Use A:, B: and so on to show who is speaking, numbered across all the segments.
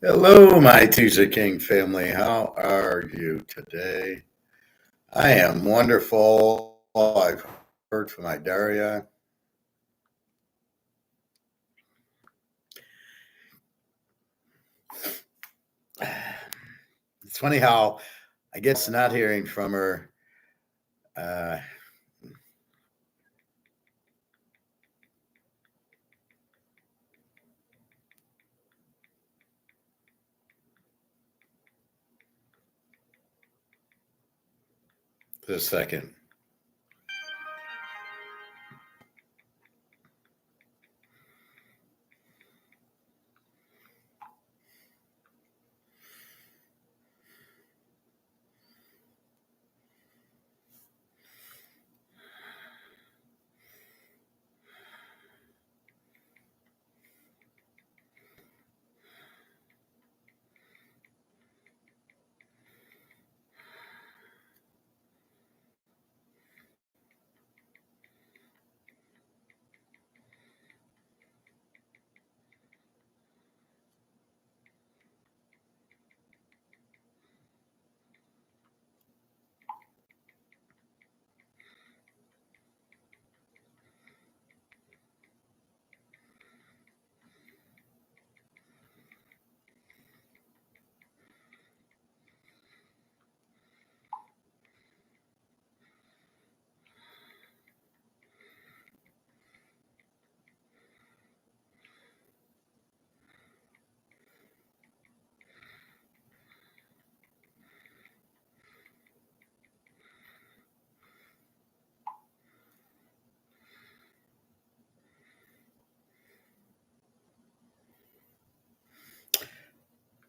A: Hello, my Teaserking family. How are you today? I am wonderful. I've heard from my Daria. It's funny how I guess not hearing from her. Uh, just a second.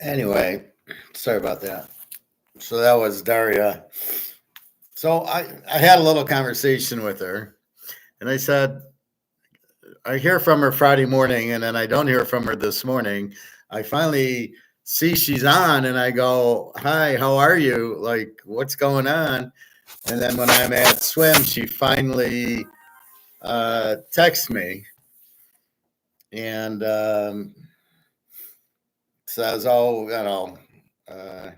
A: Anyway, sorry about that. So that was Daria. So I had a little conversation with her, and I said, I hear from her Friday morning, and then I don't hear from her this morning. I finally see she's on, and I go, "Hi, how are you? Like, what's going on?" And then when I'm at swim, she finally texts me and says, "Oh, uh,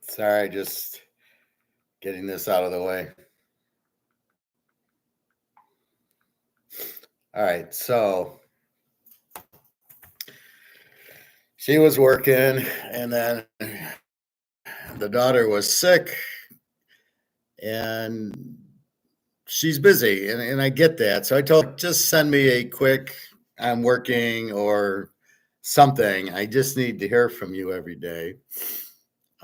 A: sorry, just getting this out of the way." All right, so she was working, and then the daughter was sick, and she's busy, and I get that. So I told her, just send me a quick, I'm working or something. I just need to hear from you every day.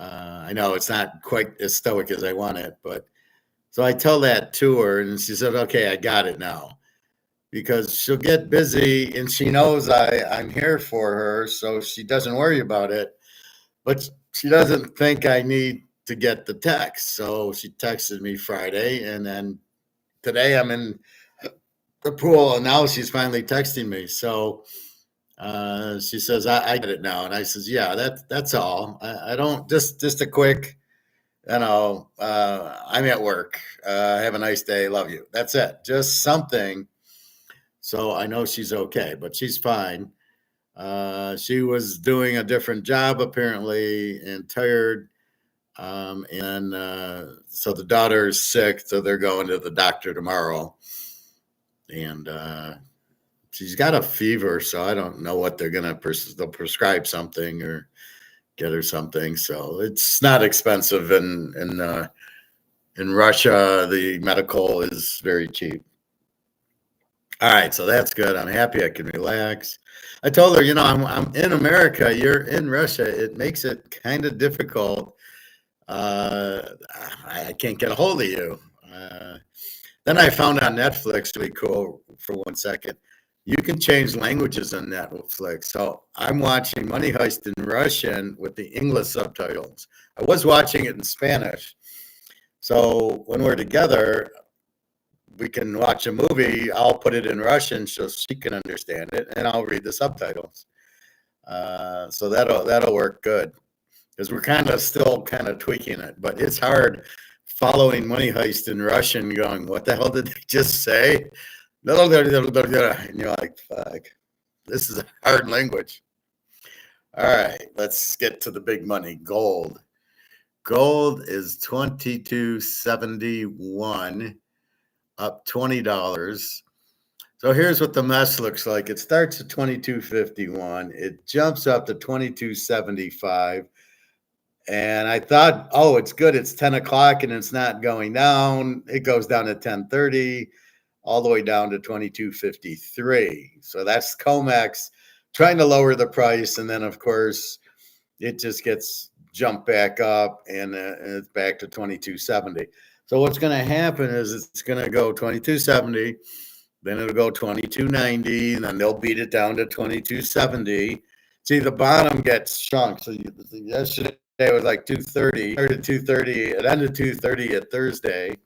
A: I know it's not quite as stoic as I want it, but so I tell that to her, and she said, "Okay, I got it now." Because she'll get busy, and she knows I'm here for her, so she doesn't worry about it. But she doesn't think I need to get the text. So she texted me Friday, and then today I'm in the pool, and now she's finally texting me. So she says, I get it now. And I says, yeah, that's all. I don't, just a quick, I'm at work. Have a nice day. Love you. That's it. Just something. So I know she's okay, but she's fine. She was doing a different job apparently and tired. And so the daughter is sick, so they're going to the doctor tomorrow. And she's got a fever, so I don't know what they're gonna they'll prescribe something or get her something. So it's not expensive, and in Russia the medical is very cheap. All right, so that's good. I'm happy I can relax. I told her, I'm in America. You're in Russia. It makes it kind of difficult. Uh, I can't get a hold of you. Then I found on Netflix, to be cool for 1 second, you can change languages on Netflix. So I'm watching Money Heist in Russian with the English subtitles. I was watching it in Spanish. So when we're together, we can watch a movie. I'll put it in Russian so she can understand it, and I'll read the subtitles. So that'll work good because we're still tweaking it, but it's hard following Money Heist in Russian, going, "What the hell did they just say?" And you're like, "Fuck, this is a hard language." All right, let's get to the big money. Gold. Gold is 22.71, up $20. So here's what the mess looks like. It starts at 22.51. It jumps up to 22.75. And I thought, oh, it's good. It's 10 o'clock and it's not going down. It goes down to 10:30, all the way down to 22.53. So that's COMEX trying to lower the price. And then, of course, it just gets jumped back up and it's back to 22.70. So what's going to happen is it's going to go 22.70, then it'll go 22.90, and then they'll beat it down to 22.70. See, the bottom gets shrunk. So yesterday it was like 230, started 230, it ended 230 at Thursday.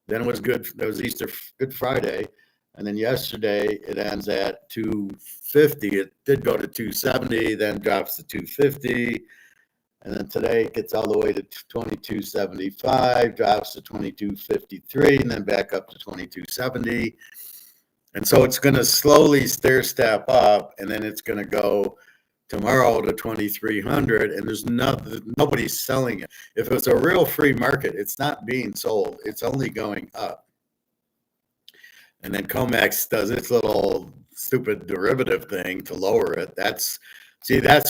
A: Then it was good. It was Easter, Good Friday. And then yesterday it ends at 250. It did go to 270, then drops to 250. And then today it gets all the way to 22.75, drops to 22.53, and then back up to 22.70. And so it's going to slowly stair step up, and then it's going to go tomorrow to 2,300, and there's nobody's selling it. If it's a real free market, it's not being sold. It's only going up. And then COMEX does its little stupid derivative thing to lower it. That's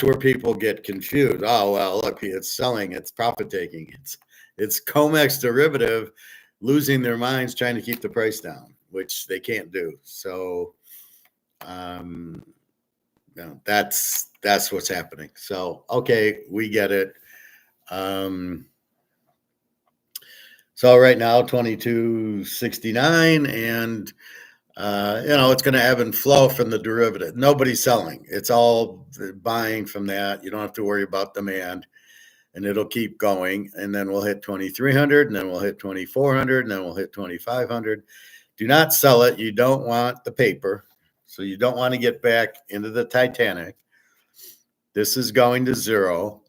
A: where people get confused. Oh, well, look, it's selling, it's profit taking. It's COMEX derivative losing their minds trying to keep the price down, which they can't do. So that's what's happening. So, okay, we get it. So right now, 22.69, and it's going to ebb and flow from the derivative. Nobody's selling. It's all buying from that. You don't have to worry about demand, and it'll keep going. And then we'll hit 2,300, and then we'll hit 2,400, and then we'll hit 2,500. Do not sell it. You don't want the paper. So you don't want to get back into the Titanic. This is going to zero,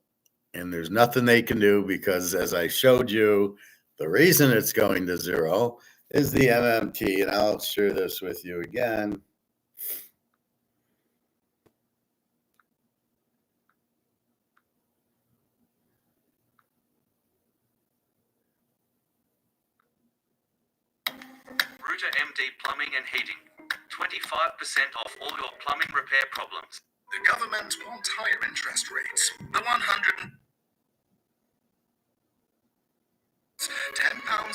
A: and there's nothing they can do because, as I showed you, the reason it's going to zero is the MMT, and I'll share this with you again.
B: Router MD Plumbing and Heating. 25% off all your plumbing repair problems.
C: The government wants higher interest rates. The £110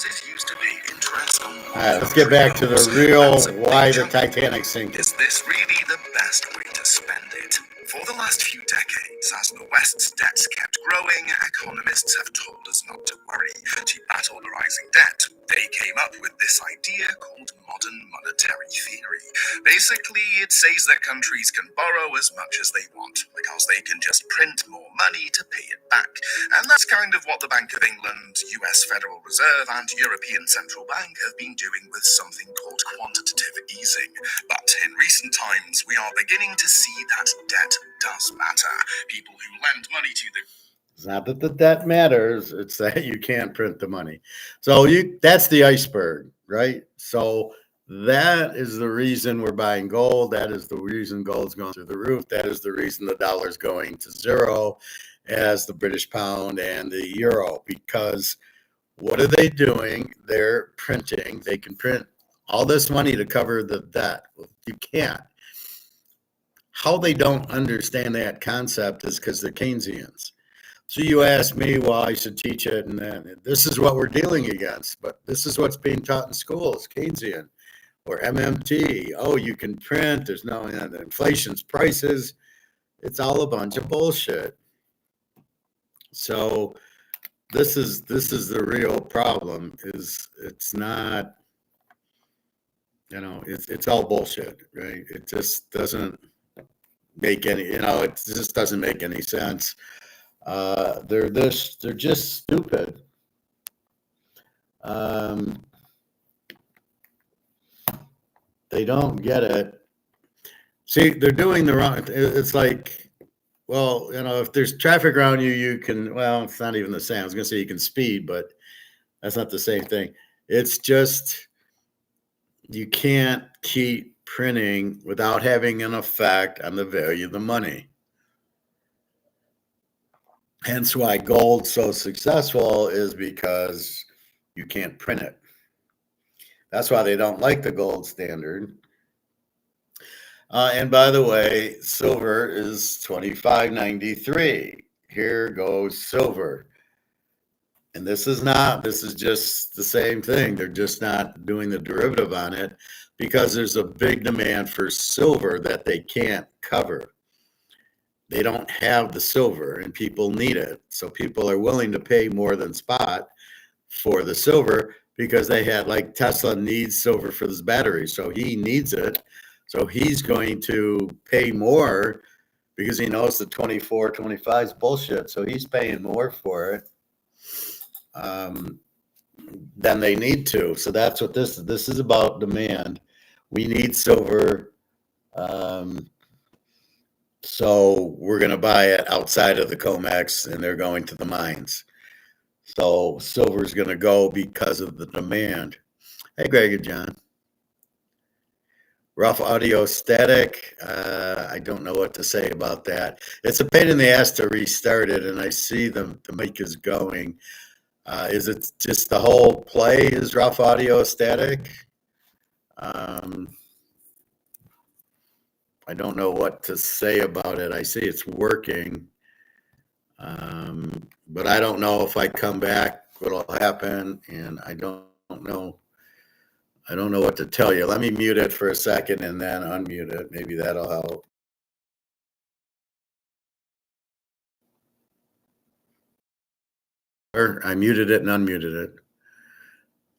C: is used to pay interest on.
A: All right, let's get back to the real why the Titanic's sinking.
C: Is this really the best way to spend it? For the last few decades, as the West's debts kept growing, economists have told us not to worry. To battle the rising debt, they came up with this idea called modern monetary theory. Basically, it says that countries can borrow as much as they want because they can just print more money to pay it back. And that's kind of what the Bank of England, US Federal Reserve, and European Central Bank have been doing with something called quantitative easing. But in recent times, we are beginning to see that debt does matter. People who lend money to the
A: It's not that the debt matters, it's that you can't print the money. So that's the iceberg, right? So that is the reason we're buying gold. That is the reason gold's going through the roof. That is the reason the dollar's going to zero as the British pound and the euro. Because what are they doing? They're printing. They can print all this money to cover the debt. You can't. How they don't understand that concept is because they're Keynesians. So you ask me, well, I should teach it, and then this is what we're dealing against. But this is what's being taught in schools, Keynesian or MMT. Oh, you can print. There's no inflation's prices. It's all a bunch of bullshit. So this is the real problem. Is it's not It's all bullshit, right? It just doesn't make any, it just doesn't make any sense. They're just stupid. They don't get it. See, they're doing the wrong. It's like, well, if there's traffic around you, you can. Well, it's not even the same. I was gonna say you can speed, but that's not the same thing. It's just you can't keep printing without having an effect on the value of the money. Hence why gold's so successful is because you can't print it. That's why they don't like the gold standard. And by the way, silver is $25.93. Here goes silver. And this is just the same thing. They're just not doing the derivative on it because there's a big demand for silver that they can't cover. They don't have the silver and people need it. So people are willing to pay more than spot for the silver because they had, like, Tesla needs silver for this battery. So he needs it. So he's going to pay more because he knows the 24, 25 is bullshit. So he's paying more for it than they need to. So that's what this is about, demand. We need silver. So we're going to buy it outside of the COMEX and they're going to the mines. So silver is going to go because of the demand. Hey, Greg and John. Rough audio static. I don't know what to say about that. It's a pain in the ass to restart it, and I see the mic is going. Is it just the whole play is rough audio static? I don't know what to say about it. I see it's working, but I don't know if I come back what'll happen, and I don't know. I don't know what to tell you. Let me mute it for a second and then unmute it. Maybe that'll help. I muted it and unmuted it.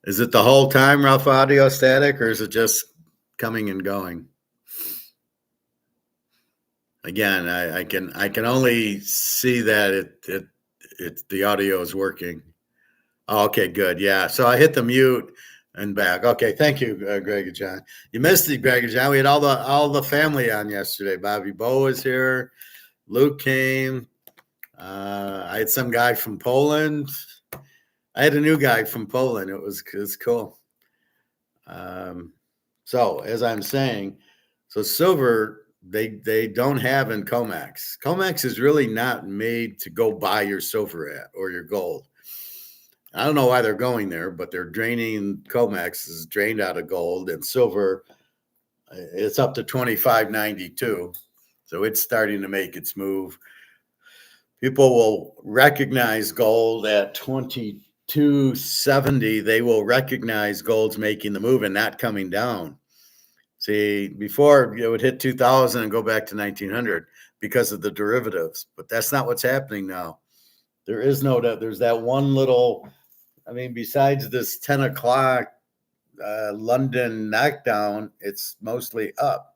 A: Is it the whole time rough audio static, or is it just coming and going? Again, I can only see that the audio is working. Oh, okay, good. Yeah. So I hit the mute and back. Okay, thank you, Greg and John. You missed it, Greg and John. We had all the family on yesterday. Bobby Bo was here. Luke came. I had some guy from Poland. I had a new guy from Poland. It was cool. So as I'm saying, so silver they don't have in COMEX. COMEX is really not made to go buy your silver at or your gold. I don't know why they're going there, but they're draining. COMEX is drained out of gold, and silver, it's up to $25.92. So it's starting to make its move. People will recognize gold at $22.70. They will recognize gold's making the move and not coming down. See, before it would hit 2000 and go back to 1900 because of the derivatives, but that's not what's happening now. There's that one little, besides this 10 o'clock London knockdown, it's mostly up,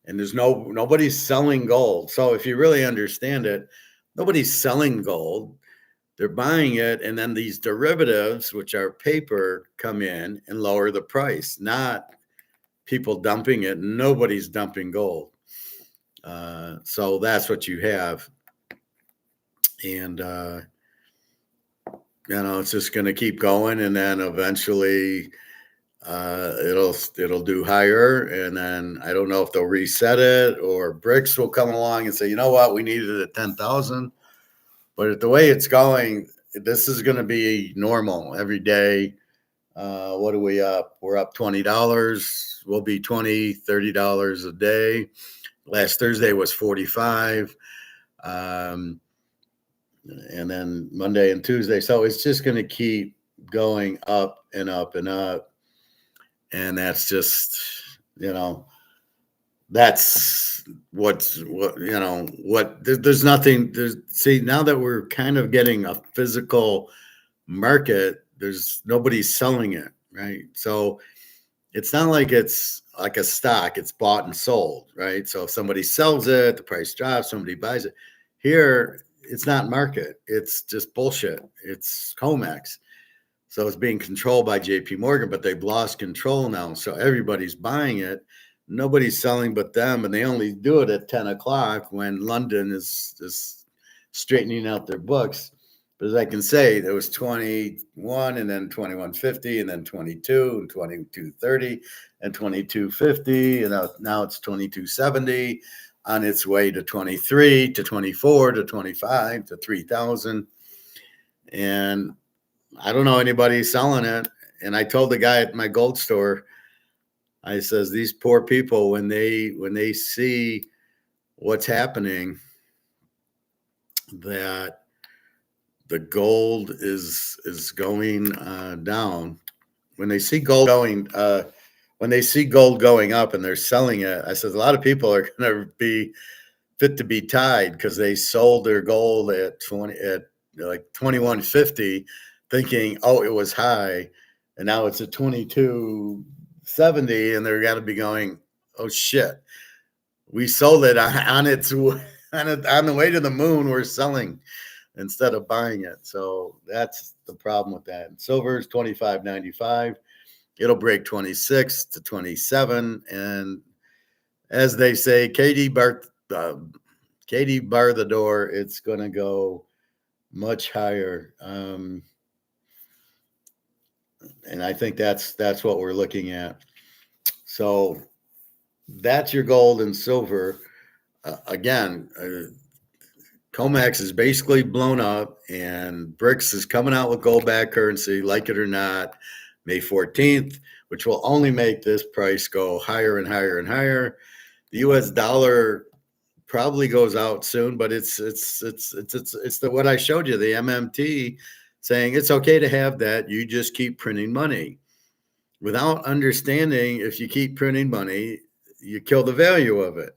A: and there's nobody's selling gold. So if you really understand it, nobody's selling gold. They're buying it, and then these derivatives, which are paper, come in and lower the price, not people dumping it. Nobody's dumping gold. So that's what you have. And, it's just going to keep going. And then eventually it'll do higher. And then I don't know if they'll reset it, or BRICS will come along and say, you know what, we need it at 10,000. But the way it's going, this is going to be normal every day. What are we up? We're up $20. We'll be $20, $30 a day. Last Thursday was 45. And then Monday and Tuesday. So it's just going to keep going up and up and up. And that's just, that's there's nothing. See, now that we're kind of getting a physical market, there's nobody's selling it, right? So it's not like it's like a stock. It's bought and sold, right? So if somebody sells it, the price drops, somebody buys it. Here, it's not market. It's just bullshit. It's COMEX. So it's being controlled by JP Morgan, but they've lost control now. So everybody's buying it. Nobody's selling but them, and they only do it at 10 o'clock when London is straightening out their books. But as I can say, there was 21 and then 21.50 and then 22 and 22.30 and 22.50 and now it's 22.70 on its way to 23 to 24 to 25 to 3,000. And I don't know anybody selling it. And I told the guy at my gold store, I says, these poor people, when they see what's happening, that the gold is going down. When they see gold going up and they're selling it, I said a lot of people are going to be fit to be tied because they sold their gold at like 21.50, thinking, oh, it was high, and now it's at 22.70, and they're got to be going, oh shit, we sold it on the way to the moon. We're selling instead of buying it. So that's the problem with that. And silver is 25.95. It'll break 26 to 27. And as they say, Katie bar the door, it's going to go much higher. And I think that's what we're looking at. So that's your gold and silver. Again, COMEX is basically blown up, and BRICS is coming out with gold-backed currency, like it or not, May 14th, which will only make this price go higher and higher and higher. The U.S. dollar probably goes out soon, but it's what I showed you, the MMT saying it's okay to have that. You just keep printing money without understanding if you keep printing money, you kill the value of it.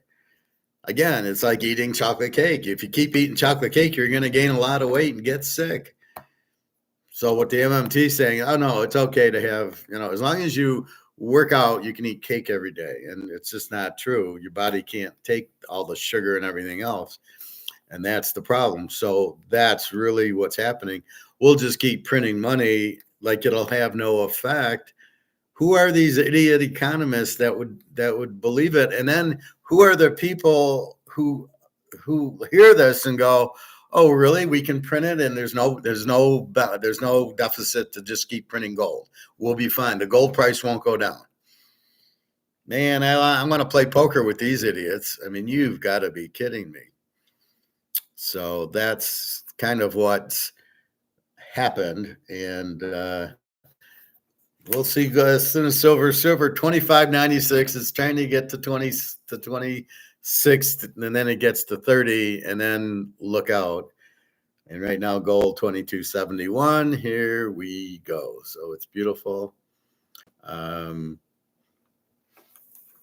A: Again, it's like eating chocolate cake. If you keep eating chocolate cake, you're going to gain a lot of weight and get sick. So what the MMT is saying, oh no, it's okay to have, as long as you work out, you can eat cake every day. And it's just not true. Your body can't take all the sugar and everything else. And that's the problem. So that's really what's happening. We'll just keep printing money like it'll have no effect. Who are these idiot economists that would believe it? And then who are the people who hear this and go, "Oh, really? We can print it, and there's no deficit to just keep printing gold. We'll be fine. The gold price won't go down." Man, I'm going to play poker with these idiots. I mean, you've got to be kidding me. So that's kind of what's happened, and we'll see. As soon as silver 25.96 is trying to get to 26, and then it gets to 30, and then look out. And right now, gold 22.71. Here we go. So it's beautiful.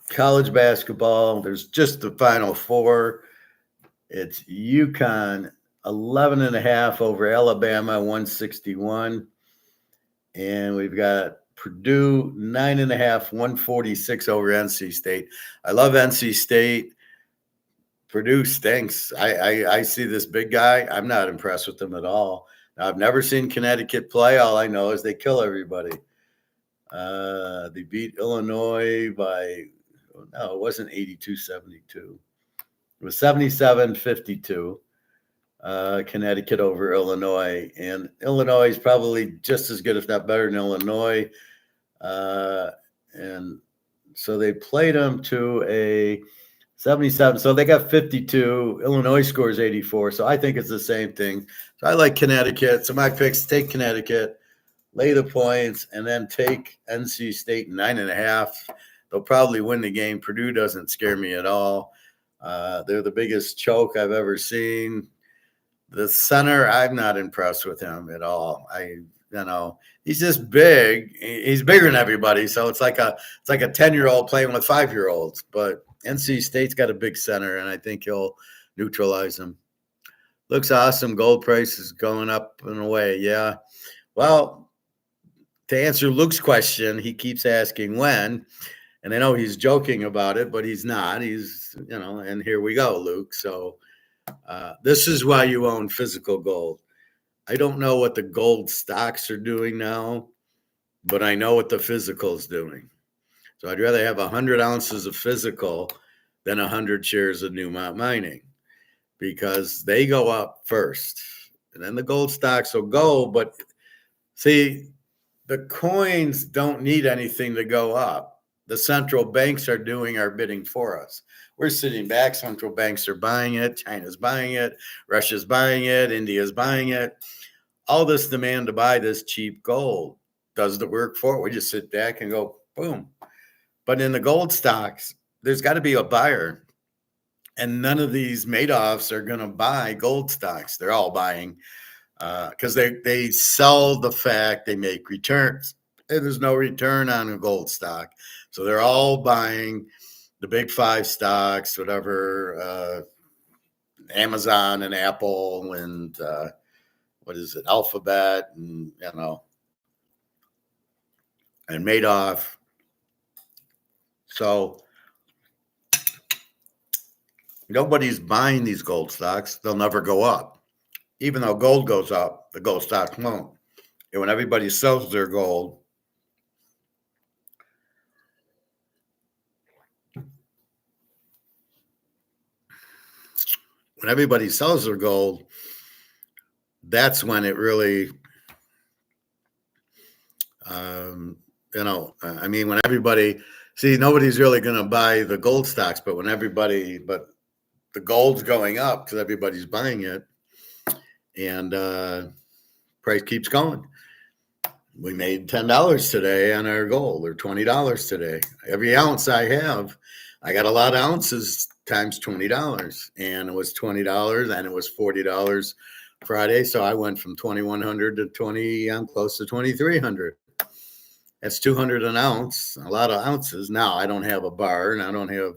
A: College basketball. There's just the Final Four. It's UConn 11.5 over Alabama 161, and we've got Purdue 9.5 146 over NC State. I love NC State. Purdue stinks. I see this big guy. I'm not impressed with them at all. Now, I've never seen Connecticut play. All I know is they kill everybody. They beat Illinois by, no, it wasn't 82-72. It was 77-52. Connecticut over Illinois. And Illinois is probably just as good, if not better, than Illinois. And so they played them to a 77. So they got 52. Illinois scores 84. So I think it's the same thing. So I like Connecticut. So my picks, take Connecticut, lay the points, and then take NC State 9.5. They'll probably win the game. Purdue doesn't scare me at all. They're the biggest choke I've ever seen. The center, I'm not impressed with him at all. He's just big. He's bigger than everybody. So it's like a 10-year-old playing with 5-year-olds. But NC State's got a big center, and I think he'll neutralize him. Looks awesome. Gold price is going up and away. Yeah. Well, to answer Luke's question, he keeps asking when, and I know he's joking about it, but he's not. He's, and here we go, Luke. So this is why you own physical gold. I don't know what the gold stocks are doing now, but I know what the physical is doing. So I'd rather have 100 ounces of physical than 100 shares of Newmont Mining, because they go up first, and then the gold stocks will go. But see, the coins don't need anything to go up. The central banks are doing our bidding for us. We're sitting back. Central banks are buying it. China's buying it. Russia's buying it. India's buying it. All this demand to buy this cheap gold does the work for it. We just sit back and go, boom. But in the gold stocks, there's got to be a buyer. And none of these Madoffs are going to buy gold stocks. They're all buying because they sell the fact they make returns. And there's no return on a gold stock. So they're all buying the big five stocks, whatever, Amazon and Apple and what is it, Alphabet and, and Madoff. So nobody's buying these gold stocks. They'll never go up. Even though gold goes up, the gold stocks won't. And when everybody sells their gold, that's when it really, when everybody, nobody's really going to buy the gold stocks, but the gold's going up because everybody's buying it, and price keeps going. We made $10 today on our gold, or $20 today. Every ounce I have, I got a lot of ounces times $20, and it was $20, and it was $40 Friday. So I went from 2,100 to 20. I'm close to 2,300. That's 200 an ounce, a lot of ounces. Now I don't have a bar, and I don't have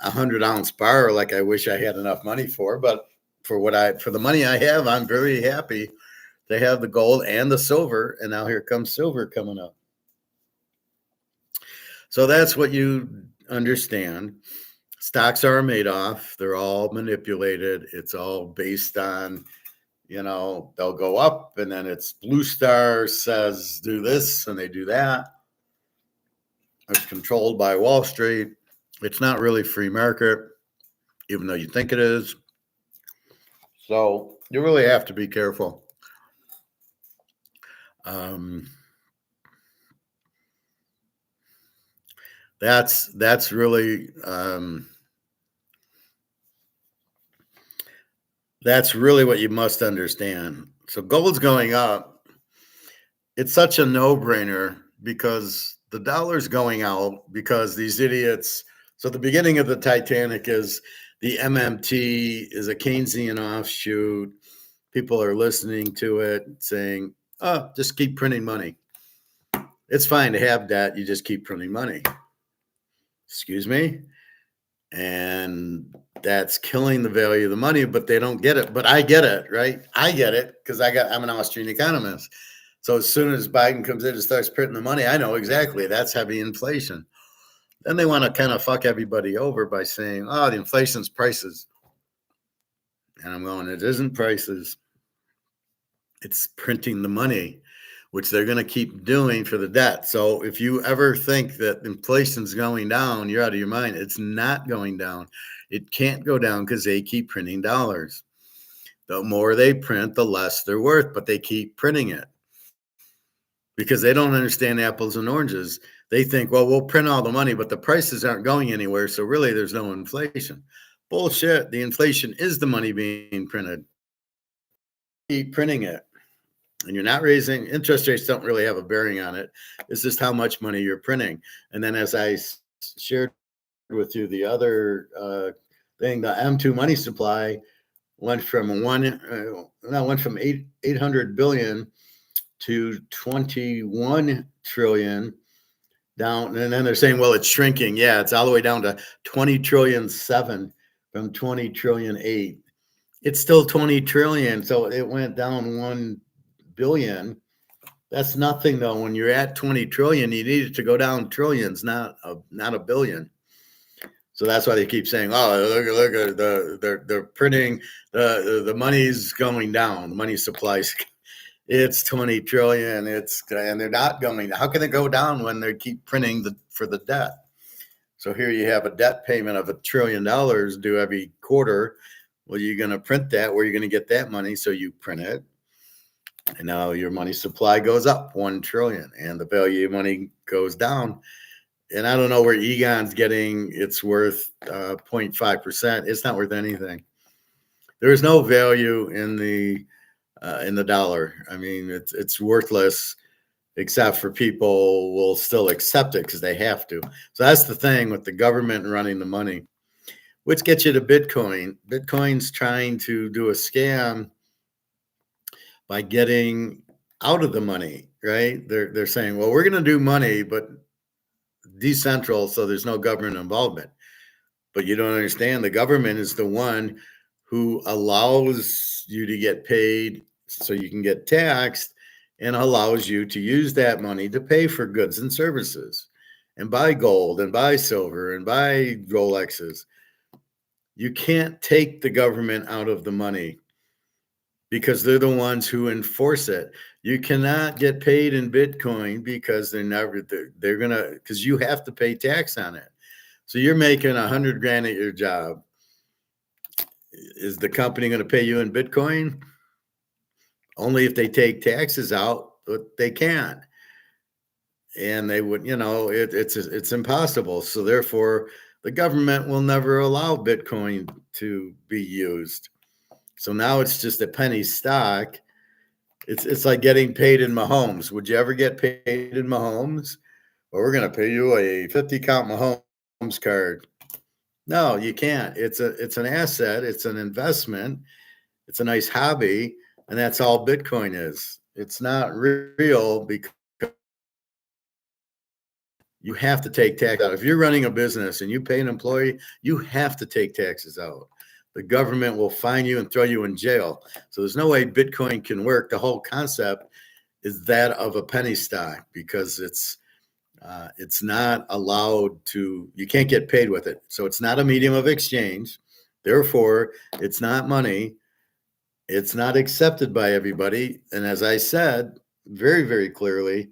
A: 100-ounce bar like I wish I had enough money for. But for the money I have, I'm very happy to have the gold and the silver. And now here comes silver coming up. So that's what you understand. Stocks are made off. They're all manipulated. It's all based on, they'll go up, and then it's Blue Star says do this and they do that. It's controlled by Wall Street. It's not really free market, even though you think it is. So you really have to be careful. That's really what you must understand. So gold's going up. It's such a no-brainer because the dollar's going out because these idiots. So the beginning of the Titanic is the MMT is a Keynesian offshoot. People are listening to it saying, oh, just keep printing money. It's fine to have debt. You just keep printing money. Excuse me? And that's killing the value of the money, but they don't get it. But I get it, right? I get it because I'm an Austrian economist. So as soon as Biden comes in and starts printing the money, I know exactly that's heavy inflation. Then they want to kind of fuck everybody over by saying, oh, the inflation's prices. And I'm going, it isn't prices. It's printing the money, which they're going to keep doing for the debt. So if you ever think that inflation's going down, you're out of your mind. It's not going down. It can't go down because they keep printing dollars. The more they print, the less they're worth, but they keep printing it because they don't understand apples and oranges. They think, well, we'll print all the money, but the prices aren't going anywhere. So really there's no inflation. Bullshit. The inflation is the money being printed. Keep printing it. And you're not raising interest rates, don't really have a bearing on it. It's just how much money you're printing. And then as I shared with you the other thing, the M2 money supply went from 800 billion to 21 trillion down. And then they're saying, well, it's shrinking. Yeah, it's all the way down to 20 trillion 7 from 20 trillion 8. It's still 20 trillion. So it went down 1 billion. That's nothing though. When you're at 20 trillion, you need it to go down trillions, not a billion. So that's why they keep saying, "Oh, look, they're printing the money's going down, the money supplies. It's 20 trillion. And they're not going. How can it go down when they keep printing for the debt? So here you have a debt payment of $1 trillion due every quarter. Well, you're going to print that. Where are you going to get that money? So you print it, and now your money supply goes up 1 trillion, and the value of money goes down. And I don't know where Egon's getting it's worth 0.5%. It's not worth anything. There is no value in the dollar. I mean, it's worthless, except for people will still accept it because they have to. So that's the thing with the government running the money, which gets you to Bitcoin. Bitcoin's trying to do a scam by getting out of the money, right? They're saying, well, we're going to do money, but decentral, so there's no government involvement. But you don't understand, the government is the one who allows you to get paid so you can get taxed, and allows you to use that money to pay for goods and services and buy gold and buy silver and buy Rolexes. You can't take the government out of the money because they're the ones who enforce it. You cannot get paid in Bitcoin because they're gonna, because you have to pay tax on it. So you're making 100 grand at your job. Is the company going to pay you in Bitcoin? Only if they take taxes out, but they can't. And they would, it's impossible. So therefore, the government will never allow Bitcoin to be used. So now it's just a penny stock. It's like getting paid in Mahomes. Would you ever get paid in Mahomes? Well, we're going to pay you a 50 count Mahomes card. No, you can't. It's an asset. It's an investment. It's a nice hobby, and that's all Bitcoin is. It's not real because you have to take tax out. If you're running a business and you pay an employee, you have to take taxes out. The government will fine you and throw you in jail. So there's no way Bitcoin can work. The whole concept is that of a penny stock because it's not allowed to, you can't get paid with it. So it's not a medium of exchange. Therefore, it's not money. It's not accepted by everybody. And as I said very, very clearly,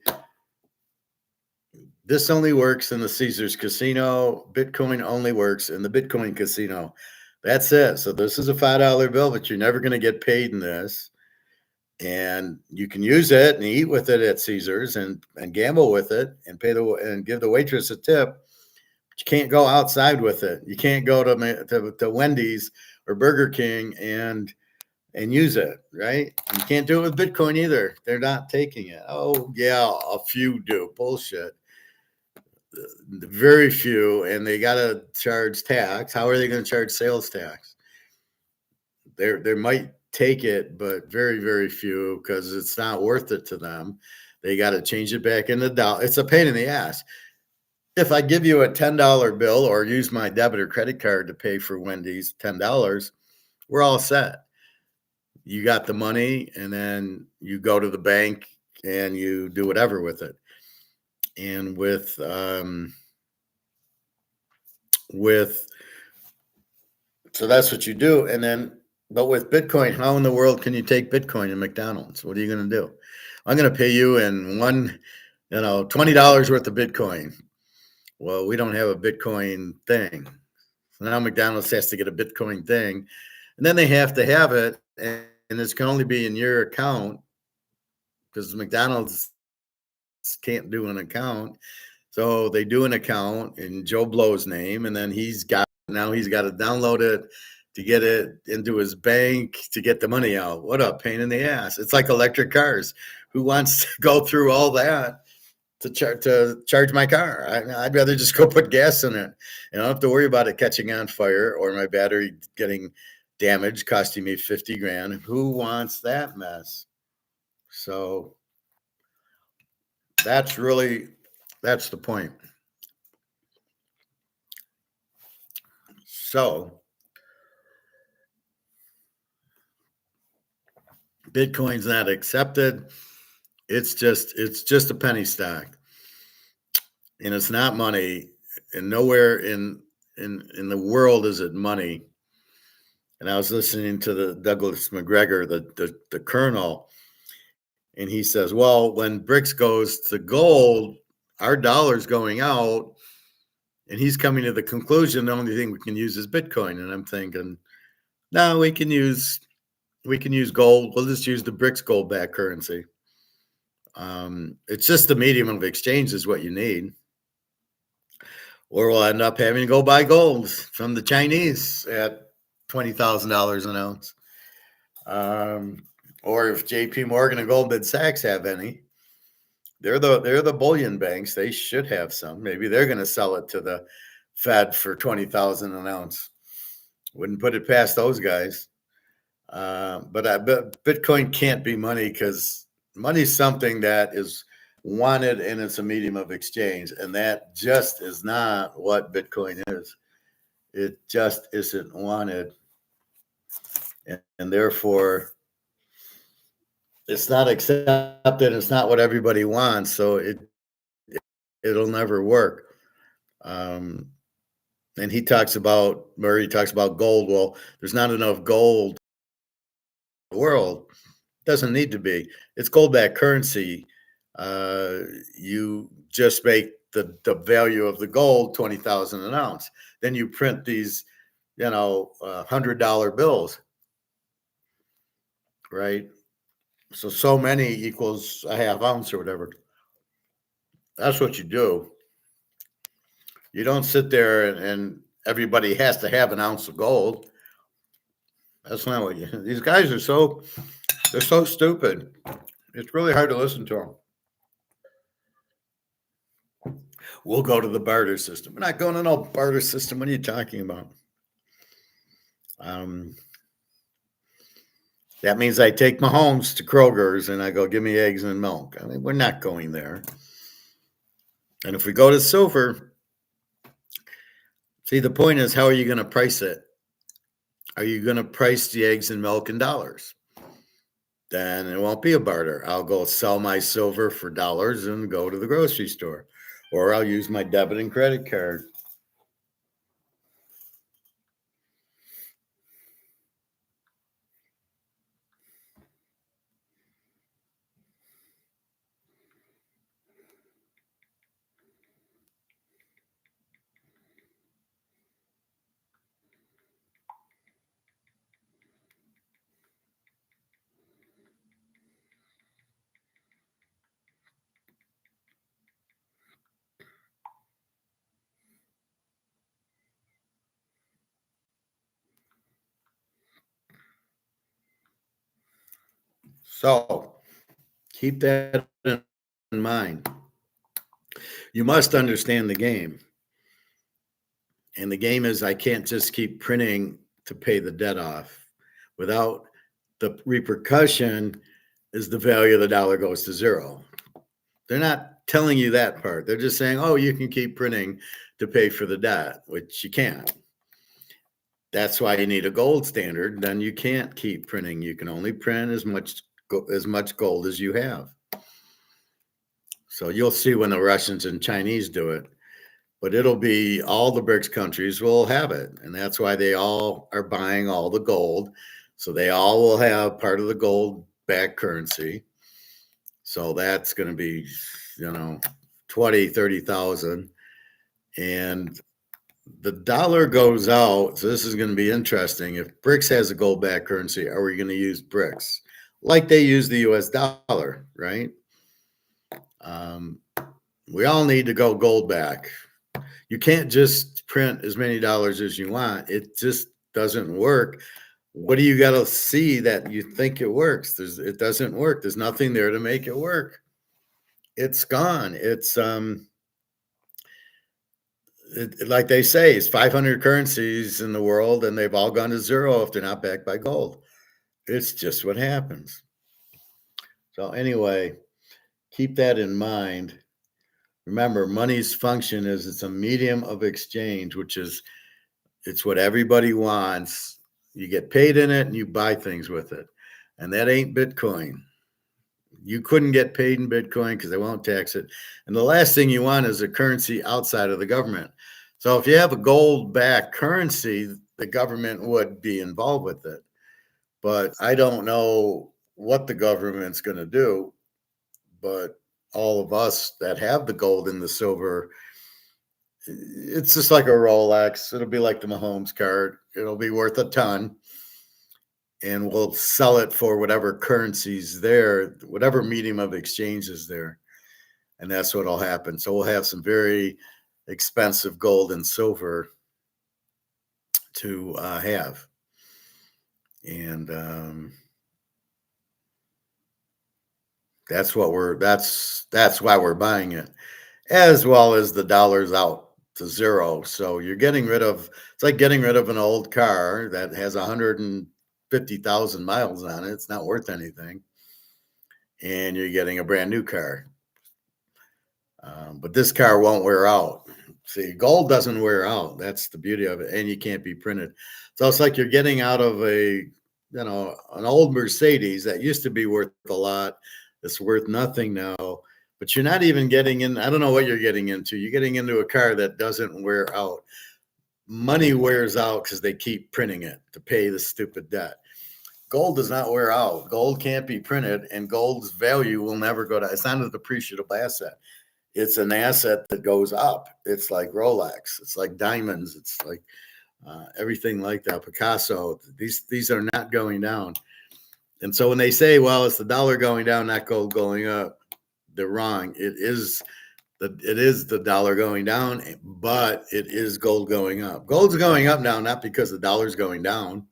A: this only works in the Caesars Casino. Bitcoin only works in the Bitcoin Casino. That's it. So this is a $5 bill, but you're never going to get paid in this. And you can use it and eat with it at Caesars and gamble with it and and give the waitress a tip. But you can't go outside with it. You can't go to Wendy's or Burger King and use it, right? You can't do it with Bitcoin either. They're not taking it. Oh yeah, a few do. Bullshit. Very few, and they got to charge tax. How are they going to charge sales tax? They might take it, but very, very few because it's not worth it to them. They got to change it back into dollar. It's a pain in the ass. If I give you a $10 bill or use my debit or credit card to pay for Wendy's $10, we're all set. You got the money, and then you go to the bank and you do whatever with it. And with so that's what you do. And then, but with Bitcoin, how in the world can you take Bitcoin in McDonald's? What are you going to do? I'm going to pay you in $20 worth of Bitcoin. Well, we don't have a Bitcoin thing. So now McDonald's has to get a Bitcoin thing, and then they have to have it, and this can only be in your account because McDonald's can't do an account. So they do an account in Joe Blow's name, and then he's got to download it to get it into his bank to get the money out. What a pain in the ass. It's like electric cars. Who wants to go through all that to charge my car? I'd rather just go put gas in it. And I don't have to worry about it catching on fire or my battery getting damaged, costing me 50 grand. Who wants that mess? So that's the point. So Bitcoin's not accepted. It's just a penny stock, and it's not money, and nowhere in the world is it money. And I was listening to the Douglas McGregor, the colonel, and he says, "Well, when BRICS goes to gold, our dollar's going out." And he's coming to the conclusion the only thing we can use is Bitcoin. And I'm thinking, no, we can use gold. We'll just use the BRICS gold backed currency. It's just the medium of exchange is what you need. Or we'll end up having to go buy gold from the Chinese at $20,000 an ounce. Or if JP Morgan and Goldman Sachs have any, they're the bullion banks. They should have some. Maybe they're going to sell it to the Fed for 20,000 an ounce. Wouldn't put it past those guys. But I bet Bitcoin can't be money because money's something that is wanted and it's a medium of exchange. And that just is not what Bitcoin is. It just isn't wanted. And therefore, it's not accepted. It's not what everybody wants. So it'll never work. And Murray talks about gold. Well, there's not enough gold in the world. It doesn't need to be. It's gold-backed currency. You just make the value of the gold 20,000 an ounce. Then you print these, $100 bills, right? So many equals a half ounce or whatever. That's what you do. You don't sit there and everybody has to have an ounce of gold. That's not what these guys are they're so stupid. It's really hard to listen to them. We'll go to the barter system. We're not going to no barter system. What are you talking about? That means I take my homes to Kroger's and I go, give me eggs and milk. I mean, we're not going there. And if we go to silver, see, the point is, how are you going to price it? Are you going to price the eggs and milk in dollars? Then it won't be a barter. I'll go sell my silver for dollars and go to the grocery store. Or I'll use my debit and credit card. So keep that in mind. You must understand the game. And the game is I can't just keep printing to pay the debt off. Without the repercussion is the value of the dollar goes to zero. They're not telling you that part. They're just saying, oh, you can keep printing to pay for the debt, which you can't. That's why you need a gold standard. Then you can't keep printing. You can only print as much gold as you have. So you'll see when the Russians and Chinese do it, but it'll be all the BRICS countries will have it. And that's why they all are buying all the gold. So they all will have part of the gold backed currency. So that's going to be, 20, 30,000. And the dollar goes out. So this is going to be interesting. If BRICS has a gold backed currency, are we going to use BRICS? Like they use the US dollar, right? We all need to go gold back. You can't just print as many dollars as you want. It just doesn't work. What do you got to see that you think it works? It doesn't work. There's nothing there to make it work. It's gone. It's like they say, it's 500 currencies in the world, and they've all gone to zero if they're not backed by gold. It's just what happens. So anyway, keep that in mind. Remember, money's function is it's a medium of exchange, it's what everybody wants. You get paid in it and you buy things with it. And that ain't Bitcoin. You couldn't get paid in Bitcoin because they won't tax it. And the last thing you want is a currency outside of the government. So if you have a gold-backed currency, the government would be involved with it. But I don't know what the government's going to do. But all of us that have the gold and the silver, it's just like a Rolex. It'll be like the Mahomes card. It'll be worth a ton. And we'll sell it for whatever currency's there, whatever medium of exchange is there. And that's what'll happen. So we'll have some very expensive gold and silver to have. And that's why we're buying it, as well as the dollar's out to zero. So you're getting rid of, it's like getting rid of an old car that has 150,000 miles on it. It's not worth anything. And you're getting a brand new car. But this car won't wear out. See, gold doesn't wear out. That's the beauty of it. And you can't be printed. So it's like you're getting out of an old Mercedes that used to be worth a lot. It's worth nothing now. But you're not even getting in. I don't know what you're getting into. You're getting into a car that doesn't wear out. Money wears out because they keep printing it to pay the stupid debt. Gold does not wear out. Gold can't be printed, and gold's value will never go down. It's not a depreciable asset. It's an asset that goes up. It's like Rolex. It's like diamonds. It's like everything like that. Picasso. These are not going down. And so when they say, well, it's the dollar going down, not gold going up, they're wrong. It is the dollar going down, but it is gold going up. Gold's going up now, not because the dollar's going down.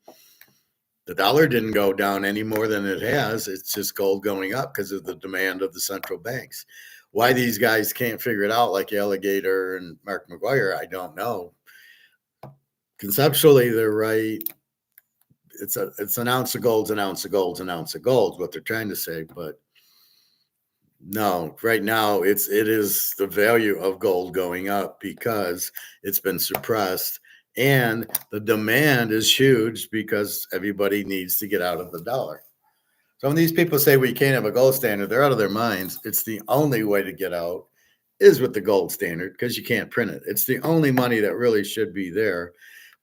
A: The dollar didn't go down any more than it has. It's just gold going up because of the demand of the central banks. Why these guys can't figure it out, like Alligator and Mark McGuire, I don't know. Conceptually, they're right. It's an ounce of gold's an ounce of gold's an ounce of gold, what they're trying to say. But no, right now it is the value of gold going up because it's been suppressed, and the demand is huge because everybody needs to get out of the dollar. So when these people say we can't have a gold standard, they're out of their minds. It's the only way to get out is with the gold standard because you can't print it. It's the only money that really should be there.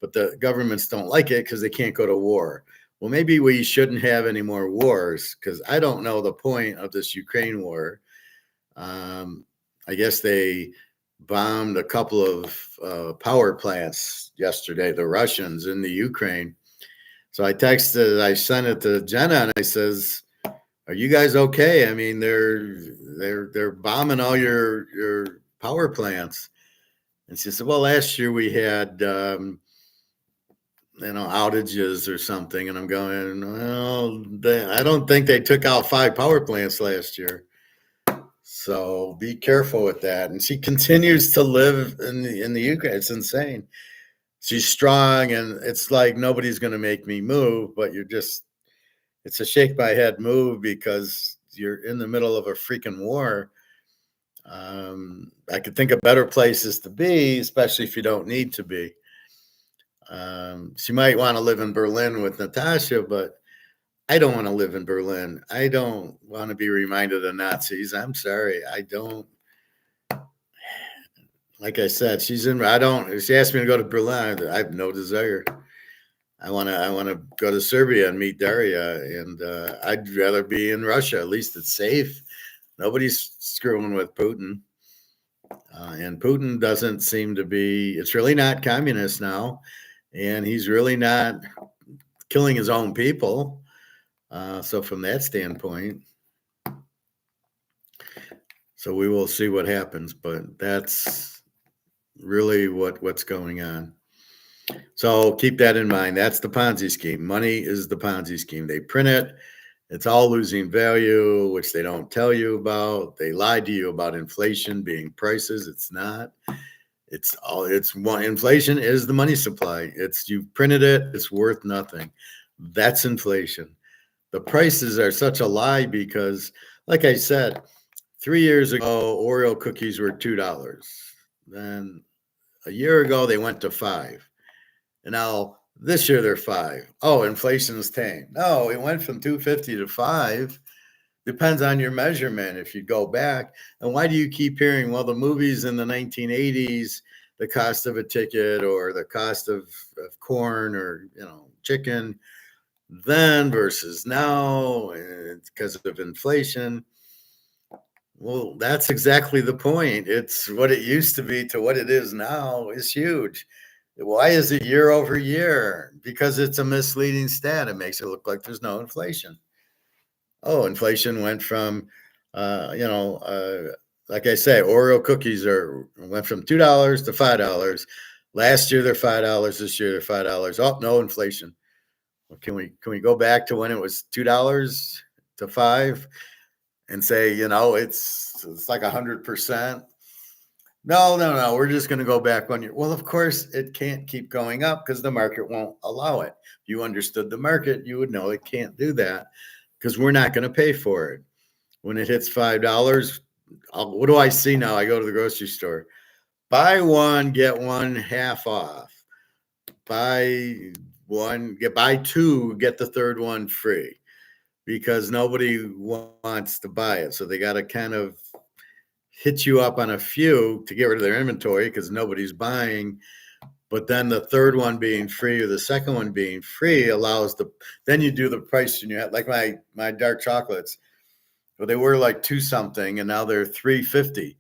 A: But the governments don't like it because they can't go to war. Well, maybe we shouldn't have any more wars because I don't know the point of this Ukraine war. I guess they bombed a couple of power plants yesterday, the Russians in the Ukraine. So I sent it to Jenna and I says, are you guys okay? I mean, they're bombing all your power plants. And she said, well, last year we had outages or something. And I'm going, well, I don't think they took out 5 power plants last year. So be careful with that. And she continues to live in the Ukraine. It's insane. She's strong, and it's like nobody's going to make me move, but it's a shake my head move because you're in the middle of a freaking war. I could think of better places to be, especially if you don't need to be. She might want to live in Berlin with Natasha, but I don't want to live in Berlin. I don't want to be reminded of Nazis. I'm sorry. I don't. Like I said, she asked me to go to Berlin. I have no desire. I want to go to Serbia and meet Daria, and I'd rather be in Russia. At least it's safe. Nobody's screwing with Putin. And Putin doesn't seem to be, it's really not communist now. And he's really not killing his own people. So from that standpoint, so we will see what happens, but that's really what's going on. So keep that in mind. That's the Ponzi scheme. Money is the Ponzi scheme. They print it. It's all losing value, which they don't tell you about. They lied to you about inflation being prices. It's not. Inflation is the money supply. You printed it. It's worth nothing. That's inflation. The prices are such a lie because, like I said, 3 years ago, Oreo cookies were $2. Then a year ago, they went to $5. And now this year they're $5. Oh, inflation is tame. No, it went from $2.50 to $5 Depends on your measurement if you go back. And why do you keep hearing, well, the movies in the 1980s, the cost of a ticket or the cost of corn or, chicken then versus now because of inflation? Well, that's exactly the point. It's what it used to be to what it is now is huge. Why is it year over year? Because it's a misleading stat. It makes it look like there's no inflation. Oh, inflation went from, like I say, Oreo cookies went from $2 to $5. Last year they're $5. This year they're $5. Oh, no inflation. Well, can we go back to when it was $2 to $5 and say, it's like 100%? No. We're just going to go back 1 year. Well, of course it can't keep going up because the market won't allow it. If you understood the market, you would know it can't do that because we're not going to pay for it. When it hits $5, what do I see now? I go to the grocery store. Buy one, get one half off. Buy two, get the third one free, because nobody wants to buy it. So they got to kind of hit you up on a few to get rid of their inventory because nobody's buying. But then the third one being free or the second one being free allows then you do the price in your head. Like my dark chocolates. Well, they were like $2 something and now they're $3.50.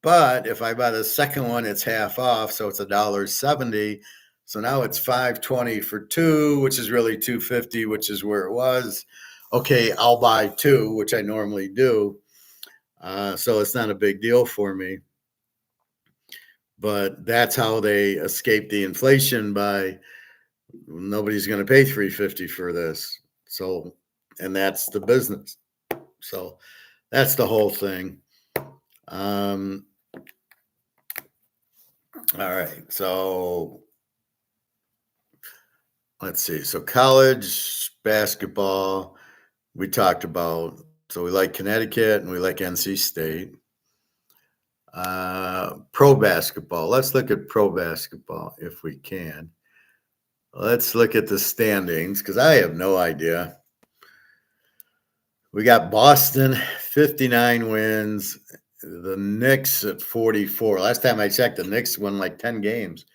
A: But if I buy the second one, it's half off. So it's $1.70. So now it's $5.20 for two, which is really $2.50, which is where it was. Okay, I'll buy two, which I normally do. So it's not a big deal for me. But that's how they escape the inflation by nobody's going to pay $3.50 for this. So, and that's the business. So that's the whole thing. All right. So let's see. So college basketball, we talked about. So we like Connecticut and we like NC State. Pro basketball. Let's look at pro basketball if we can. Let's look at the standings because I have no idea. We got Boston, 59 wins. The Knicks at 44. Last time I checked, the Knicks won like 10 games.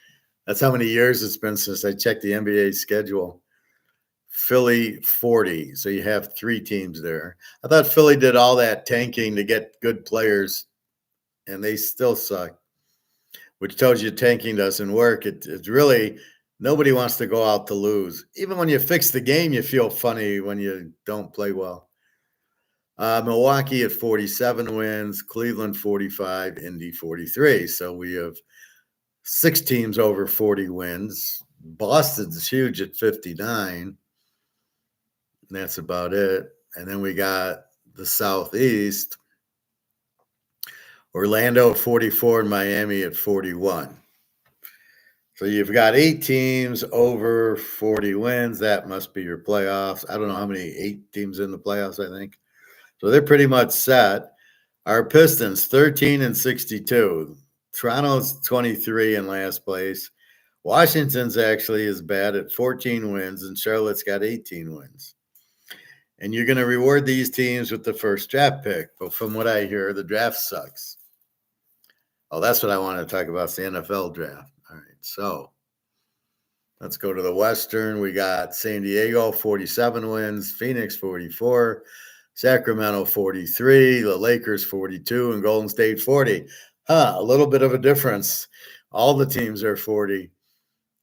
A: That's how many years it's been since I checked the NBA schedule. Philly, 40. So you have 3 teams there. I thought Philly did all that tanking to get good players, and they still suck, which tells you tanking doesn't work. It's really nobody wants to go out to lose. Even when you fix the game, you feel funny when you don't play well. Milwaukee at 47 wins, Cleveland 45, Indy 43. So we have 6 teams over 40 wins. Boston's huge at 59. And that's about it. And then we got the Southeast. Orlando at 44 and Miami at 41. So you've got 8 teams over 40 wins. That must be your playoffs. I don't know how many 8 teams in the playoffs, I think. So they're pretty much set. Our Pistons, 13 and 62. Toronto's 23 in last place. Washington's actually is bad at 14 wins, and Charlotte's got 18 wins. And you're going to reward these teams with the first draft pick. But from what I hear, the draft sucks. Oh, that's what I want to talk about, is the NFL draft. All right, so let's go to the Western. We got San Diego, 47 wins, Phoenix, 44, Sacramento, 43, the Lakers, 42, and Golden State, 40. A little bit of a difference. All the teams are 40.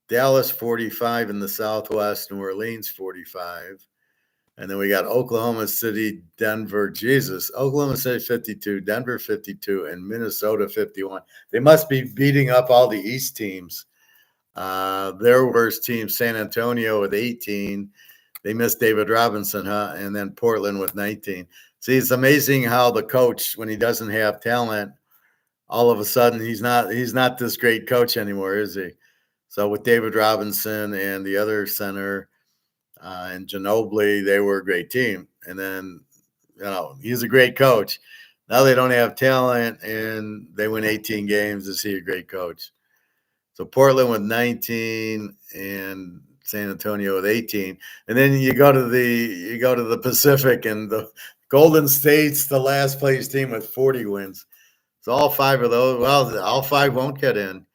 A: Dallas, 45 in the Southwest, New Orleans, 45. And then we got Oklahoma City, Denver, Oklahoma City 52, Denver 52, and Minnesota 51. They must be beating up all the East teams. Their worst team, San Antonio with 18. They missed David Robinson, and then Portland with 19. See, it's amazing how the coach, when he doesn't have talent, all of a sudden he's not this great coach anymore, is he? So with David Robinson and the other center, and Ginobili, they were a great team. And then, he's a great coach. Now they don't have talent, and they win 18 games. Is he a great coach? So Portland with 19 and San Antonio with 18. And then you go to the Pacific, and the Golden State's the last place team with 40 wins. So all 5 of those, well, all 5 won't get in.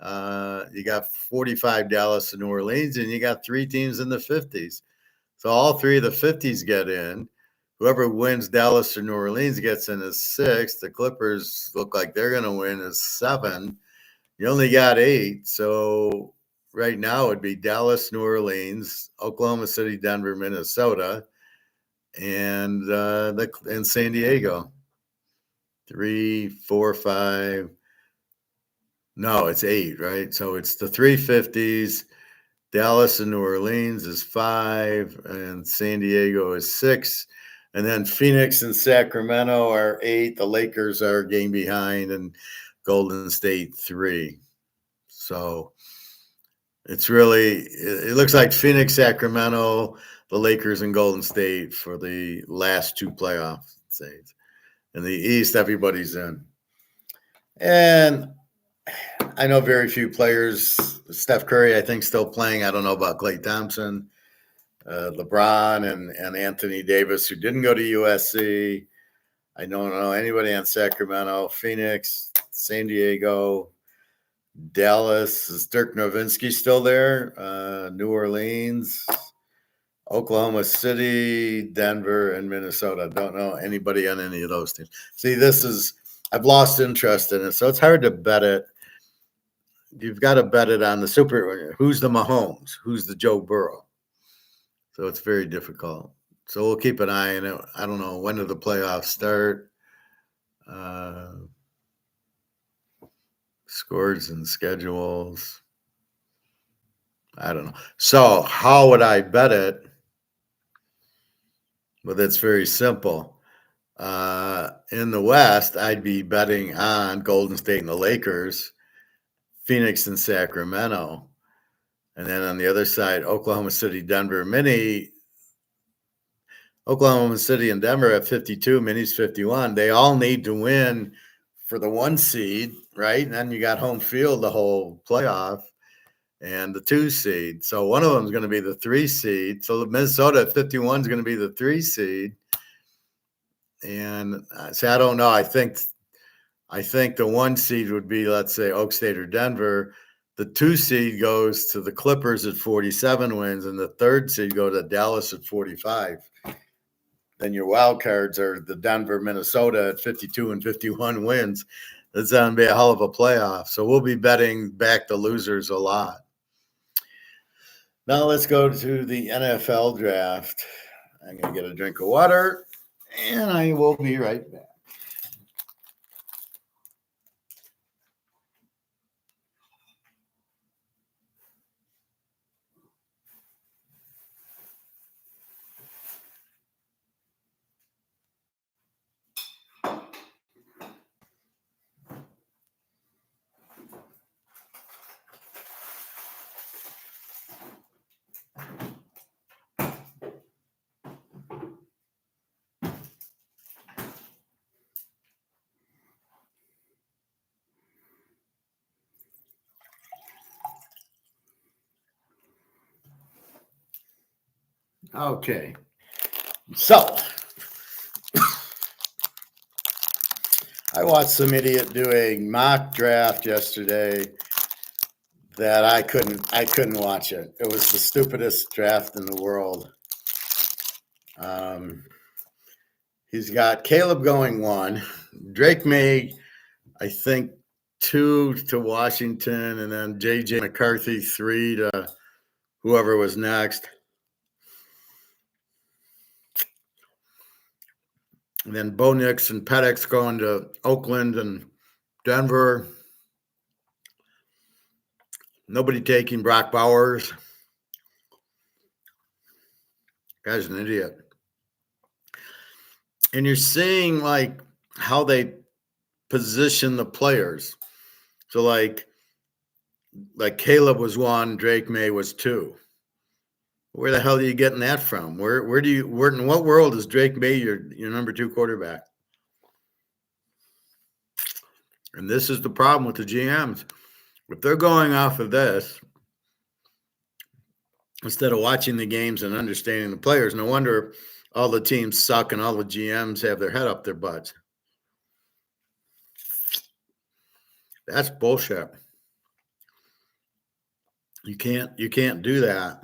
A: You got 45 Dallas and New Orleans, and you got 3 teams in the 50s. So all 3 of the 50s get in. Whoever wins Dallas or New Orleans gets in as 6. The Clippers look like they're going to win as 7. You only got 8. So right now it'd be Dallas, New Orleans, Oklahoma City, Denver, Minnesota, and San Diego. 3, 4, 5. No, it's 8, right? So it's the 350s. Dallas and New Orleans is 5, and San Diego is 6. And then Phoenix and Sacramento are 8. The Lakers are a game behind, and Golden State 3. So it's really, it looks like Phoenix, Sacramento, the Lakers, and Golden State for the last 2 playoff saves. In the East, everybody's in. And I know very few players. Steph Curry, I think, still playing. I don't know about Klay Thompson, LeBron, and Anthony Davis, who didn't go to USC. I don't know anybody on Sacramento, Phoenix, San Diego, Dallas. Is Dirk Nowitzki still there? New Orleans, Oklahoma City, Denver, and Minnesota. Don't know anybody on any of those teams. See, I've lost interest in it, so it's hard to bet it. You've got to bet it on the who's the Mahomes, who's the Joe Burrow. So it's very difficult. So we'll keep an eye on it. I don't know, when do the playoffs start? Scores and schedules. I don't know. So how would I bet it? Well, that's very simple. In the West, I'd be betting on Golden State and the Lakers, Phoenix and Sacramento. And then on the other side, Oklahoma City, Denver, Mini. Oklahoma City and Denver at 52, Mini's 51. They all need to win for the 1 seed, right? And then you got home field the whole playoff and the 2 seed. So one of them is going to be the 3 seed. So Minnesota at 51 is going to be the 3 seed. And see, I don't know. I think the 1 seed would be, let's say, Oak State or Denver. The 2 seed goes to the Clippers at 47 wins, and the 3rd seed go to Dallas at 45. Then your wild cards are the Denver, Minnesota at 52 and 51 wins. That's going to be a hell of a playoff. So we'll be betting back the losers a lot. Now let's go to the NFL draft. I'm going to get a drink of water, and I will be right back. Okay. So I watched some idiot do a mock draft yesterday that I couldn't watch it. It was the stupidest draft in the world. He's got Caleb going 1, Drake May, I think 2 to Washington, and then JJ McCarthy 3 to whoever was next. And then Bo Nix and Penix going to Oakland and Denver. Nobody taking Brock Bowers. Guy's an idiot. And you're seeing like how they position the players. So like Caleb was 1, Drake May was 2. Where the hell are you getting that from? Where in what world is Drake May your number 2 quarterback? And this is the problem with the GMs. If they're going off of this, instead of watching the games and understanding the players, no wonder all the teams suck and all the GMs have their head up their butts. That's bullshit. You can't do that.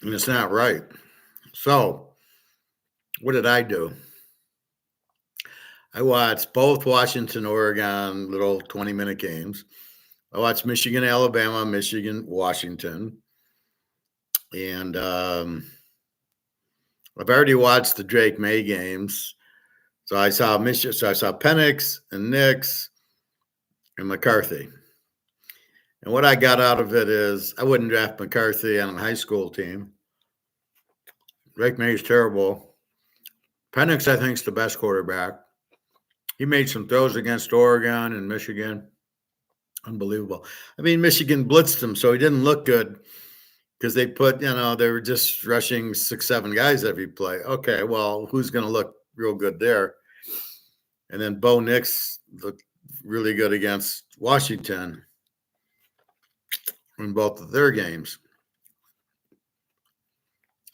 A: And it's not right. So, what did I do? I watched both Washington, Oregon, little 20-minute games. I watched Michigan, Alabama, Michigan, Washington. And I've already watched the Drake May games. So I saw Michigan, so I saw Penix and Nix and McCarthy. And what I got out of it is I wouldn't draft McCarthy on a high school team. Drake May is terrible. Penix, I think, is the best quarterback. He made some throws against Oregon and Michigan. Unbelievable. I mean, Michigan blitzed him, so he didn't look good because they put, they were just rushing 6-7 guys every play. Okay, well, who's going to look real good there? And then Bo Nix looked really good against Washington in both of their games.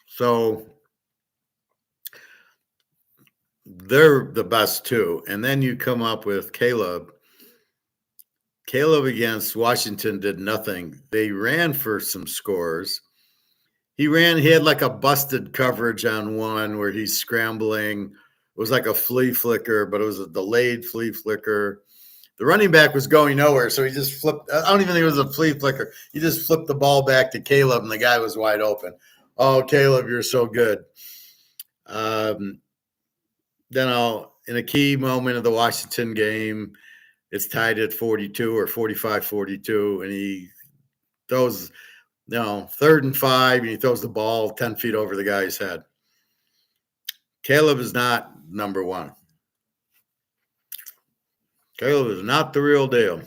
A: So they're the best too. And then you come up with Caleb. Caleb against Washington did nothing. They ran for some scores. He had like a busted coverage on one where he's scrambling. It was like a flea flicker, but it was a delayed flea flicker. The running back was going nowhere, so he just flipped. I don't even think it was a flea flicker. He just flipped the ball back to Caleb, and the guy was wide open. Oh, Caleb, you're so good. Then in a key moment of the Washington game, it's tied at 42 or 45-42, and he throws, 3rd and 5, and he throws the ball 10 feet over the guy's head. Caleb is not number one. Caleb is not the real deal.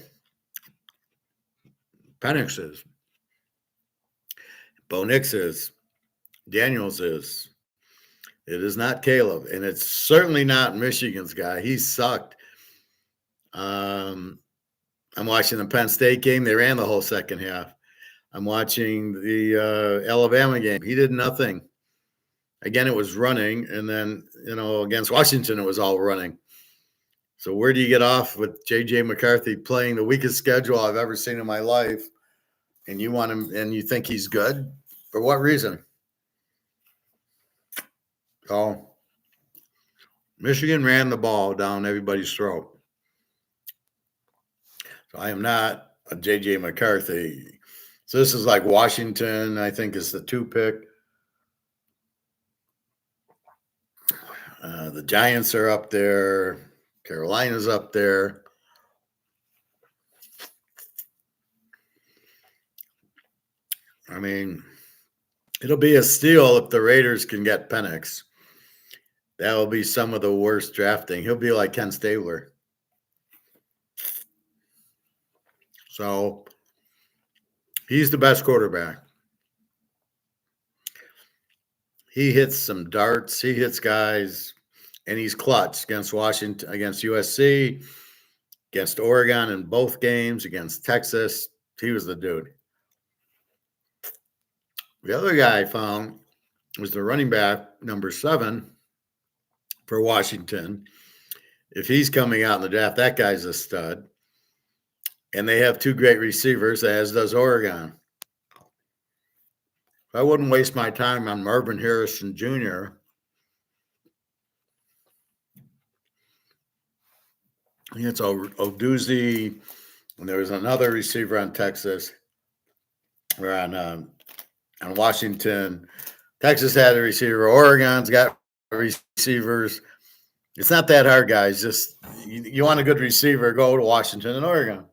A: Penix is. Bo Nix is. Daniels is. It is not Caleb, and it's certainly not Michigan's guy. He sucked. I'm watching the Penn State game. They ran the whole second half. I'm watching the Alabama game. He did nothing. Again, it was running, and then, against Washington, it was all running. So where do you get off with J.J. McCarthy playing the weakest schedule I've ever seen in my life, and you want him, and you think he's good? For what reason? So Michigan ran the ball down everybody's throat. So I am not a J.J. McCarthy. So this is like Washington, I think, is the 2 pick. The Giants are up there. Carolina's up there. I mean, it'll be a steal if the Raiders can get Penix. That will be some of the worst drafting. He'll be like Ken Stabler. So he's the best quarterback. He hits some darts. He hits guys, and he's clutch against Washington, against USC, against Oregon in both games, against Texas. He was the dude. The other guy I found was the running back, number 7 for Washington. If he's coming out in the draft, that guy's a stud. And they have 2 great receivers, as does Oregon. I wouldn't waste my time on Marvin Harrison Jr. It's Oduzzi, and there was another receiver on Texas, or on Washington. Texas had a receiver. Oregon's got receivers. It's not that hard, guys. Just you want a good receiver, go to Washington and Oregon.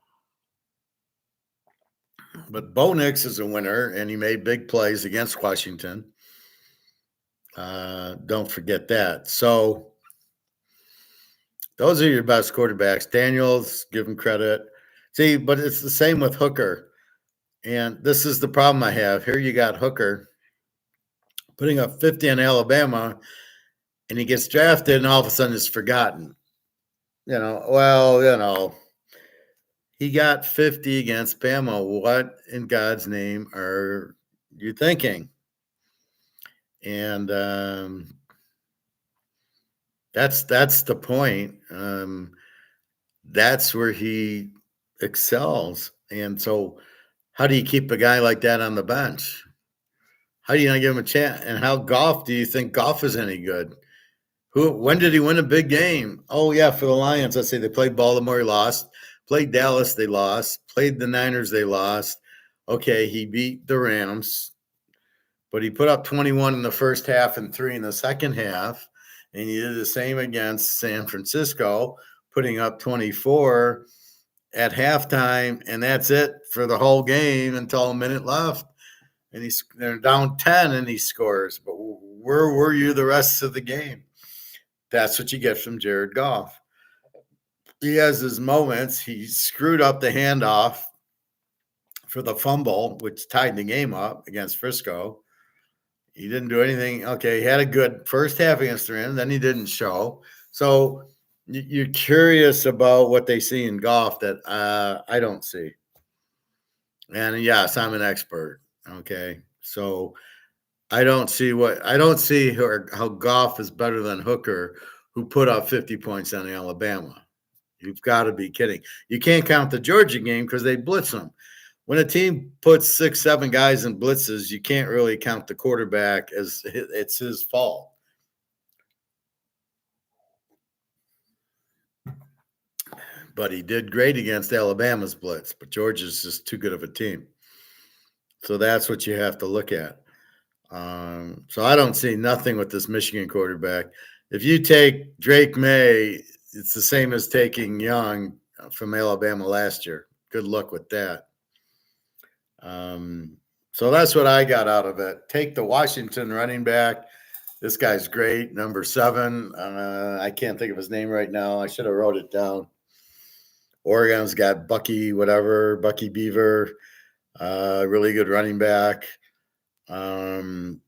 A: But Bo Nix is a winner, and he made big plays against Washington. Don't forget that. So those are your best quarterbacks. Daniels, give him credit. See, but it's the same with Hooker. And this is the problem I have. Here you got Hooker putting up 50 in Alabama, and he gets drafted, and all of a sudden it's forgotten. He got 50 against Bama. What in God's name are you thinking? And that's the point. That's where he excels. And so, how do you keep a guy like that on the bench? How do you not give him a chance? And how Goff? Do you think Goff is any good? When did he win a big game? Oh yeah, for the Lions. Let's say they played Baltimore, he lost. Played Dallas, they lost. Played the Niners, they lost. Okay, he beat the Rams, but he put up 21 in the first half and 3 in the second half. And he did the same against San Francisco, putting up 24 at halftime, and that's it for the whole game until a minute left. And they're down 10 and he scores. But where were you the rest of the game? That's what you get from Jared Goff. He has his moments. He screwed up the handoff for the fumble, which tied the game up against Frisco. He didn't do anything. Okay, he had a good first half against the Rams, then he didn't show. So you're curious about what they see in Goff that I don't see. And yes, I'm an expert. Okay, so I don't see how Goff is better than Hooker, who put up 50 points on Alabama. You've got to be kidding. You can't count the Georgia game because they blitz them. When a team puts 6, 7 guys in blitzes, you can't really count the quarterback as it's his fault. But he did great against Alabama's blitz, but Georgia's just too good of a team. So that's what you have to look at. So I don't see nothing with this Michigan quarterback. If you take Drake May, it's the same as taking Young from Alabama last year. Good luck with that. So that's what I got out of it. Take the Washington running back. This guy's great, number 7. I can't think of his name right now. I should have wrote it down. Oregon's got Bucky Beaver, really good running back. Good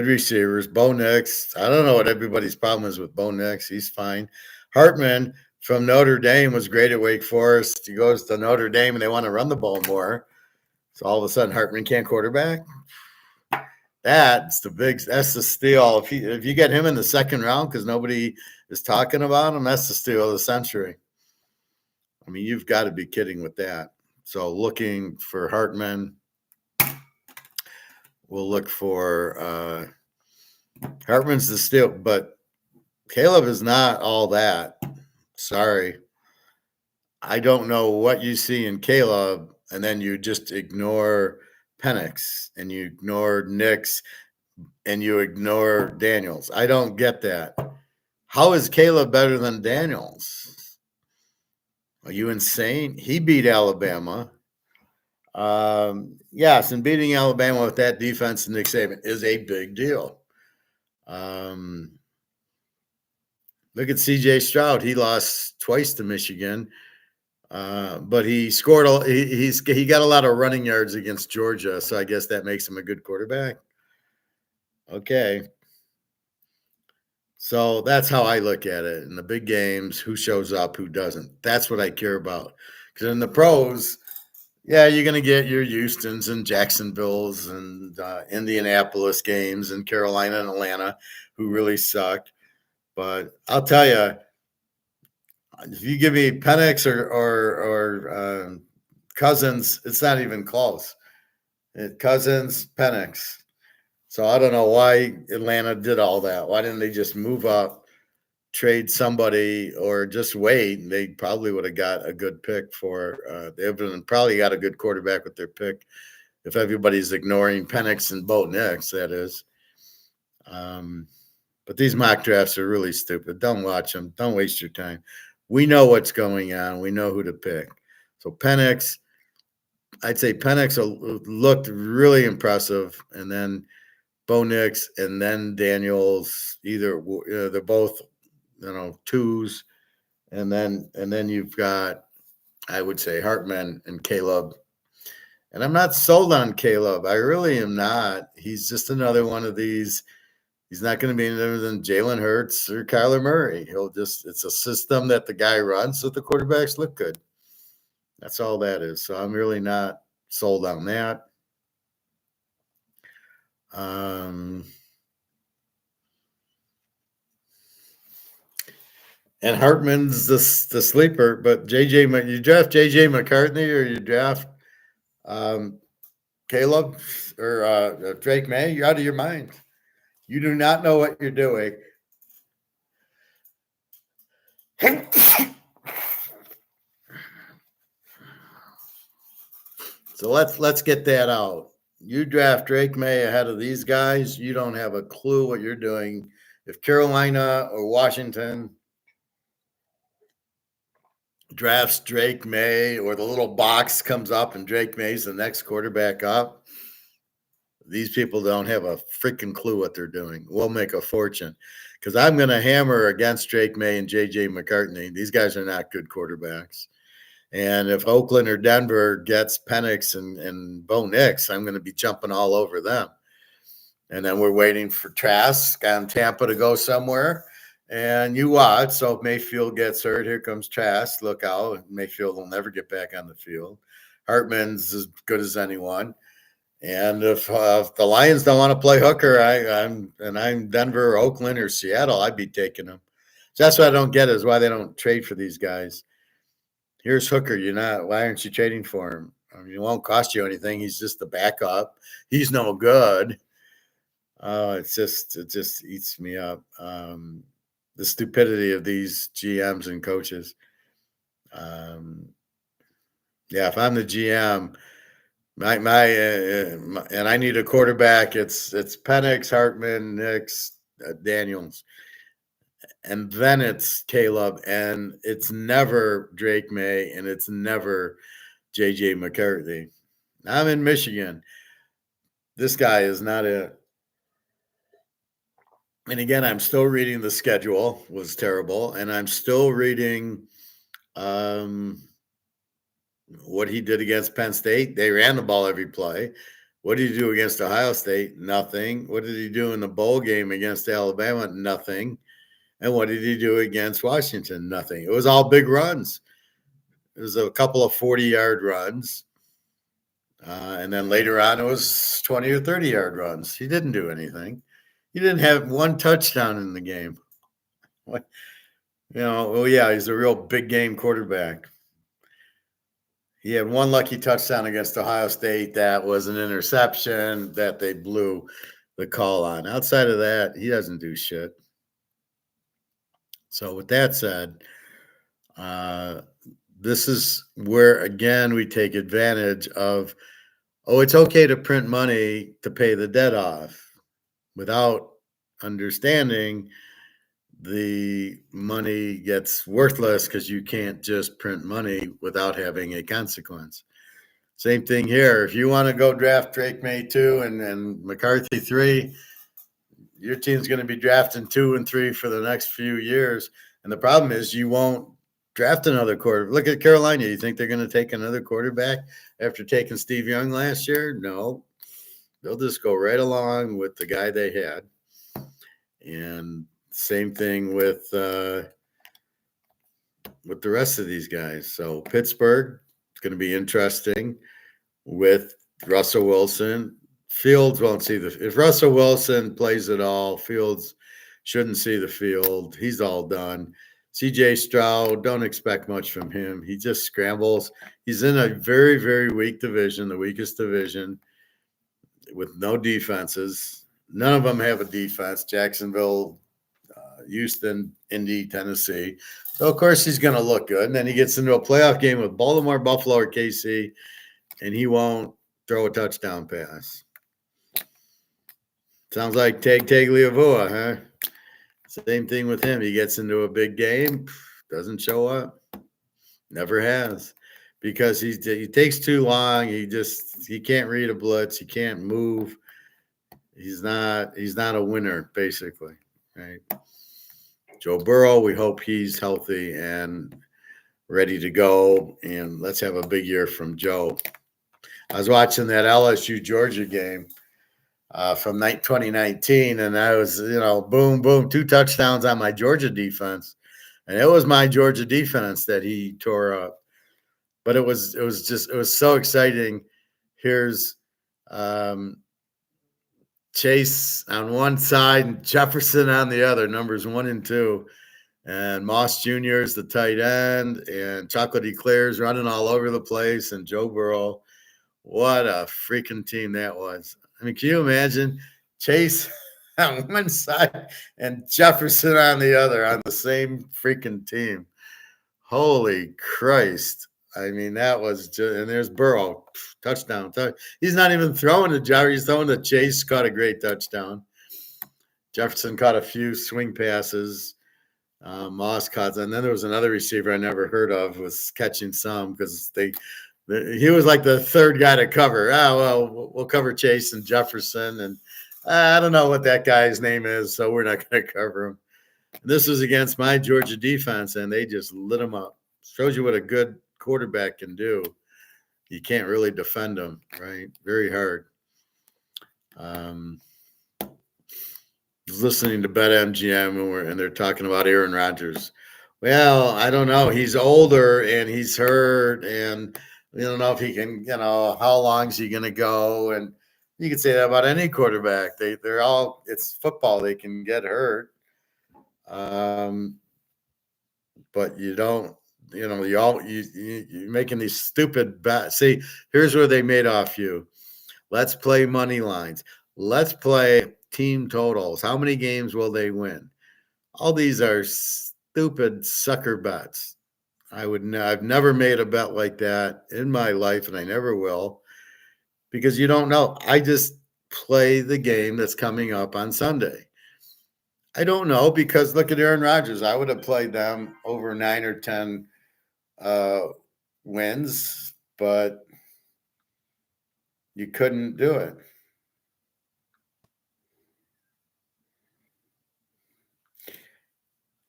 A: receivers. Bo Nix. I don't know what everybody's problem is with Bo Nix. He's fine. Hartman from Notre Dame was great at Wake Forest. He goes to Notre Dame and they want to run the ball more. So all of a sudden Hartman can't quarterback. That's the steal. If you get him in the second round because nobody is talking about him, that's the steal of the century. I mean, you've got to be kidding with that. So looking for Hartman. We'll look for Hartman's the steal, but Caleb is not all that. Sorry. I don't know what you see in Caleb, and then you just ignore Penix, and you ignore Nix, and you ignore Daniels. I don't get that. How is Caleb better than Daniels? Are you insane? He beat Alabama. Yes, and beating Alabama with that defense and Nick Saban is a big deal. Look at C.J. Stroud. He lost twice to Michigan, but he scored. He got a lot of running yards against Georgia, so I guess that makes him a good quarterback. Okay. So that's how I look at it. In the big games, who shows up, who doesn't. That's what I care about. Because in the pros, yeah, you're going to get your Houstons and Jacksonvilles and Indianapolis games and Carolina and Atlanta who really suck. But I'll tell you, if you give me Penix or Cousins, it's not even close. Cousins, Penix. So I don't know why Atlanta did all that. Why didn't they just move up, trade somebody, or just wait? They probably would have got a good pick for. They would probably got a good quarterback with their pick if everybody's ignoring Penix and Bo Nix, that is. But these mock drafts are really stupid. Don't watch them. Don't waste your time. We know what's going on. We know who to pick. So Penix, I'd say Penix looked really impressive, and then Bo Nix, and then Daniels. Either they're both, 2s, and then you've got, I would say, Hartman and Caleb. And I'm not sold on Caleb. I really am not. He's just another one of these. He's not going to be any better than Jalen Hurts or Kyler Murray. It's a system that the guy runs so the quarterbacks look good. That's all that is. So I'm really not sold on that. And Hartman's the sleeper, but you draft JJ McCartney or you draft Caleb or Drake May, you're out of your mind. You do not know what you're doing. So let's get that out. You draft Drake May ahead of these guys, you don't have a clue what you're doing. If Carolina or Washington drafts Drake May, or the little box comes up and Drake May's the next quarterback up, these people don't have a freaking clue what they're doing. We'll make a fortune because I'm going to hammer against Drake May and JJ McCartney. These guys are not good quarterbacks. And if Oakland or Denver gets Penix and Bo Nix, I'm going to be jumping all over them. And then we're waiting for Trask on Tampa to go somewhere. And you watch. So if Mayfield gets hurt, here comes Trask. Look out. Mayfield will never get back on the field. Hartman's as good as anyone. And if the Lions don't want to play hooker, I'm Denver or Oakland or Seattle, I'd be taking them. So that's what I don't get is why they don't trade for these guys. Here's Hooker. Why aren't you trading for him? I mean, it won't cost you anything. He's just the backup. He's no good. It just eats me up. The stupidity of these GMs and coaches. Yeah, if I'm the GM, and I need a quarterback, it's Penix, Hartman, Nix, Daniels. And then it's Caleb, and it's never Drake May, and it's never JJ McCarthy. I'm in Michigan. This guy is not it. And again, I'm still reading the schedule, was terrible, and I'm still reading what he did against Penn State. They ran the ball every play. What did he do against Ohio State? Nothing. What did he do in the bowl game against Alabama? Nothing. And what did he do against Washington? Nothing. It was all big runs. It was a couple of 40-yard runs. And then later on, it was 20 or 30-yard runs. He didn't do anything. He didn't have one touchdown in the game. Yeah, he's a real big game quarterback. He had one lucky touchdown against Ohio State that was an interception that they blew the call on. Outside of that, he doesn't do shit. So with that said, this is where, again, we take advantage of, it's okay to print money to pay the debt off without understanding the money gets worthless because you can't just print money without having a consequence. Same thing here. If you want to go draft Drake May 2 and McCarthy 3, your team's going to be drafting 2 and 3 for the next few years. And the problem is you won't draft another quarterback. Look at Carolina. You think they're going to take another quarterback after taking Steve Young last year? No. They'll just go right along with the guy they had. And same thing with the rest of these guys. So Pittsburgh, it's going to be interesting with Russell Wilson. Fields won't see if Russell Wilson plays at all, Fields shouldn't see the field. He's all done. CJ Stroud, don't expect much from him. He just scrambles. He's in a very, very weak division, the weakest division, with no defenses. None of them have a defense. Jacksonville, Houston, Indy, Tennessee. So, of course, he's going to look good. And then he gets into a playoff game with Baltimore, Buffalo, or KC, and he won't throw a touchdown pass. Sounds like Tagliavua, huh? Same thing with him. He gets into a big game, doesn't show up. Never has. Because he takes too long. He can't read a blitz. He can't move. He's not a winner, basically. Right. Joe Burrow, we hope he's healthy and ready to go. And let's have a big year from Joe. I was watching that LSU Georgia game from 2019, and I was, boom, boom, 2 touchdowns on my Georgia defense. And it was my Georgia defense that he tore up. But it was so exciting. Here's Chase on one side and Jefferson on the other, numbers 1 and 2. And Moss Jr. is the tight end, and Chocolate Eclair's running all over the place, and Joe Burrow. What a freaking team that was. I mean, can you imagine Chase on one side and Jefferson on the other on the same freaking team? Holy Christ. I mean, that was just, and there's Burrow, touchdown. He's not even throwing to Jefferson. He's throwing to Chase, caught a great touchdown. Jefferson caught a few swing passes. Moss caught, and then there was another receiver I never heard of was catching some because he was like the third guy to cover. We'll cover Chase and Jefferson, and I don't know what that guy's name is, so we're not going to cover him. This was against my Georgia defense, and they just lit him up. Shows you what a good quarterback can do. You can't really defend him, right? Very hard. I was listening to BetMGM, and they're talking about Aaron Rodgers. Well, I don't know. He's older, and he's hurt, and we don't know if he can, how long is he going to go? And you can say that about any quarterback. They're all, it's football. They can get hurt. But you don't, you're making these stupid bets. See, here's where they made off you. Let's play money lines. Let's play team totals. How many games will they win? All these are stupid sucker bets. I've never made a bet like that in my life, and I never will, because you don't know. I just play the game that's coming up on Sunday. I don't know, because look at Aaron Rodgers. I would have played them over 9 or 10 wins, but you couldn't do it.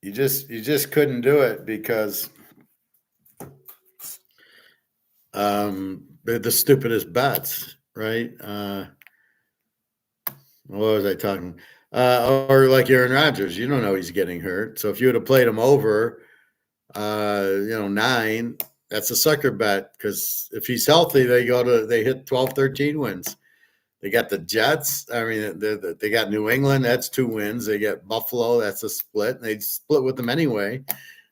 A: You just couldn't do it because they're the stupidest bets, right? What was I talking? Or like Aaron Rodgers, you don't know he's getting hurt. So if you would have played him over, 9, that's a sucker bet, because if he's healthy, they hit 12, 13 wins. They got the Jets. I mean, they got New England. That's 2 wins. They got Buffalo. That's a split. They split with them anyway.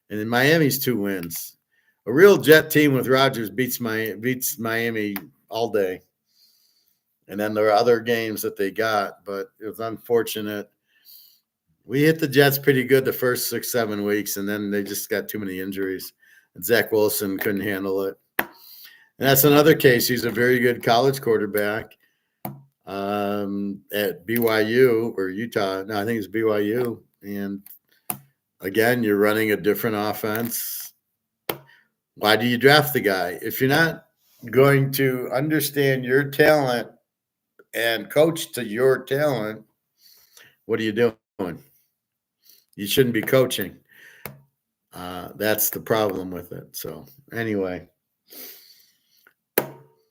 A: And then Miami's 2 wins. A real Jet team with Rodgers beats Miami all day. And then there are other games that they got, but it was unfortunate. We hit the Jets pretty good the first 6, 7 weeks, and then they just got too many injuries. And Zach Wilson couldn't handle it. And that's another case. He's a very good college quarterback at BYU or Utah. No, I think it's BYU. And again, you're running a different offense. Why do you draft the guy? If you're not going to understand your talent and coach to your talent, what are you doing? You shouldn't be coaching. That's the problem with it. So anyway,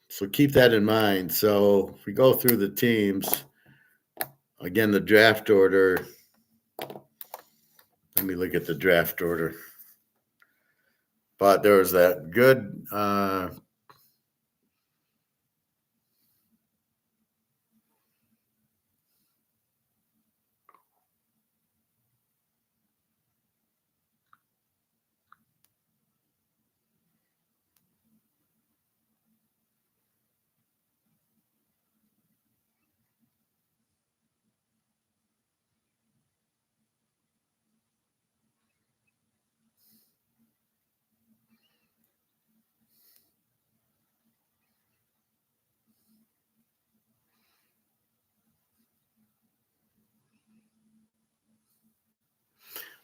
A: so keep that in mind. So if we go through the teams, again, the draft order. Let me look at the draft order. But there was that good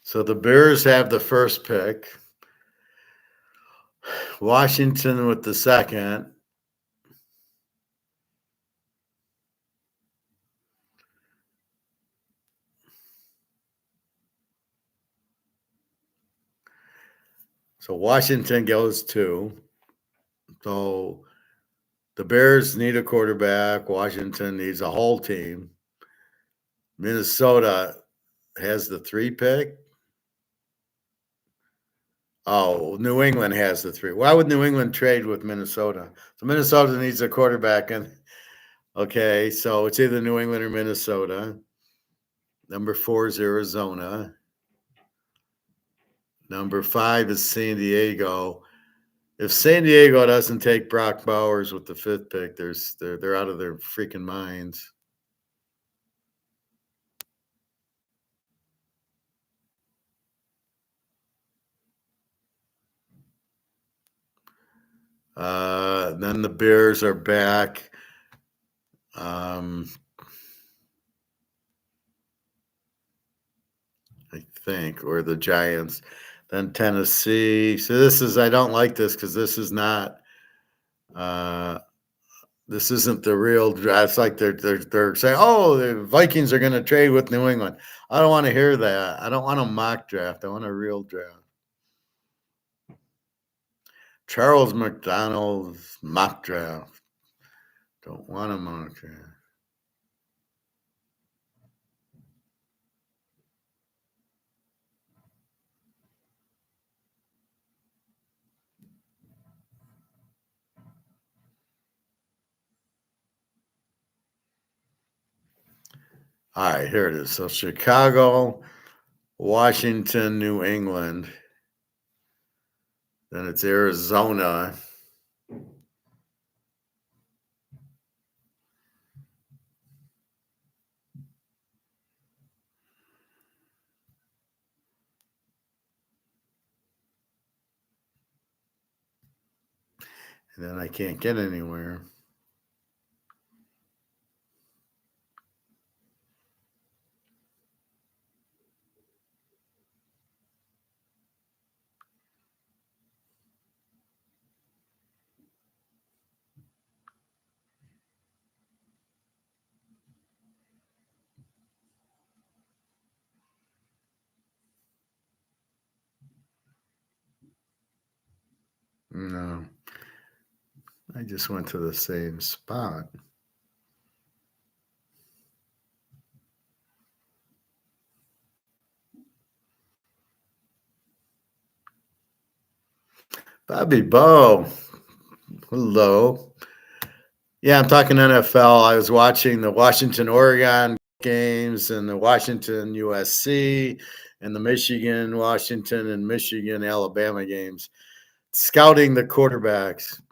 A: so the Bears have the first pick. Washington with the second. So Washington goes 2. So the Bears need a quarterback. Washington needs a whole team. Minnesota has the 3 pick. Oh, New England has the 3. Why would New England trade with Minnesota? So Minnesota needs a quarterback. And okay, so it's either New England or Minnesota. Number 4 is Arizona. Number 5 is San Diego. If San Diego doesn't take Brock Bowers with the 5th pick, they're out of their freaking minds. Then the Bears are back. I think, or the Giants. Then Tennessee. So I don't like this because this is not. This isn't the real draft. It's like they're saying, oh, the Vikings are going to trade with New England. I don't want to hear that. I don't want a mock draft. I want a real draft. Charles McDonald's mock draft. Don't want a mock draft. All right, here it is. So Chicago, Washington, New England. Then it's Arizona. And then I can't get anywhere. No. I just went to the same spot. Bobby Bo. Hello. Yeah, I'm talking NFL. I was watching the Washington Oregon games and the Washington USC and the Michigan Washington and Michigan Alabama games. Scouting the quarterbacks.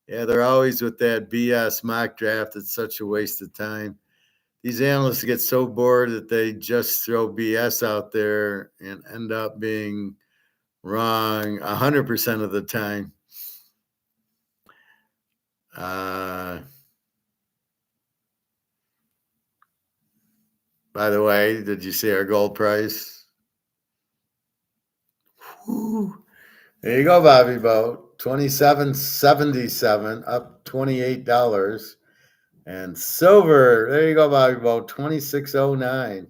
A: Yeah, they're always with that BS mock draft. It's such a waste of time. These analysts get so bored that they just throw BS out there and end up being wrong 100% of the time. By the way, did you see our gold price? Whew. There you go, Bobby Bo. $27.77, up $28. And silver, there you go, Bobby Bo. $26.09.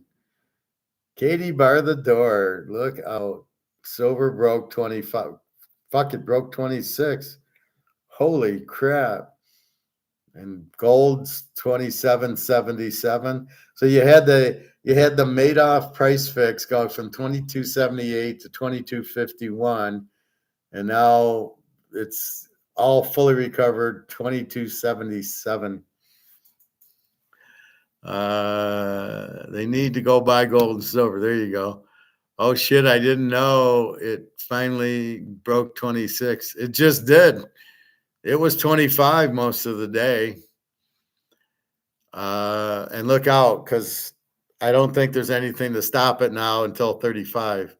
A: Katie bar the door. Look out. Silver broke 25. Fuck, it broke 26. Holy crap. And gold's 27.77. So you had the Madoff price fix go from 22.78 to 22.51, and now it's all fully recovered 22.77. They need to go buy gold and silver. There you go. Oh shit, I didn't know it finally broke 26. It just did. It was 25 most of the day. And look out, because I don't think there's anything to stop it now until 35.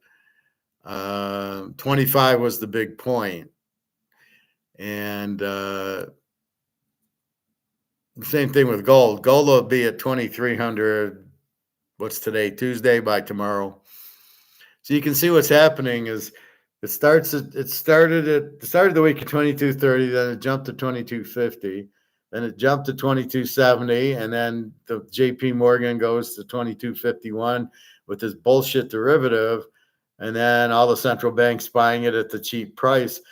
A: 25 was the big point. And same thing with gold. Gold will be at 2,300. What's today? Tuesday. By tomorrow. So you can see what's happening is it started the week at 22.30, then it jumped to 22.50, then it jumped to 22.70, and then the JP Morgan goes to 22.51 with this bullshit derivative, and then all the central banks buying it at the cheap price.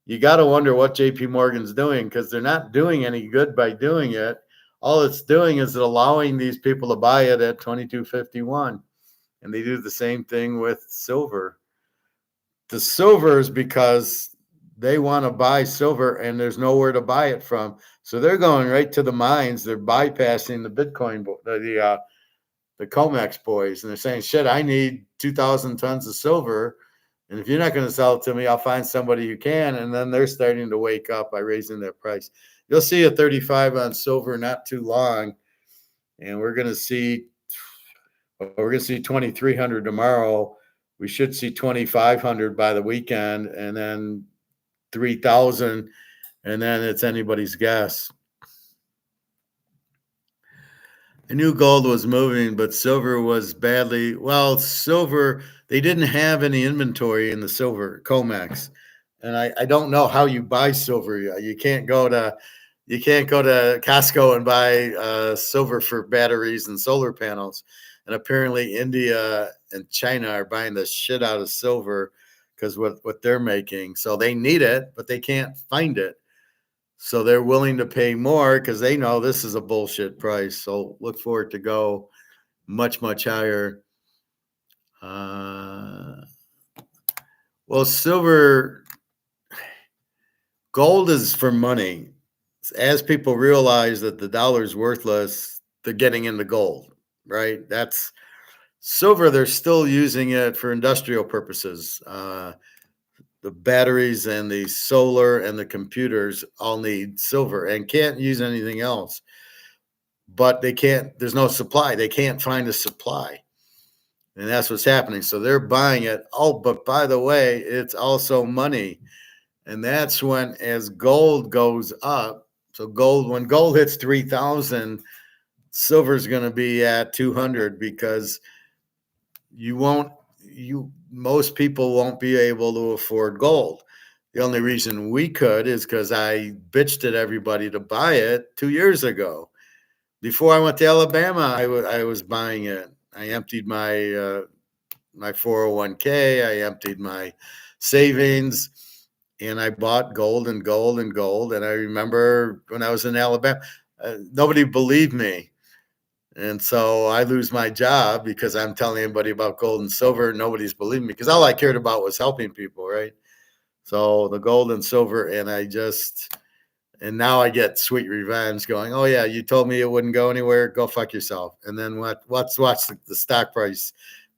A: You got to wonder what JP Morgan's doing, because they're not doing any good by doing it. All it's doing is allowing these people to buy it at 22.51. And they do the same thing with silver. The silver is because they want to buy silver and there's nowhere to buy it from. So they're going right to the mines. They're bypassing the Bitcoin, the COMEX boys. And they're saying, shit, I need 2,000 tons of silver And if you're not going to sell it to me, I'll find somebody who can. And then they're starting to wake up by raising their price. You'll see a 35 on silver not too long. And we're going to see 2,300 tomorrow. We should see 2,500 by the weekend, and then 3,000, and then it's anybody's guess. I knew gold was moving, but silver was badly. Well, silver, they didn't have any inventory in the silver COMEX. And I don't know how you buy silver. You can't go to Costco and buy silver for batteries and solar panels. And apparently India and China are buying the shit out of silver because what they're making. So they need it, but they can't find it. So they're willing to pay more because they know this is a bullshit price. So look for it to go much, much higher. Well, gold is for money. As people realize that the dollar is worthless, they're getting into gold, right? That's silver. They're still using it for industrial purposes. The batteries and the solar and the computers all need silver and can't use anything else. But there's no supply. They can't find a supply. And that's what's happening. So they're buying it. Oh, but by the way, it's also money. And that's when, as gold goes up, so when gold hits 3,000, silver's going to be at 200 because most people won't be able to afford gold. The only reason we could is because I bitched at everybody to buy it 2 years ago. Before I went to Alabama, I was buying it. I emptied my 401k. I emptied my savings, and I bought gold and gold and gold. And I remember when I was in Alabama, nobody believed me. And so I lose my job because I'm telling everybody about gold and silver. Nobody's believing me because all I cared about was helping people, right? So the gold and silver, and now I get sweet revenge going, oh yeah, you told me it wouldn't go anywhere. Go fuck yourself. And then watch the stock price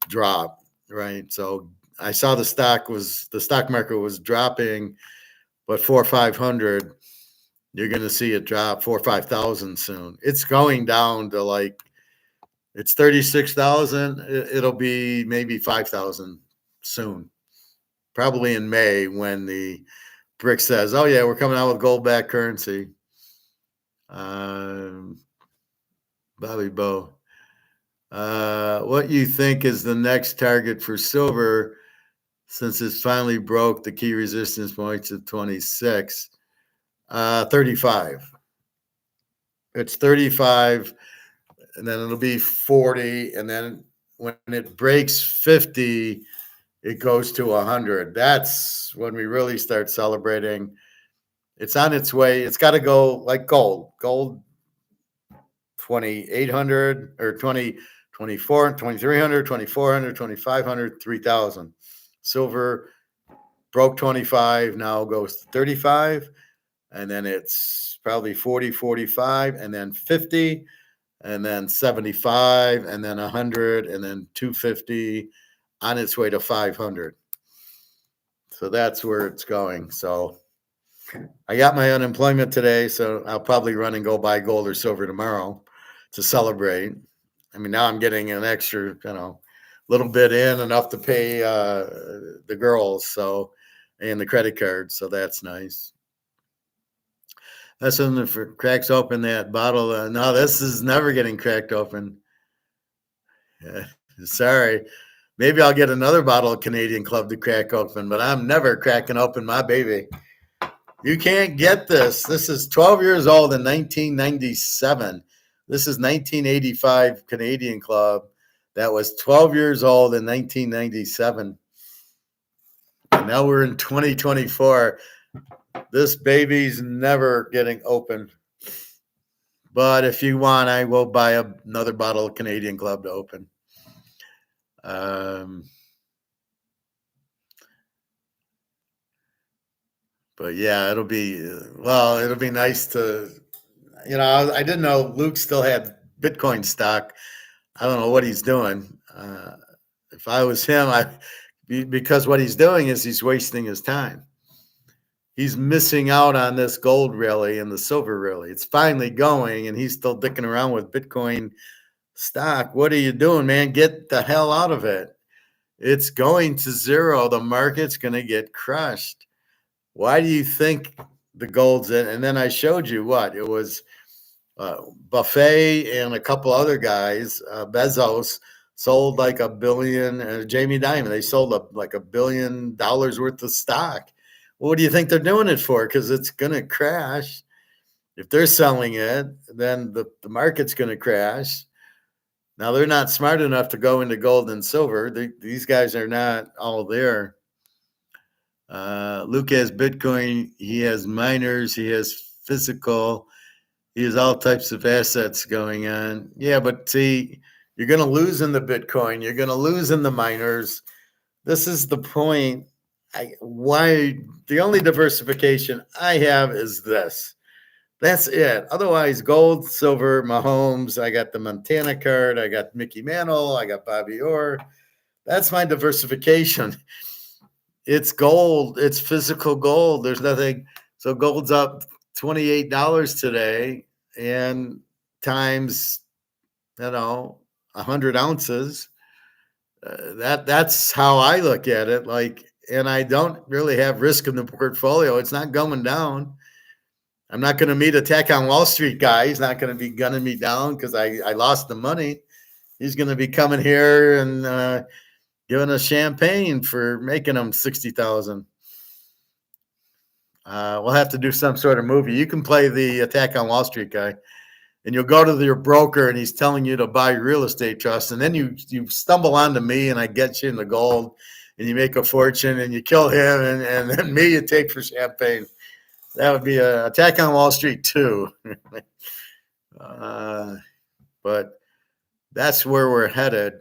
A: drop, right? So I saw the stock market was dropping, but 400 or 500, you're going to see it drop 4,000 or 5,000 soon. It's going down to it's 36,000. It'll be maybe 5,000 soon, probably in May when the BRIC says, oh yeah, we're coming out with gold-backed currency. Bobby Bo. What you think is the next target for silver since it's finally broke the key resistance points of 26? 35. It's 35, and then it'll be 40, and then when it breaks 50, it goes to 100. That's when we really start celebrating. It's on its way. It's got to go like gold. Gold 2,800 or 24, 2,300, 2,400, 2,500, 3,000. Silver broke 25, now goes to 35, and then it's probably 40, 45, and then 50, and then 75, and then 100, and then 250, on its way to 500. So that's where it's going. So I got my unemployment today, so I'll probably run and go buy gold or silver tomorrow to celebrate. I mean, now I'm getting an extra, little bit in, enough to pay the girls, and the credit card. So that's nice. That's when it cracks open that bottle. No, this is never getting cracked open. Sorry. Maybe I'll get another bottle of Canadian Club to crack open, but I'm never cracking open my baby. You can't get this. This is 12 years old in 1997. This is 1985 Canadian Club. That was 12 years old in 1997. And now we're in 2024. This baby's never getting open. But if you want, I will buy another bottle of Canadian Club to open. But yeah, it'll be nice to, I didn't know Luke still had Bitcoin stock. I don't know what he's doing. If I was him, because what he's doing is he's wasting his time. He's missing out on this gold rally and the silver rally. It's finally going, and he's still dicking around with Bitcoin stock. What are you doing, man? Get the hell out of it. It's going to zero. The market's going to get crushed. Why do you think the gold's in? And then I showed you what it was. Buffet and a couple other guys, Bezos, sold like $1 billion. Jamie Dimon, they sold like $1 billion worth of stock. Well, what do you think they're doing it for? Because it's going to crash. If they're selling it, then the market's going to crash. Now, they're not smart enough to go into gold and silver. These guys are not all there. Luke has Bitcoin. He has miners. He has physical. He has all types of assets going on. Yeah, but see, you're going to lose in the Bitcoin. You're going to lose in the miners. This is the point. Why the only diversification I have is this. That's it. Otherwise, gold, silver, Mahomes. I got the Montana card. I got Mickey Mantle. I got Bobby Orr. That's my diversification. It's gold. It's physical gold. There's nothing. So gold's up $28 today, and times 100 ounces. That's how I look at it. Like, and I don't really have risk in the portfolio. It's not going down. I'm not going to meet Attack on Wall Street guy. He's not going to be gunning me down because I lost the money. He's going to be coming here and giving us champagne for making him 60,000. We'll have to do some sort of movie. You can play the Attack on Wall Street guy, and you'll go to your broker, and he's telling you to buy real estate trust, and then you stumble onto me, and I get you in the gold, and you make a fortune, and you kill him, and then me you take for champagne. That would be a Attack on Wall Street 2. But that's where we're headed.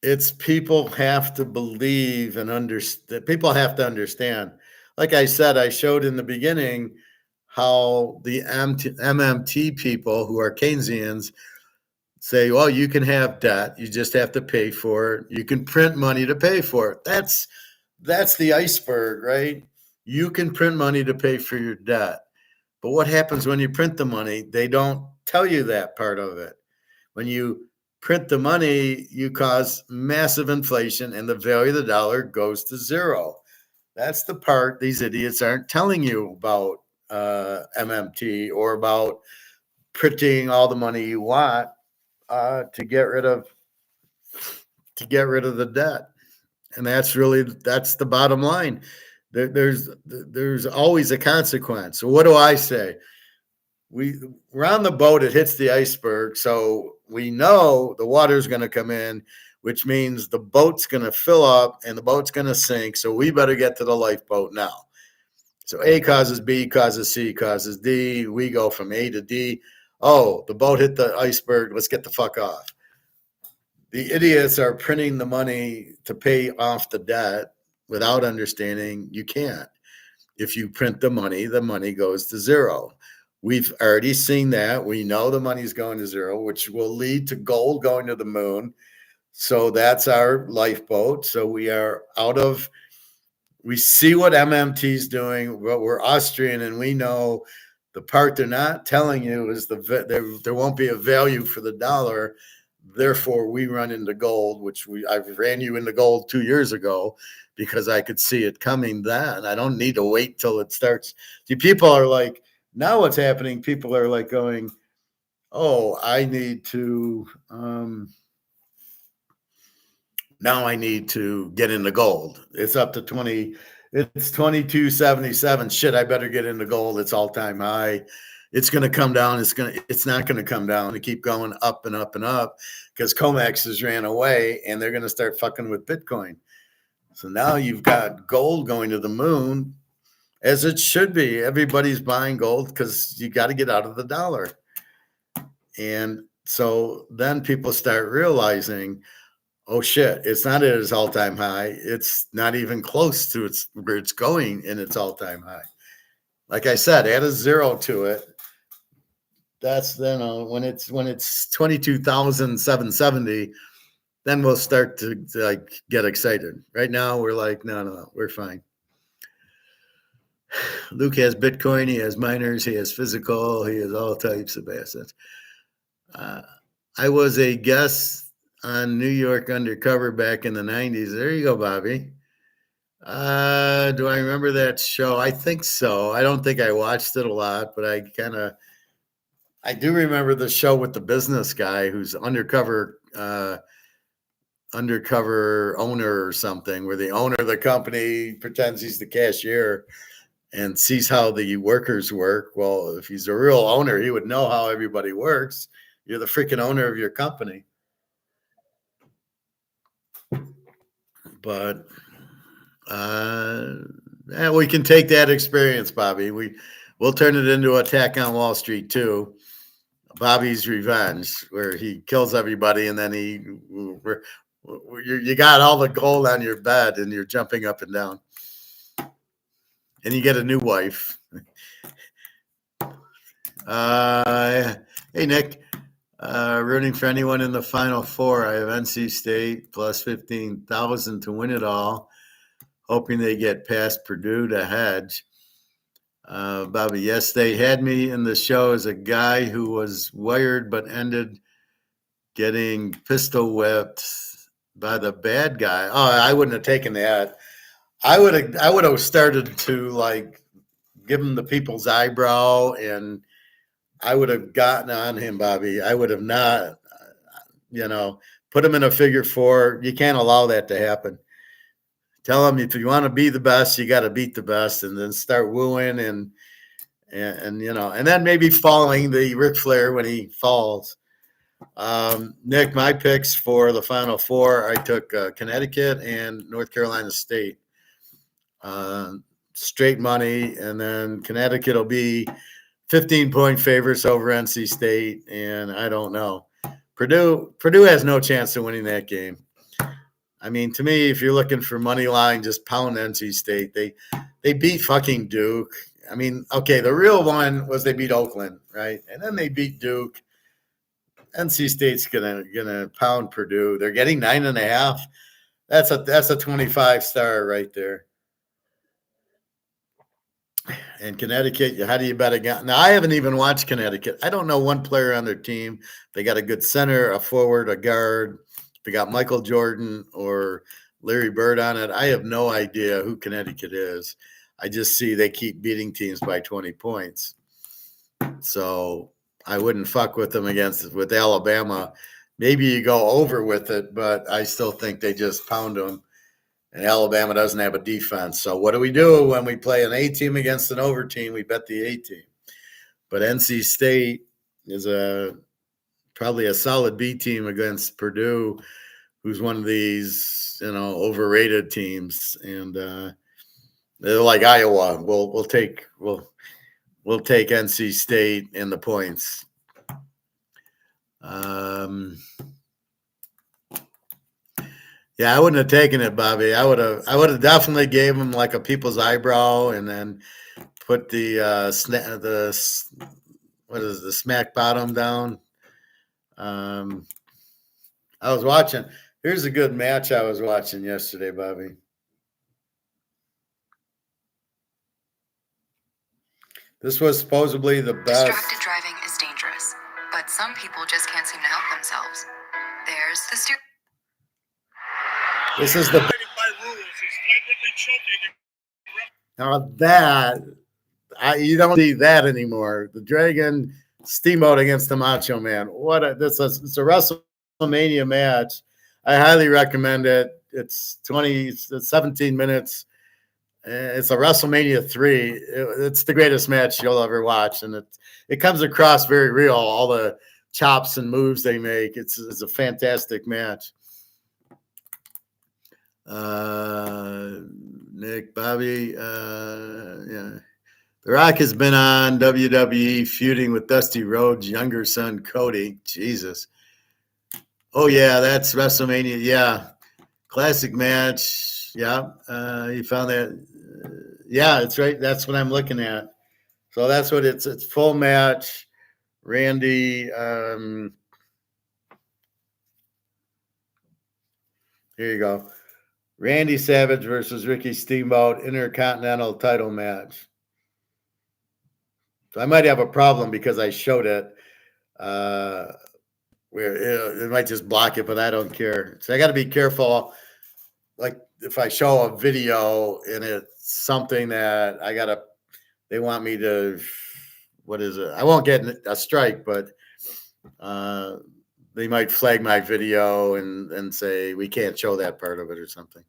A: It's people have to believe and understand. People have to understand. Like I said, I showed in the beginning how the MMT people who are Keynesians say, well, you can have debt. You just have to pay for it. You can print money to pay for it. That's the iceberg, right? You can print money to pay for your debt. But what happens when you print the money? They don't tell you that part of it. When you print the money, you cause massive inflation and the value of the dollar goes to zero. That's the part these idiots aren't telling you about MMT or about printing all the money you want to get rid of the debt. And that's the bottom line. There's always a consequence. So what do I say? We're on the boat, it hits the iceberg, so we know the water's going to come in, which means the boat's going to fill up and the boat's going to sink, so we better get to the lifeboat now. So A causes B, causes C, causes D. We go from A to D. Oh, the boat hit the iceberg. Let's get the fuck off. The idiots are printing the money to pay off the debt without understanding you can't. If you print the money goes to zero. We've already seen that. We know the money's going to zero, which will lead to gold going to the moon. So that's our lifeboat. So we see what MMT is doing, but we're Austrian, and we know the part they're not telling you is there won't be a value for the dollar. Therefore, we run into gold, which I ran you into gold 2 years ago because I could see it coming then. I don't need to wait till it starts. See, people are like, now what's happening, people are like going, oh, I need to, now I need to get into gold. It's up to 20, it's 22.77. Shit, I better get into gold. It's all-time high. It's going to come down. It's not going to come down. It keep going up and up and up because COMEX has ran away and they're going to start fucking with Bitcoin. So now you've got gold going to the moon, as it should be. Everybody's buying gold because you got to get out of the dollar. And so then people start realizing, oh shit, it's not at its all-time high. It's not even close to where it's going in its all-time high. Like I said, add a zero to it. That's when it's 22,770. then we'll start to like get excited. Right now, we're like, no, we're fine. Luke has Bitcoin, he has miners, he has physical, he has all types of assets. I was a guest on New York Undercover back in the 90s. There you go, Bobby. Do I remember that show? I think so. I don't think I watched it a lot, but I do remember the show with the business guy who's undercover owner or something, where the owner of the company pretends he's the cashier and sees how the workers work. Well, if he's a real owner, he would know how everybody works. You're the freaking owner of your company. But we can take that experience, Bobby. We'll turn it into Attack on Wall Street 2, Bobby's Revenge, where he kills everybody and then you got all the gold on your bed and you're jumping up and down. And you get a new wife. Hey, Nick. Rooting for anyone in the Final Four. I have NC State plus 15,000 to win it all. Hoping they get past Purdue to hedge. Bobby, yes, they had me in the show as a guy who was wired but ended getting pistol whipped by the bad guy. Oh, I wouldn't have taken that. I would have started to like give him the people's eyebrow, and I would have gotten on him, Bobby. I would have not, put him in a figure four. You can't allow that to happen. Tell him if you want to be the best, you got to beat the best, and then start wooing and then maybe following the Ric Flair when he falls. Nick, my picks for the Final Four, I took Connecticut and North Carolina State. Straight money, and then Connecticut will be 15-point favorites over NC State, and I don't know. Purdue has no chance of winning that game. I mean, to me, if you're looking for money line, just pound NC State. They beat fucking Duke. I mean, okay, the real one was they beat Oakland, right? And then they beat Duke. NC State's gonna pound Purdue. They're getting 9.5. That's a 25-star right there. And Connecticut, how do you bet against? Now, I haven't even watched Connecticut. I don't know one player on their team. They got a good center, a forward, a guard. They got Michael Jordan or Larry Bird on it. I have no idea who Connecticut is. I just see they keep beating teams by 20 points. So I wouldn't fuck with them with Alabama. Maybe you go over with it, but I still think they just pound them. And Alabama doesn't have a defense. So what do we do when we play an A team against an over team? We bet the A team. But NC State is probably a solid B team against Purdue, who's one of these, overrated teams. And they're like Iowa. We'll take NC State in the points. Yeah, I wouldn't have taken it, Bobby. I would have definitely gave him like a people's eyebrow, and then put the smack bottom down. I was watching. Here's a good match I was watching yesterday, Bobby. This was supposedly the best.
D: Distracted driving is dangerous, but some people just can't seem to help themselves. There's the steer.
A: This is the now that you don't see that anymore. The Dragon Steamboat against the Macho Man. It's a WrestleMania match. I highly recommend it. It's 17 minutes. It's a WrestleMania 3. It's the greatest match you'll ever watch, and it comes across very real. All the chops and moves they make. It's a fantastic match. Nick, Bobby, yeah. The Rock has been on WWE feuding with Dusty Rhodes' younger son, Cody. Jesus. Oh, yeah, that's WrestleMania. Yeah. Classic match. Yeah. You found that. Yeah, it's right. That's what I'm looking at. So that's what it's full match. Randy, Here you go. Randy Savage versus Ricky Steamboat Intercontinental title match. So I might have a problem because I showed it. Where it might just block it, but I don't care. So I got to be careful. Like if I show a video and it's something that they want me to, what is it? I won't get a strike, but they might flag my video and say we can't show that part of it or something.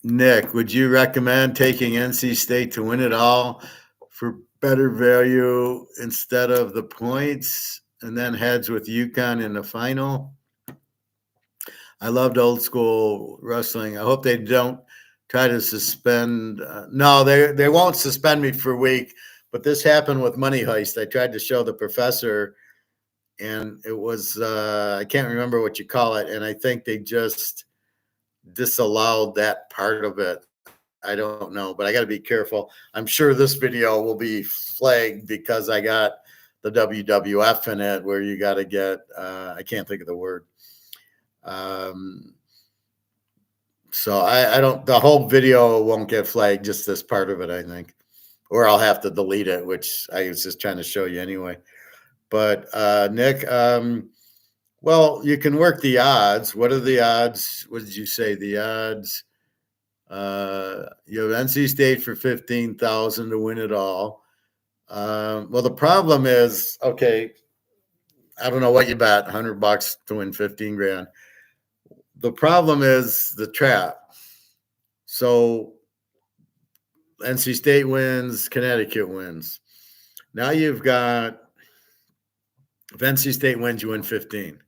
A: Nick, would you recommend taking NC State to win it all for better value instead of the points and then heads with UConn in the final? I loved old school wrestling. I hope they don't try to suspend. No, they won't suspend me for a week. But this happened with Money Heist. I tried to show the professor, and it was I can't remember what you call it, and I think they just disallowed that part of it. I don't know, but I got to be careful. I'm sure this video will be flagged because I got the WWF in it, where you got to get I can't think of the word. So I don't. The whole video won't get flagged. Just this part of it, I think, or I'll have to delete it, which I was just trying to show you anyway. But Nick, well, you can work the odds. What are the odds? What did you say? The odds. You have NC State for 15,000 to win it all. Well, the problem is, okay, I don't know what you bet, $100 to win 15 grand. The problem is the trap. So NC State wins, Connecticut wins. Now you've got, if NC State wins, you win 15.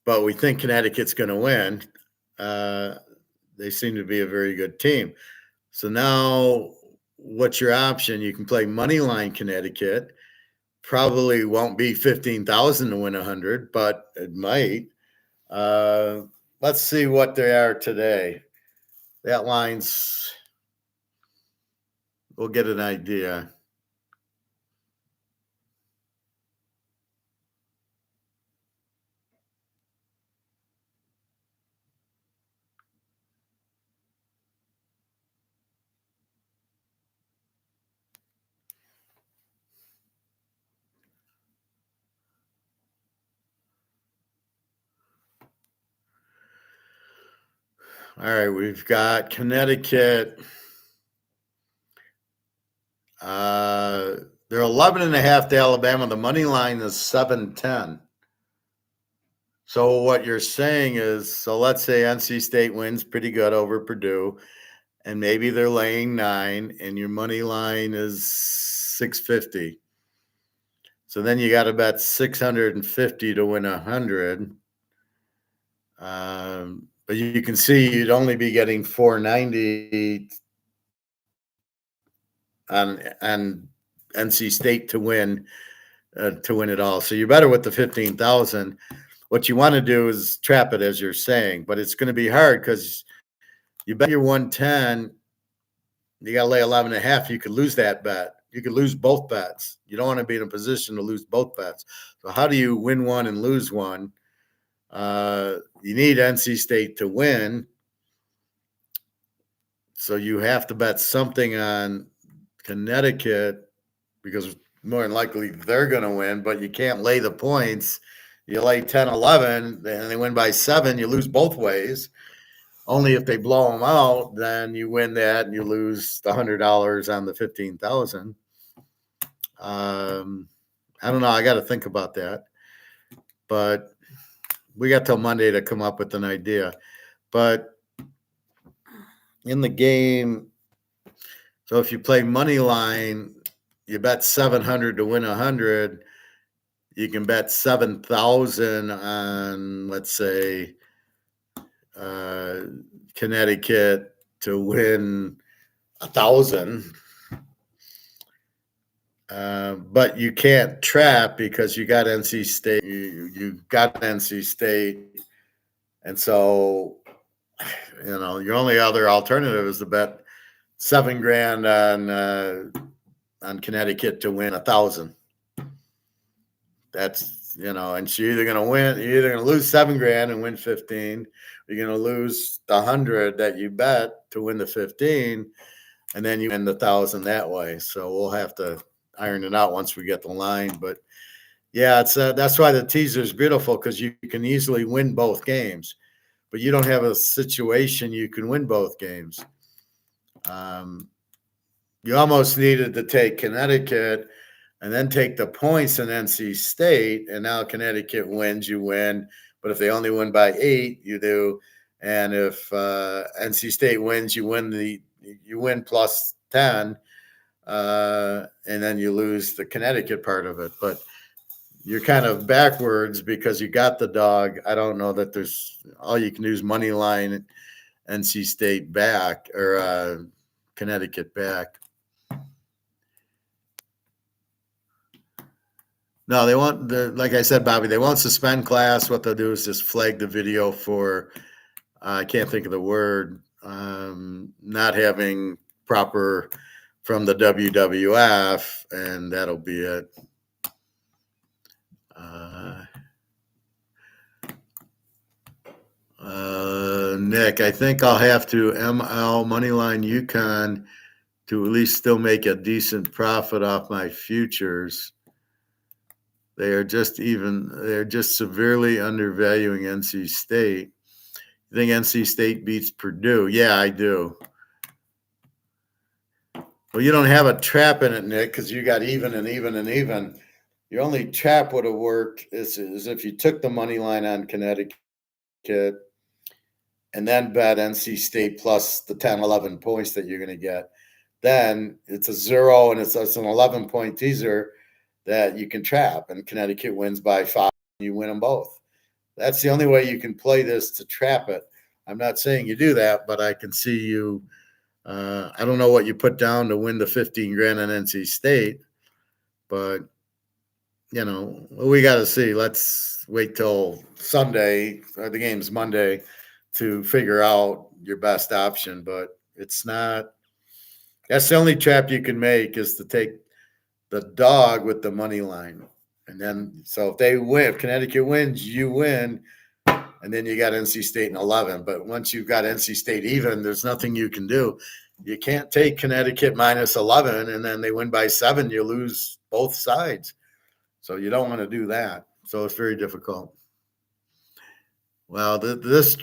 A: But we think Connecticut's going to win. They seem to be a very good team. So now what's your option? You can play Moneyline Connecticut. Probably won't be 15,000 to win 100, but it might. Let's see what they are today. That line's, we'll get an idea. All right, we've got Connecticut. They're 11.5 to Alabama. The money line is 710. So what you're saying is, so let's say NC State wins pretty good over Purdue, and maybe they're laying 9, and your money line is 650. So then you got to bet 650 to win 100. But you can see you'd only be getting 490 on NC State to win it all. So you're better with the 15,000. What you want to do is trap it, as you're saying, but it's going to be hard because you bet your 110, you got to lay 11.5. You could lose that bet. You could lose both bets. You don't want to be in a position to lose both bets. So how do you win one and lose one? You need NC State to win. So you have to bet something on Connecticut because more than likely they're going to win, but you can't lay the points. You lay 10, 11, and they win by 7, you lose both ways. Only if they blow them out, then you win that and you lose the $100 on the 15,000. I don't know. I got to think about that. But we got till Monday to come up with an idea. But in the game, so if you play money line, you bet 700 to win 100. You can bet 7,000 on, let's say, Connecticut to win 1,000. But you can't trap because you got NC State. You got NC State, and so your only other alternative is to bet $7,000 on Connecticut to win 1,000. That's, and you're either going to win, you're either going to lose $7,000 and win 15. Or you're going to lose the 100 that you bet to win the 15, and then you win the 1,000 that way. So we'll have to iron it out once we get the line. But yeah, that's why the teaser is beautiful, because you can easily win both games, but you don't have a situation you can win both games. You almost needed to take Connecticut and then take the points in NC State, and now Connecticut wins, you win. But if they only win by 8, you do. And if NC State wins, you win plus 10, and then you lose the Connecticut part of it. But you're kind of backwards because you got the dog. I don't know that there's all you can do is money line NC State back or Connecticut back. No, they won't. Like I said, Bobby, they won't suspend class. What they'll do is just flag the video for, I can't think of the word, not having proper from the WWF, and that'll be it. Nick, I think I'll have to ML Moneyline UConn to at least still make a decent profit off my futures. They're just severely undervaluing NC State. You think NC State beats Purdue? Yeah, I do. Well, you don't have a trap in it, Nick, because you got even and even and even. Your only trap would have worked is if you took the money line on Connecticut and then bet NC State plus the 10, 11 points that you're going to get. Then it's a 0 and it's an 11-point teaser that you can trap, and Connecticut wins by 5. You win them both. That's the only way you can play this to trap it. I'm not saying you do that, but I can see you. I don't know what you put down to win the $15,000 on NC State, but we got to see. Let's wait till Sunday, or the game's Monday, to figure out your best option. But it's not. That's the only trap you can make, is to take the dog with the money line. And then, so if they win, if Connecticut wins, you win. And then you got NC State in 11. But once you've got NC State even, there's nothing you can do. You can't take Connecticut minus 11 and then they win by 7. You lose both sides. So you don't want to do that. So it's very difficult. Well, this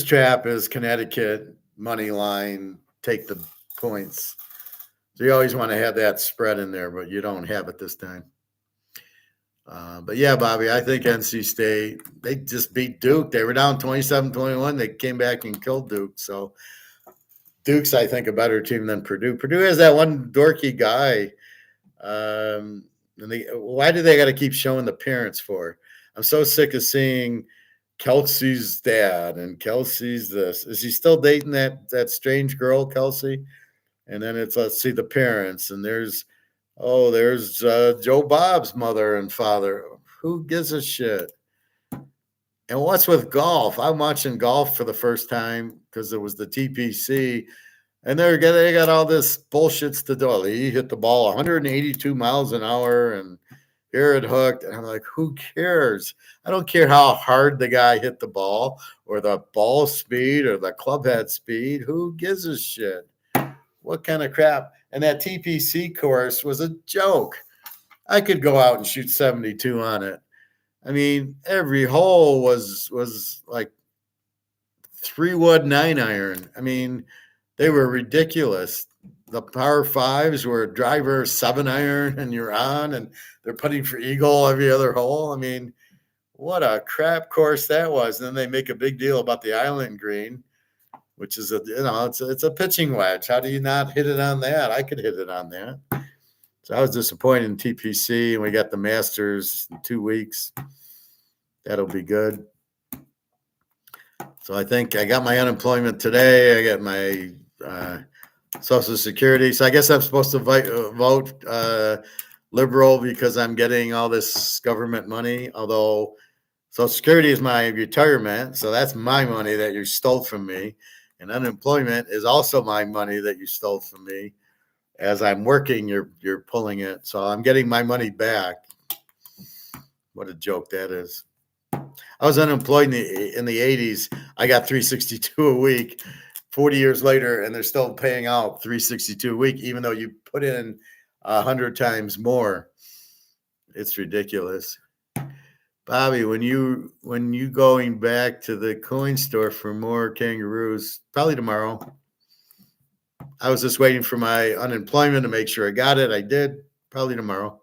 A: trap is Connecticut money line, take the points. So you always want to have that spread in there, but you don't have it this time. But yeah, Bobby, I think NC State, they just beat Duke. They were down 27-21. They came back and killed Duke. So Duke's, I think, a better team than Purdue. Purdue has that one dorky guy. Why do they got to keep showing the parents for? I'm so sick of seeing Kelsey's dad and Kelsey's this. Is he still dating that strange girl, Kelsey? And then it's, let's see the parents. And there's Joe Bob's mother and father. Who gives a shit? And what's with golf? I'm watching golf for the first time because it was the TPC. And they got all this bullshits to do. He hit the ball 182 miles an hour and here it hooked. And I'm like, who cares? I don't care how hard the guy hit the ball or the ball speed or the club head speed. Who gives a shit? What kind of crap? And that TPC course was a joke. I could go out and shoot 72 on it. I mean, every hole was like 3-wood 9-iron. I mean, they were ridiculous. The par 5s were a driver 7-iron and you're on, and they're putting for eagle every other hole. I mean, what a crap course that was. And then they make a big deal about the island green, which is it's a pitching wedge. How do you not hit it on that? I could hit it on that. So I was disappointed in TPC, and we got the Masters in 2 weeks. That'll be good. So I think I got my unemployment today. I got my Social Security. So I guess I'm supposed to vote liberal because I'm getting all this government money, although Social Security is my retirement. So that's my money that you stole from me. And unemployment is also my money that you stole from me. as I'm working, you're pulling it. So I'm getting my money back. What a joke that is. I was unemployed in the 80s. I got $362 a week. 40 years later, and they're still paying out $362 a week, even though you put in 100 times more. It's ridiculous. Bobby, when you going back to the coin store for more kangaroos? Probably tomorrow. I was just waiting for my unemployment to make sure I got it. I did. Probably tomorrow.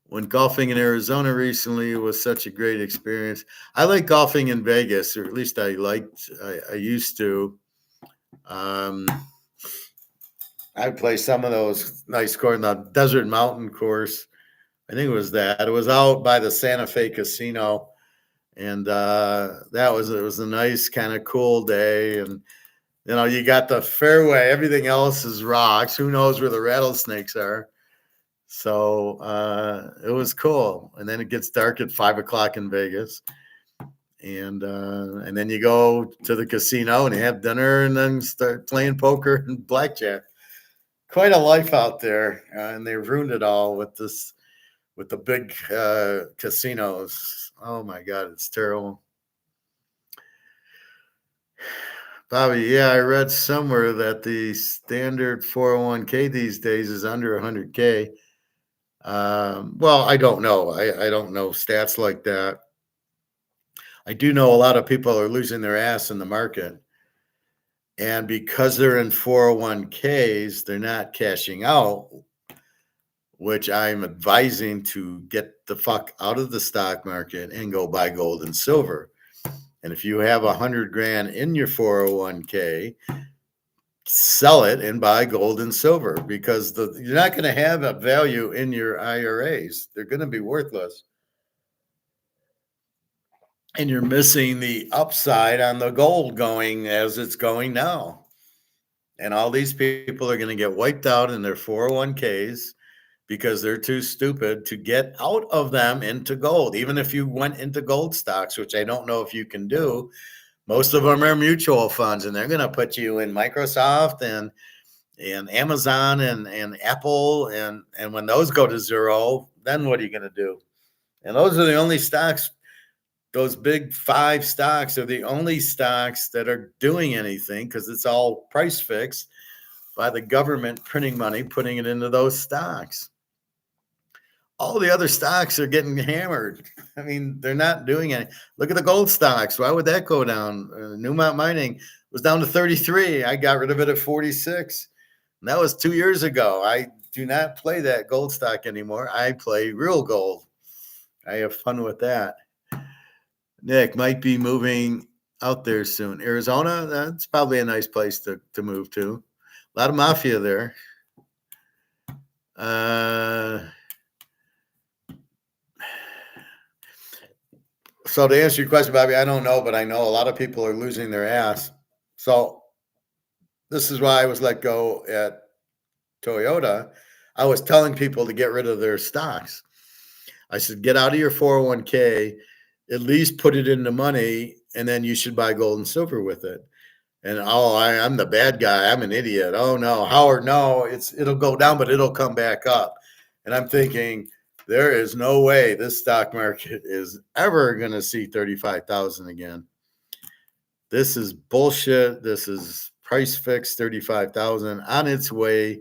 A: When golfing in Arizona recently was such a great experience. I like golfing in Vegas, or at least I used to. I play some of those nice courses, the Desert Mountain course. I think it was that. It was out by the Santa Fe Casino, and it was a nice kind of cool day. And you got the fairway. Everything else is rocks. Who knows where the rattlesnakes are? So it was cool. And then it gets dark at 5:00 in Vegas, and then you go to the casino and you have dinner, and then start playing poker and blackjack. Quite a life out there, and they ruined it all with the big casinos. Oh my God, it's terrible. Bobby, yeah, I read somewhere that the standard 401k these days is under 100K. Well, I don't know. I don't know stats like that. I do know a lot of people are losing their ass in the market. And because they're in 401ks, they're not cashing out, which I'm advising to get the fuck out of the stock market and go buy gold and silver. And if you have 100 grand in your 401k, sell it and buy gold and silver, because you're not going to have a value in your IRAs. They're going to be worthless. And you're missing the upside on the gold going as it's going now. And all these people are going to get wiped out in their 401ks because they're too stupid to get out of them into gold. Even if you went into gold stocks, which I don't know if you can do, most of them are mutual funds, and they're going to put you in Microsoft and Amazon and Apple. And when those go to zero, then what are you going to do? And those are the only stocks. Those big 5 stocks are the only stocks that are doing anything, because it's all price fixed by the government printing money, putting it into those stocks. All the other stocks are getting hammered. I mean, they're not doing any. Look at the gold stocks. Why would that go down? Newmont Mining was down to 33. I got rid of it at 46. And that was 2 years ago. I do not play that gold stock anymore. I play real gold. I have fun with that. Nick might be moving out there soon. Arizona, that's probably a nice place to move to. A lot of mafia there. So to answer your question, Bobby, I don't know, but I know a lot of people are losing their ass. So this is why I was let go at Toyota. I was telling people to get rid of their stocks. I said, get out of your 401k, at least put it into money, and then you should buy gold and silver with it. And I'm the bad guy. I'm an idiot. Oh no, Howard, no, it'll go down, but it'll come back up. And I'm thinking, there is no way this stock market is ever going to see 35,000 again. This is bullshit. This is price fixed 35,000 on its way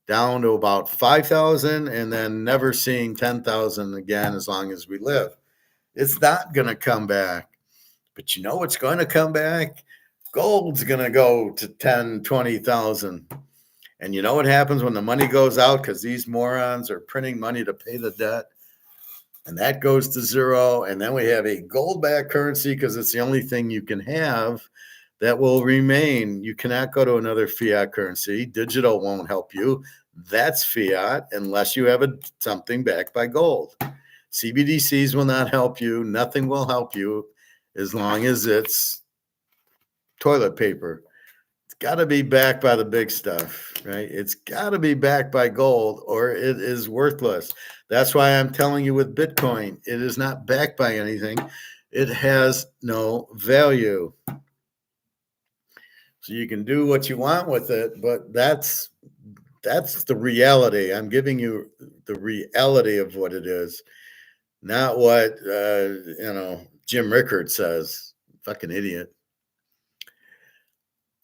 A: down to about 5,000, and then never seeing 10,000 again as long as we live. It's not going to come back. But you know what's going to come back? Gold's going to go to 10, 20,000. And you know what happens when the money goes out? Because these morons are printing money to pay the debt. And that goes to zero. And then we have a gold-backed currency, because it's the only thing you can have that will remain. You cannot go to another fiat currency. Digital won't help you. That's fiat unless you have something backed by gold. CBDCs will not help you. Nothing will help you as long as it's toilet paper. It's got to be backed by the big stuff, right? It's got to be backed by gold, or it is worthless. That's why I'm telling you with Bitcoin, it is not backed by anything. It has no value. So you can do what you want with it, but that's That's the reality. I'm giving you the reality of what it is, not what Jim Rickard says. Fucking idiot.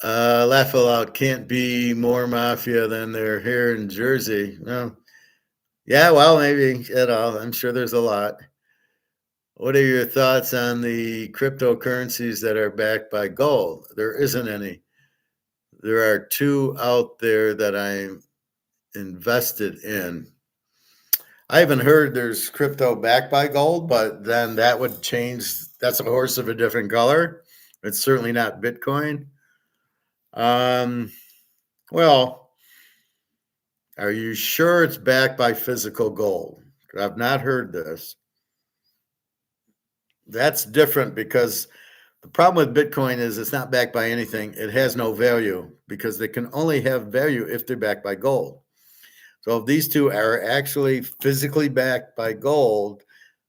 A: Laugh aloud can't be more mafia than they're here in Jersey. No. Yeah, well, maybe, I'm sure there's a lot. What are your thoughts on the cryptocurrencies that are backed by gold? There isn't any. There are two out there that I'm invested in. I haven't heard there's crypto backed by gold, but then that would change. That's a horse of a different color. It's certainly not Bitcoin. Well, are you sure it's backed by physical gold? I've not heard this. That's different because the problem with Bitcoin is it's not backed by anything. It has no value because they can only have value if they're backed by gold. So if these two are actually physically backed by gold,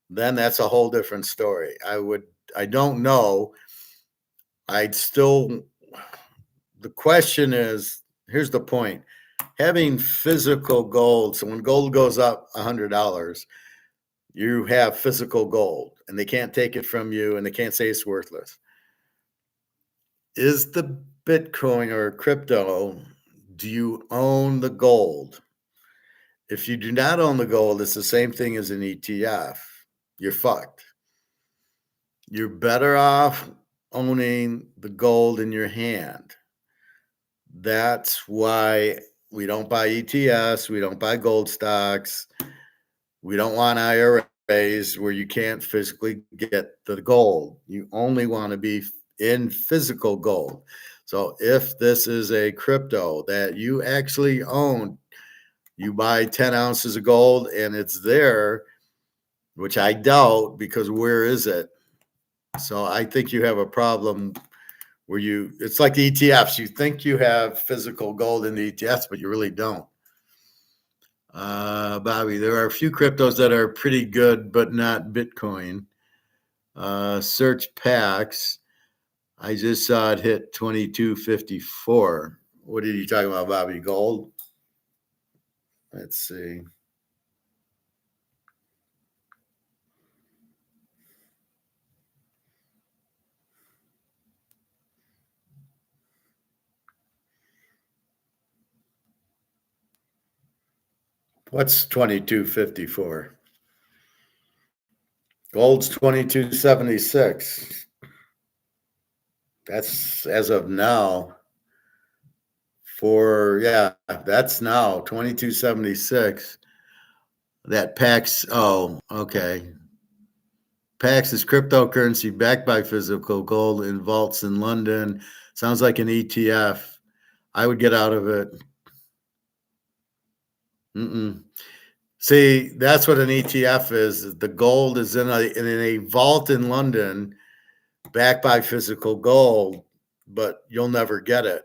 A: then that's a whole different story. I don't know. The question is, here's the point. Having physical gold, so when gold goes up $100, you have physical gold and they can't take it from you and they can't say it's worthless. Is the Bitcoin or crypto, do you own the gold? If you do not own the gold, it's the same thing as an ETF. You're fucked. You're better off owning the gold in your hand. That's why we don't buy ETFs. We don't buy gold stocks. We don't want IRAs where you can't physically get the gold. You only want to be in physical gold. So if this is a crypto that you actually own, you buy 10 ounces of gold and it's there, which I doubt, because where is it? So I think you have a problem where it's like the ETFs. You think you have physical gold in the ETFs, but you really don't. Bobby, there are a few cryptos that are pretty good, but not Bitcoin. Search PAX. I just saw it hit 2254. What are you talking about, Bobby? Gold? Let's see. What's 2254? Gold's 2276. That's as of now. That's now 2276. That PAX, okay. PAX is cryptocurrency backed by physical gold in vaults in London. Sounds like an ETF. I would get out of it. See, that's what an ETF is. The gold is in a vault in London, backed by physical gold, but you'll never get it.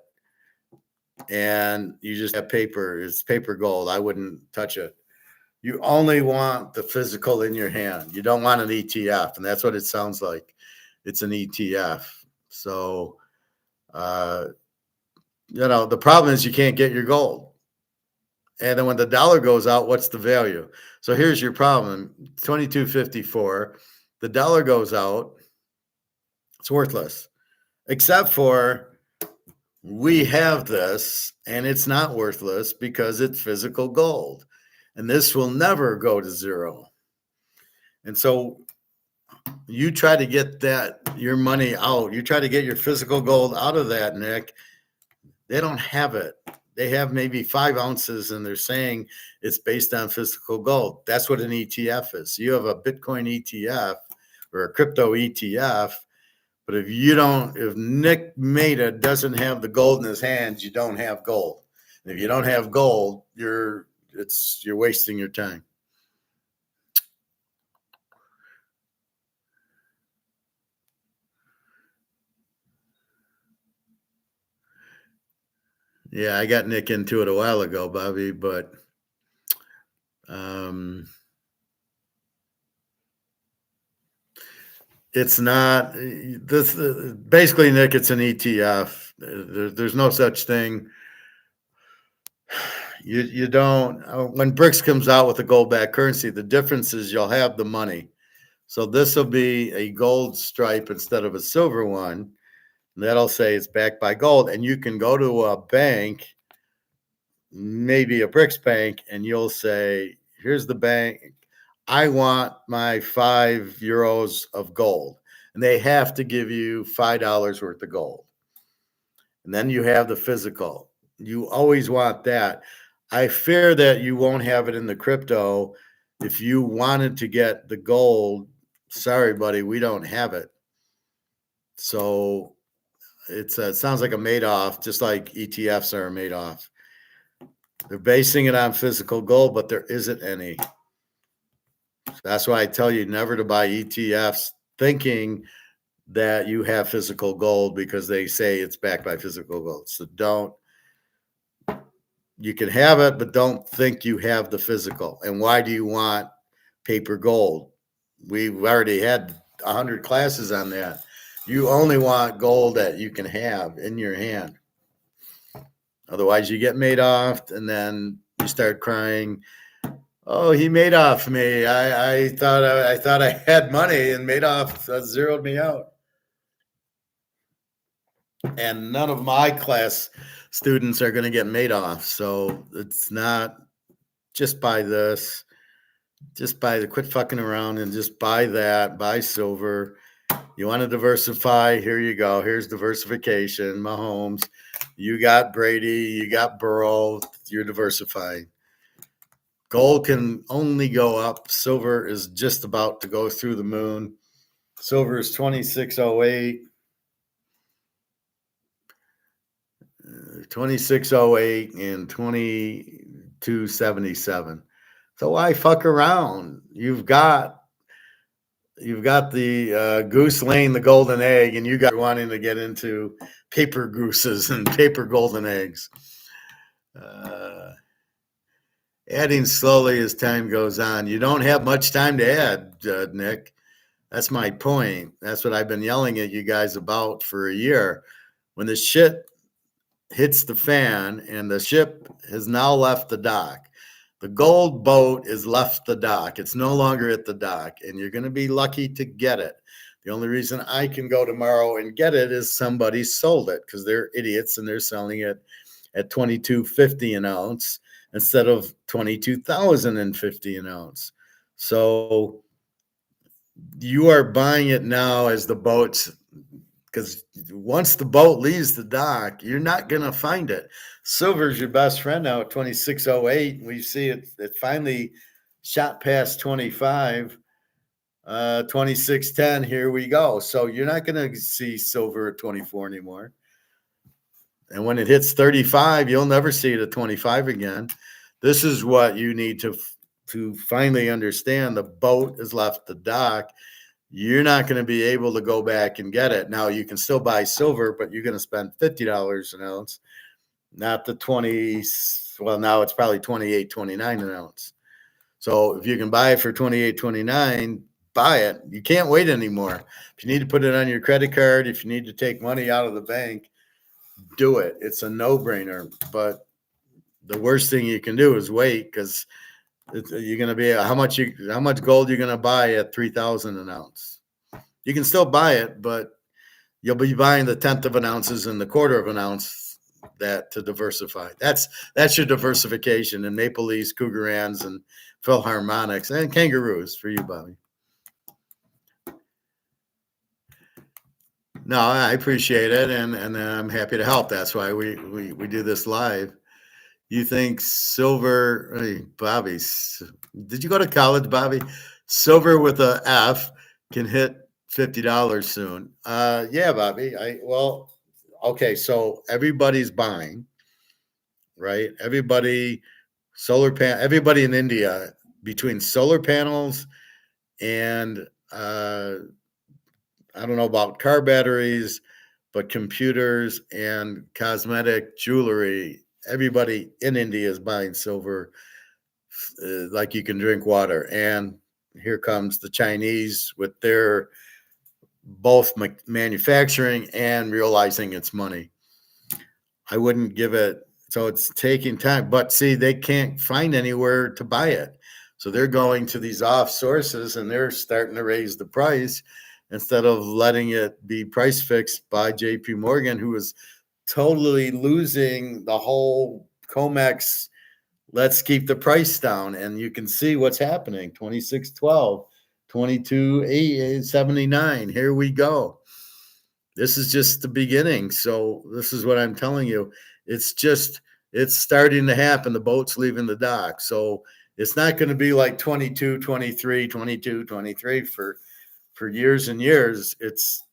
A: And you just have paper. It's paper gold. I wouldn't touch it. You only want the physical in your hand. You don't want an ETF, and that's what it sounds like. It's an ETF. So, the problem is you can't get your gold. And then when the dollar goes out, what's the value? So here's your problem. 2254. The dollar goes out. It's worthless. Except for we have this, and it's not worthless because it's physical gold. And this will never go to zero. And so you try to get your money out. You try to get your physical gold out of that, Nick. They don't have it. They have maybe 5 ounces, and they're saying it's based on physical gold. That's what an ETF is. You have a Bitcoin ETF or a crypto ETF, but if Nick Meta doesn't have the gold in his hands, you don't have gold. And if you don't have gold, you're wasting your time. Yeah, I got Nick into it a while ago, Bobby, but it's not this. Basically, Nick, it's an ETF. There's no such thing. You don't, when BRICS comes out with a gold backed currency, the difference is you'll have the money. So this will be a gold stripe instead of a silver one. That'll say it's backed by gold. And you can go to a bank, maybe a BRICS bank, and you'll say, here's the bank. I want my €5 of gold. And they have to give you $5 worth of gold. And then you have the physical. You always want that. I fear that you won't have it in the crypto. If you wanted to get the gold, sorry, buddy, we don't have it. So it sounds like a Madoff, just like ETFs are a Madoff. They're basing it on physical gold, but there isn't any. That's why I tell you never to buy ETFs thinking that you have physical gold because they say it's backed by physical gold. So don't. You can have it, but don't think you have the physical. And why do you want paper gold? We've already had 100 classes on that. You only want gold that you can have in your hand. Otherwise, you get made off, and then you start crying. Oh, he made off me. I thought I had money, and Madoff zeroed me out. And none of my class students are going to get made off. So it's not just buy this, just buy the quit fucking around and just buy that, buy silver. You want to diversify? Here you go. Here's diversification. Mahomes, you got Brady, you got Burrow, you're diversifying. Gold can only go up. Silver is just about to go through the moon. Silver is 2608. 2608 and 2277. So why fuck around? You've got the goose laying the golden egg, and you guys are wanting to get into paper gooses and paper golden eggs. Adding slowly as time goes on. You don't have much time to add, Nick. That's my point. That's what I've been yelling at you guys about for a year. When the shit hits the fan and the ship has now left the dock. The gold boat has left the dock. It's no longer at the dock, and you're going to be lucky to get it. The only reason I can go tomorrow and get it is somebody sold it because they're idiots and they're selling it at $22.50 an ounce instead of $22,050 an ounce. So you are buying it now as the boat's, because once the boat leaves the dock, you're not going to find it. Silver's your best friend now at 2608. We see it finally shot past 25, 2610. Here we go. So you're not going to see silver at 24 anymore. And when it hits 35, you'll never see it at 25 again. This is what you need to finally understand. The boat has left the dock. You're not going to be able to go back and get it. Now, you can still buy silver, but you're going to spend $50 an ounce, not the 20. Well, now it's probably $28.29 an ounce. So if you can buy it for $28.29, buy it. You can't wait anymore. If you need to put it on your credit card, if you need to take money out of the bank, do it. It's a no-brainer. But the worst thing you can do is wait, because you're going to be how much gold you're going to buy at 3,000 an ounce. You can still buy it, but you'll be buying the 1/10 of an ounces and the 1/4 of an ounce that to diversify. That's your diversification. And Maple Leafs, Cougarans, and Philharmonics and Kangaroos for you, Bobby. No, I appreciate it, and I'm happy to help. That's why we do this live. You think silver, hey, Bobby, did you go to college, Bobby? Silver with a F can hit $50 soon. Yeah, Bobby. Okay, so everybody's buying, right? Everybody in India, between solar panels and I don't know about car batteries, but computers and cosmetic jewelry, everybody in India is buying silver like you can drink water. And here comes the Chinese with their both manufacturing and realizing it's money. I wouldn't give it So it's taking time. But see, they can't find anywhere to buy it. So they're going to these off sources and they're starting to raise the price instead of letting it be price fixed by JP Morgan, who is totally losing the whole COMEX. Let's keep the price down. And you can see what's happening. 26.12, 22.79. Here we go. This is just the beginning. So this is what I'm telling you. It's starting to happen. The boat's leaving the dock. So it's not going to be like 22, 23, 22, 23 for years and years. It's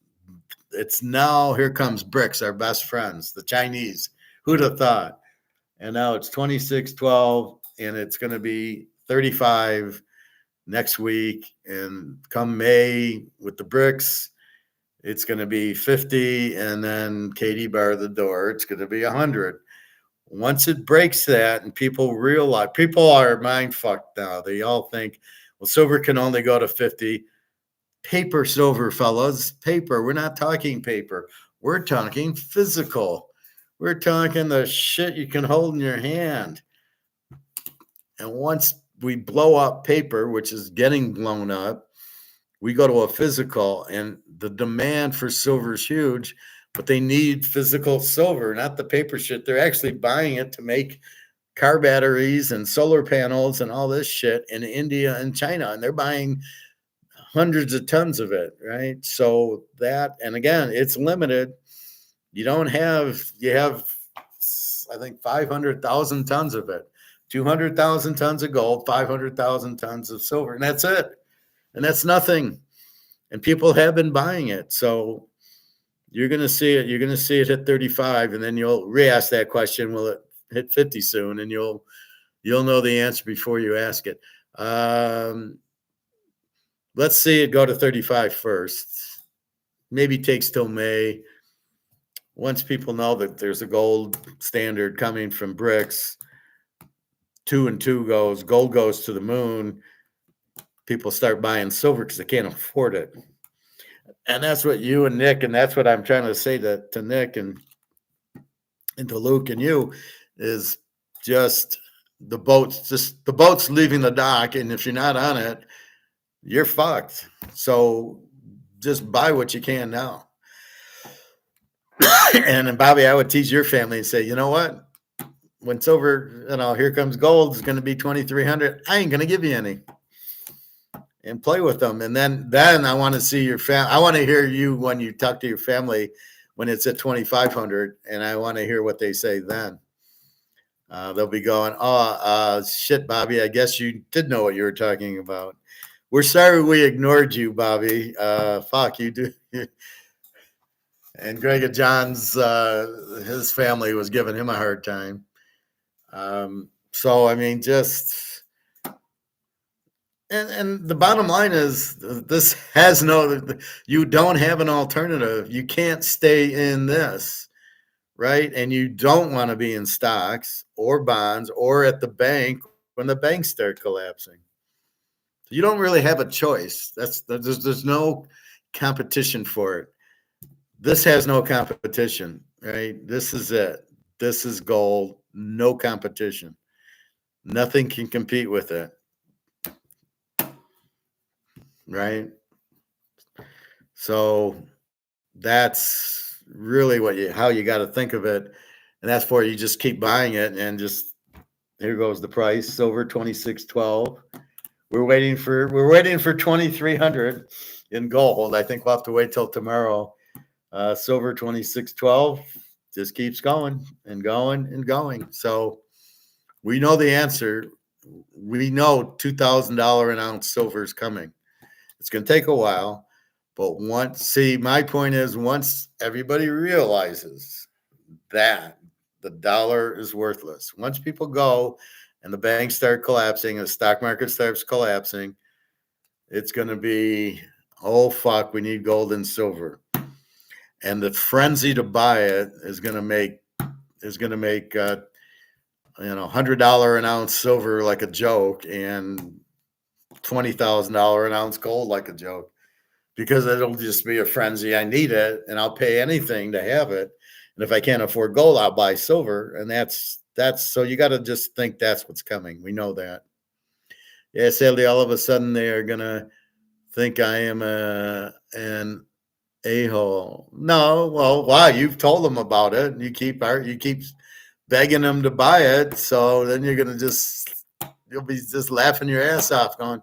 A: now, here comes BRICS, our best friends, the Chinese. Who'd have thought? And now it's 26.12 and it's going to be 35 next week. And come May with the BRICS, it's going to be 50, and then Katie bar the door, it's going to be 100. Once it breaks that and people realize, people are mind fucked now. They all think, well, silver can only go to 50. Paper silver, fellas, paper. We're not talking paper. We're talking physical. We're talking the shit you can hold in your hand. And once we blow up paper, which is getting blown up, we go to a physical, and the demand for silver is huge, but they need physical silver, not the paper shit. They're actually buying it to make car batteries and solar panels and all this shit in India and China, and they're buying hundreds of tons of it, right? So that, and again, it's limited. You have, I think, 500,000 tons of it, 200,000 tons of gold, 500,000 tons of silver, and that's it. And that's nothing. And people have been buying it. So you're going to see it. You're going to see it hit 35, and then you'll re-ask that question, will it hit 50 soon? And you'll know the answer before you ask it. Let's see it go to 35 first. Maybe takes till May. Once people know that there's a gold standard coming from BRICS, 2 and 2 goes, gold goes to the moon. People start buying silver because they can't afford it. And that's what you and Nick, and that's what I'm trying to say to Nick and to Luke and you, is just the boat's leaving the dock. And if you're not on it, you're fucked. So just buy what you can now. And Bobby, I would tease your family and say, you know what? When silver, here comes gold, is going to be 2,300. I ain't going to give you any. And play with them. And then I want to see your family. I want to hear you when you talk to your family when it's at 2,500, and I want to hear what they say then. They'll be going, shit, Bobby, I guess you did know what you were talking about. We're sorry we ignored you, Bobby. Fuck, you do. And Greg and John's, his family was giving him a hard time. So, I mean, just... And the bottom line is, this has you don't have an alternative. You can't stay in this, right? And you don't want to be in stocks or bonds or at the bank when the banks start collapsing. You don't really have a choice. There's no competition for it. This has no competition, right? This is it. This is gold. No competition. Nothing can compete with it. Right. So that's really how you got to think of it. And that's for you just keep buying it and just, here goes the price. Silver 26.12. We're waiting for 2,300 in gold. I think we'll have to wait till tomorrow. Silver 26.12 just keeps going and going and going. So we know the answer. We know $2,000 an ounce silver is coming. It's going to take a while, but my point is, once everybody realizes that the dollar is worthless, once people go and the banks start collapsing, and the stock market starts collapsing, it's going to be, oh fuck, we need gold and silver. And the frenzy to buy it is going to make $100 an ounce silver like a joke, and $20,000 an ounce gold like a joke, because it'll just be a frenzy. I need it, and I'll pay anything to have it. And if I can't afford gold, I'll buy silver, and that's That's so you got to just think that's what's coming. We know that. Yeah, sadly, all of a sudden they are gonna think I am an a-hole. No, well, why? You've told them about it. You keep begging them to buy it. So then you'll be just laughing your ass off, going,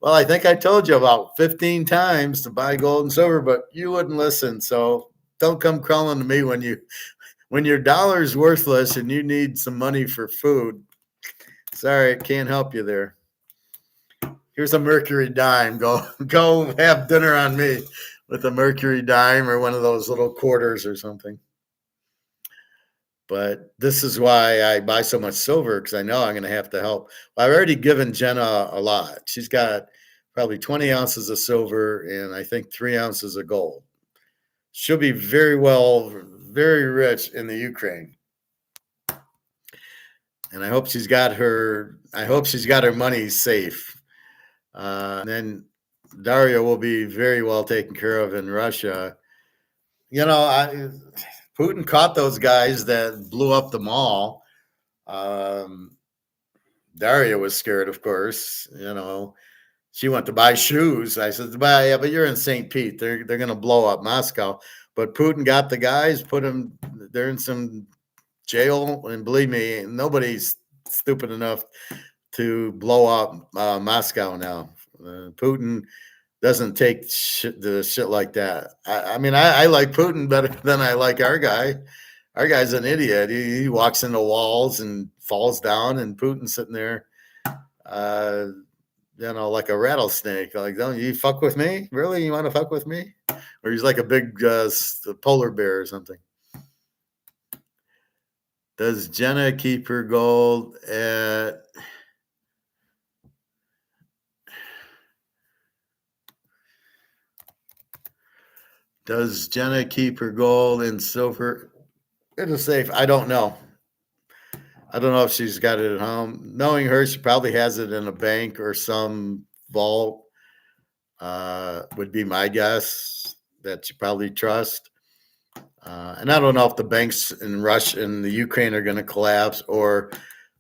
A: "Well, I think I told you about 15 times to buy gold and silver, but you wouldn't listen. So don't come crawling to me when your dollar's worthless and you need some money for food. Sorry, I can't help you there. Here's a mercury dime. Go have dinner on me with a mercury dime or one of those little quarters or something." But this is why I buy so much silver, because I know I'm going to have to help. I've already given Jenna a lot. She's got probably 20 ounces of silver and I think 3 ounces of gold. She'll be very rich in the Ukraine. And I hope she's got her money safe. And then Daria will be very well taken care of in Russia. Putin caught those guys that blew up the mall. Daria was scared, of course. She went to buy shoes. I said, "Well, yeah, but you're in St. Pete. They're going to blow up Moscow." But Putin got the guys, they're in some jail. And believe me, nobody's stupid enough to blow up Moscow now. Putin doesn't take shit like that. I like Putin better than I like our guy. Our guy's an idiot. He walks into walls and falls down, and Putin's sitting there, like a rattlesnake. Like, don't you fuck with me? Really? You want to fuck with me? Or he's like a big polar bear or something. Does Jenna keep her gold at... Does Jenna keep her gold and silver in a safe? I don't know. I don't know if she's got it at home. Knowing her, she probably has it in a bank or some vault, would be my guess, that she probably trusts. And I don't know if the banks in Russia and the Ukraine are going to collapse or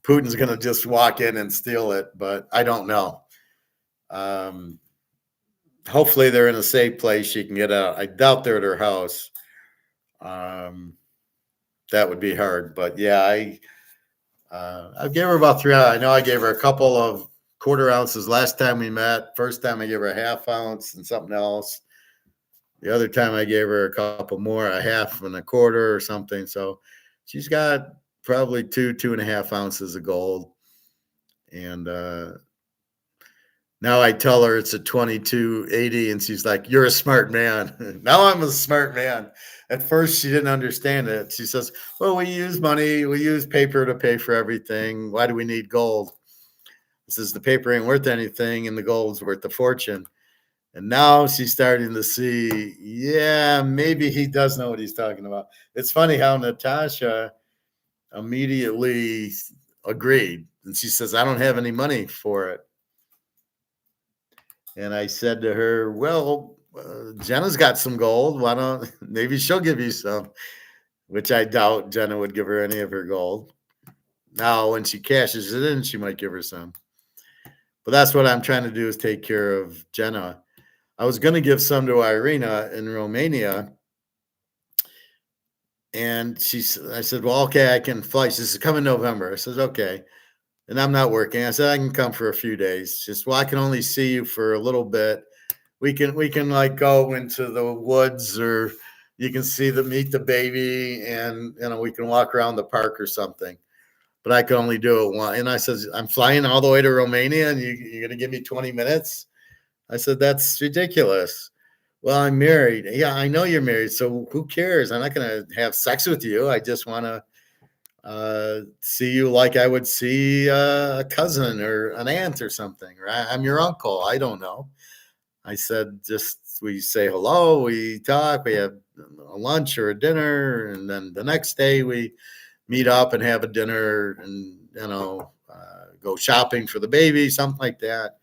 A: Putin's going to just walk in and steal it, but I don't know. Hopefully they're in a safe place she can get out. I doubt they're at her house. That would be hard, but yeah, I gave her about 3 ounces. I know I gave her a couple of quarter ounces last time we met. First time I gave her a half ounce and something else. The other time I gave her a couple more, a half and a quarter or something. So she's got probably 2.5 ounces of gold. And now I tell her it's a 22.80 and she's like, "You're a smart man." Now I'm a smart man. At first she didn't understand it. She says, "Well, we use money. We use paper to pay for everything. Why do we need gold?" I says, "The paper ain't worth anything and the gold's worth a fortune." And now she's starting to see, yeah, maybe he does know what he's talking about. It's funny how Natasha immediately agreed. And she says, "I don't have any money for it." And I said to her, "Well, Jenna's got some gold. Why don't, maybe she'll give you some," which I doubt Jenna would give her any of her gold. Now, when she cashes it in, she might give her some. But that's what I'm trying to do, is take care of Jenna. I was going to give some to Irina in Romania. And I said, "Well, okay, I can fly." She says, "Come in November." I said, "Okay." And I'm not working. I said, "I can come for a few days." She says, "Well, I can only see you for a little bit. We can like go into the woods, or you can meet the baby, and we can walk around the park or something. But I can only do it once." And I said, "I'm flying all the way to Romania and you're going to give me 20 minutes? I said, "That's ridiculous." "Well, I'm married." "Yeah, I know you're married. So who cares? I'm not going to have sex with you. I just want to see you like I would see a cousin or an aunt or something. Or I'm your uncle. I don't know." I said, "Just we say hello, we talk, we have a lunch or a dinner, and then the next day we meet up and have a dinner and, go shopping for the baby," something like that.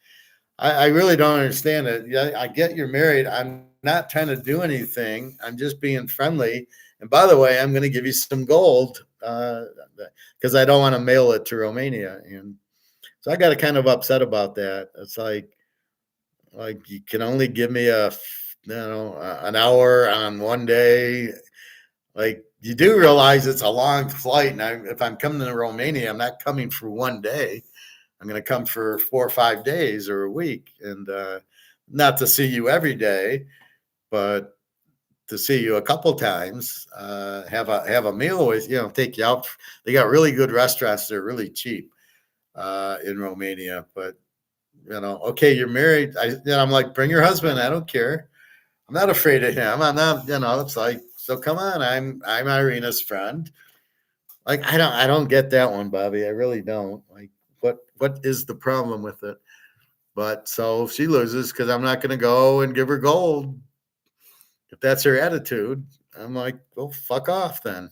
A: I really don't understand it. Yeah, I get you're married. I'm not trying to do anything. I'm just being friendly. And by the way, I'm going to give you some gold because I don't want to mail it to Romania. And so I got kind of upset about that. It's like you can only give me an hour on one day. Like, you do realize it's a long flight, and if I'm coming to Romania, I'm not coming for one day. I'm going to come for 4 or 5 days or a week, and not to see you every day, but to see you a couple times, have a meal with take you out. They got really good restaurants. They're really cheap in Romania, but okay, you're married. I'm like, bring your husband. I don't care. I'm not afraid of him. I'm not, it's like, so come on. I'm Irina's friend. Like, I don't get that one, Bobby. I really don't. Like, what is the problem with it? But so she loses because I'm not going to go and give her gold. If that's her attitude, I'm like, well, fuck off then.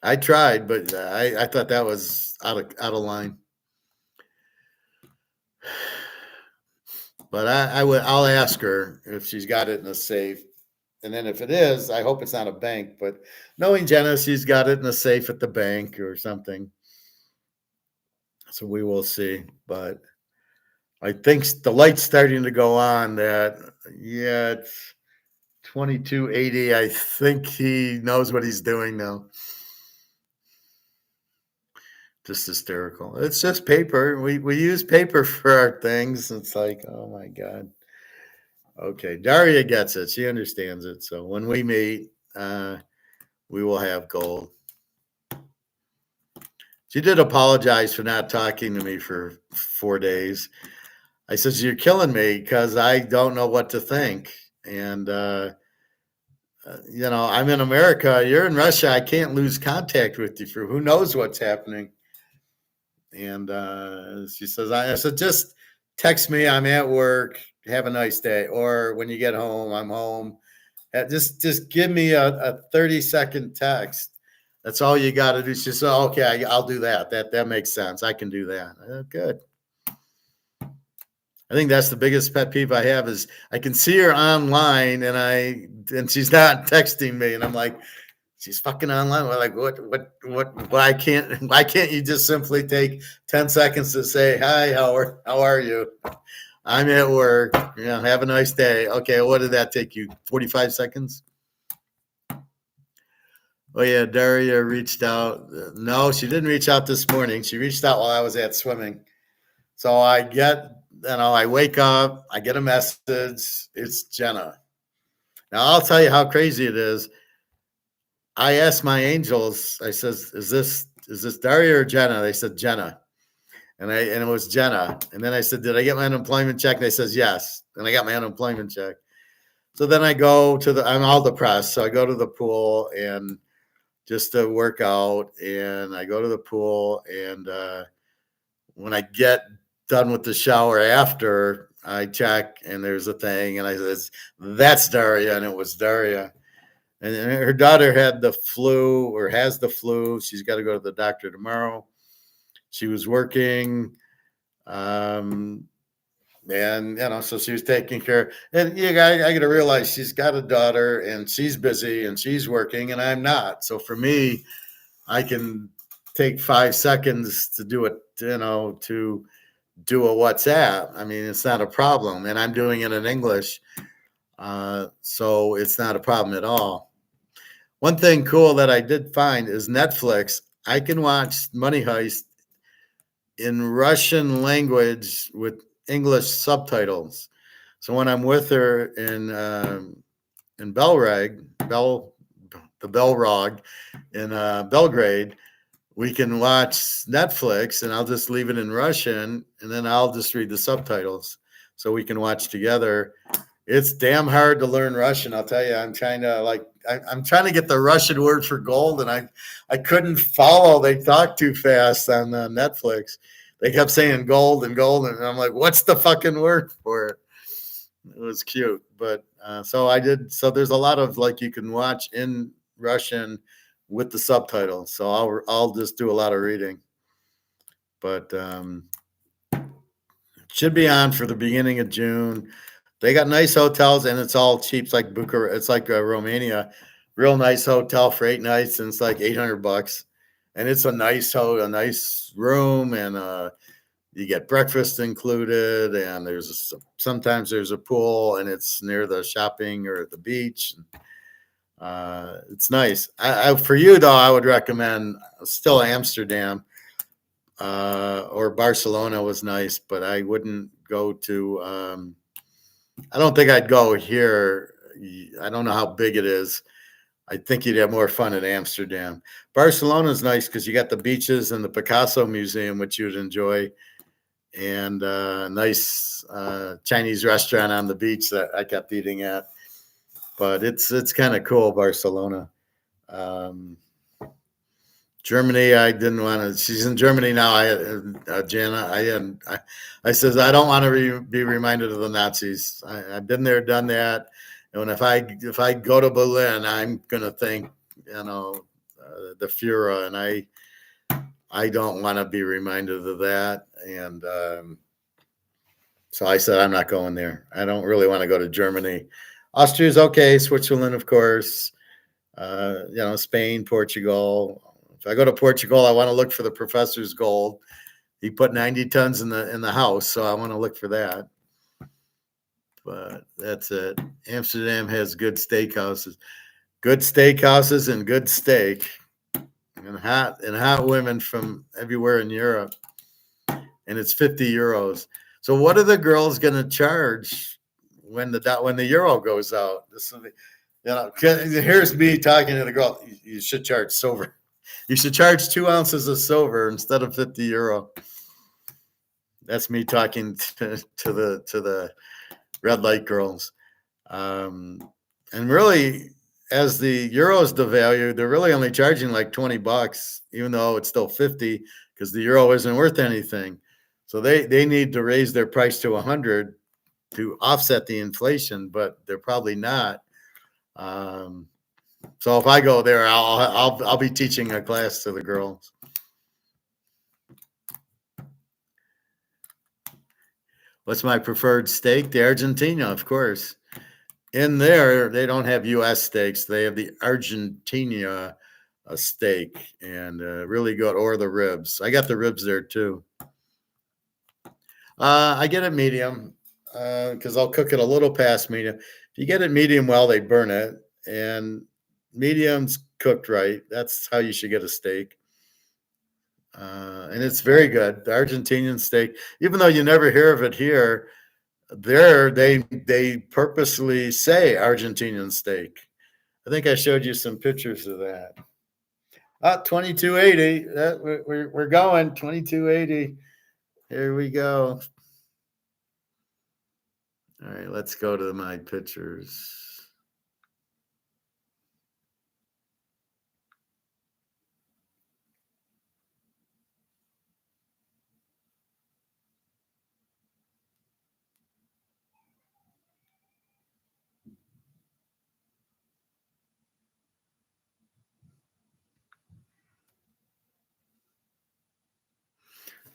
A: I tried, but I thought that was out of line. But I'll ask her if she's got it in a safe. And then if it is, I hope it's not a bank. But knowing Jenna, she's got it in a safe at the bank or something. So we will see. But I think the light's starting to go on that, it's 2280. I think he knows what he's doing now. Just hysterical. It's just paper. We use paper for our things. It's like, oh my God. Okay, Daria gets it. She understands it. So when we meet, we will have gold. She did apologize for not talking to me for 4 days. I said, you're killing me because I don't know what to think. And, I'm in America. You're in Russia. I can't lose contact with you for who knows what's happening. And she says, I said, just text me. I'm at work. Have a nice day. Or when you get home, I'm home. Just give me a 30-second text. That's all you got to do. She said, okay, I'll do that. That makes sense. I can do that. Good. I think that's the biggest pet peeve I have is I can see her online and she's not texting me. And I'm like, she's fucking online. We're like, why can't you just simply take 10 seconds to say, hi, how are you? I'm at work. Have a nice day. Okay. What did that take you? 45 seconds? Oh yeah. Daria reached out. No, she didn't reach out this morning. She reached out while I was at swimming. So I wake up, I get a message. It's Jenna. Now I'll tell you how crazy it is. I asked my angels, I says, is this Daria or Jenna? They said Jenna. And it was Jenna. And then I said, did I get my unemployment check? And they says, yes. And I got my unemployment check. So then I go I'm all depressed. So I go to the pool and just to work out. And I go to the pool. And when I get done with the shower after, I check and there's a thing. And I says, that's Daria. And it was Daria. And her daughter had the flu or has the flu. She's got to go to the doctor tomorrow. She was working. And, so she was taking care. And I got to realize she's got a daughter and she's busy and she's working and I'm not. So for me, I can take 5 seconds to do it, to do a WhatsApp. I mean, it's not a problem. And I'm doing it in English. So it's not a problem at all. One thing cool that I did find is Netflix. I can watch Money Heist in Russian language with English subtitles. So when I'm with her in Belgrade in Belgrade, we can watch Netflix and I'll just leave it in Russian and then I'll just read the subtitles so we can watch together. It's damn hard to learn Russian. I'll tell you, I'm trying to get the Russian word for gold and I couldn't follow. They talk too fast on Netflix. They kept saying gold and I'm like, what's the fucking word for it? It was cute. But so there's a lot of you can watch in Russian with the subtitles. So I'll just do a lot of reading. But it should be on for the beginning of June. They got nice hotels and it's all cheap. It's like Bucharest. It's like Romania, real nice hotel for 8 nights. And it's like $800. and it's a nice room, and you get breakfast included, and sometimes there's a pool, and it's near the shopping or the beach. It's nice. For you though, I would recommend still Amsterdam, or Barcelona was nice, but I wouldn't go to. I don't think I'd go here. I don't know how big it is. I think you'd have more fun in Amsterdam. Barcelona is nice because you got the beaches and the Picasso Museum, which you'd enjoy, and nice Chinese restaurant on the beach that I kept eating at. But it's kind of cool, Barcelona. Germany, I didn't want to. She's in Germany now. Jana, I says I don't want to be reminded of the Nazis. I've been there, done that, and if I go to Berlin, I'm gonna think, the Fuhrer, and I don't want to be reminded of that, and so I said I'm not going there. I don't really want to go to Germany. Austria's okay. Switzerland, of course. Spain, Portugal. If I go to Portugal, I want to look for the professor's gold. He put 90 tons in the house, so I want to look for that. But that's it. Amsterdam has good steakhouses and good steak, and hot women from everywhere in Europe. And it's 50 euros. So what are the girls going to charge when the euro goes out? This will be, here's me talking to the girl. You should charge silver. You should charge 2 ounces of silver instead of 50 euro. That's me talking to the red light girls. And really, as the euro's devalued, they're really only charging like $20, even though it's still 50 because the euro isn't worth anything. So they need to raise their price to 100 to offset the inflation, but they're probably not. So if I go there, I'll be teaching a class to the girls. What's my preferred steak? The Argentina, of course. In there, they don't have U.S. steaks. They have the Argentina steak, and really good, or the ribs. I got the ribs there too. I get it medium because I'll cook it a little past medium. If you get it medium well, they burn it, and medium's cooked right. That's how you should get a steak. And it's very good. The Argentinian steak, even though you never hear of it here, there they purposely say Argentinian steak. I think I showed you some pictures of that. 2280. We're going 2280. Here we go. All right, let's go to my pictures.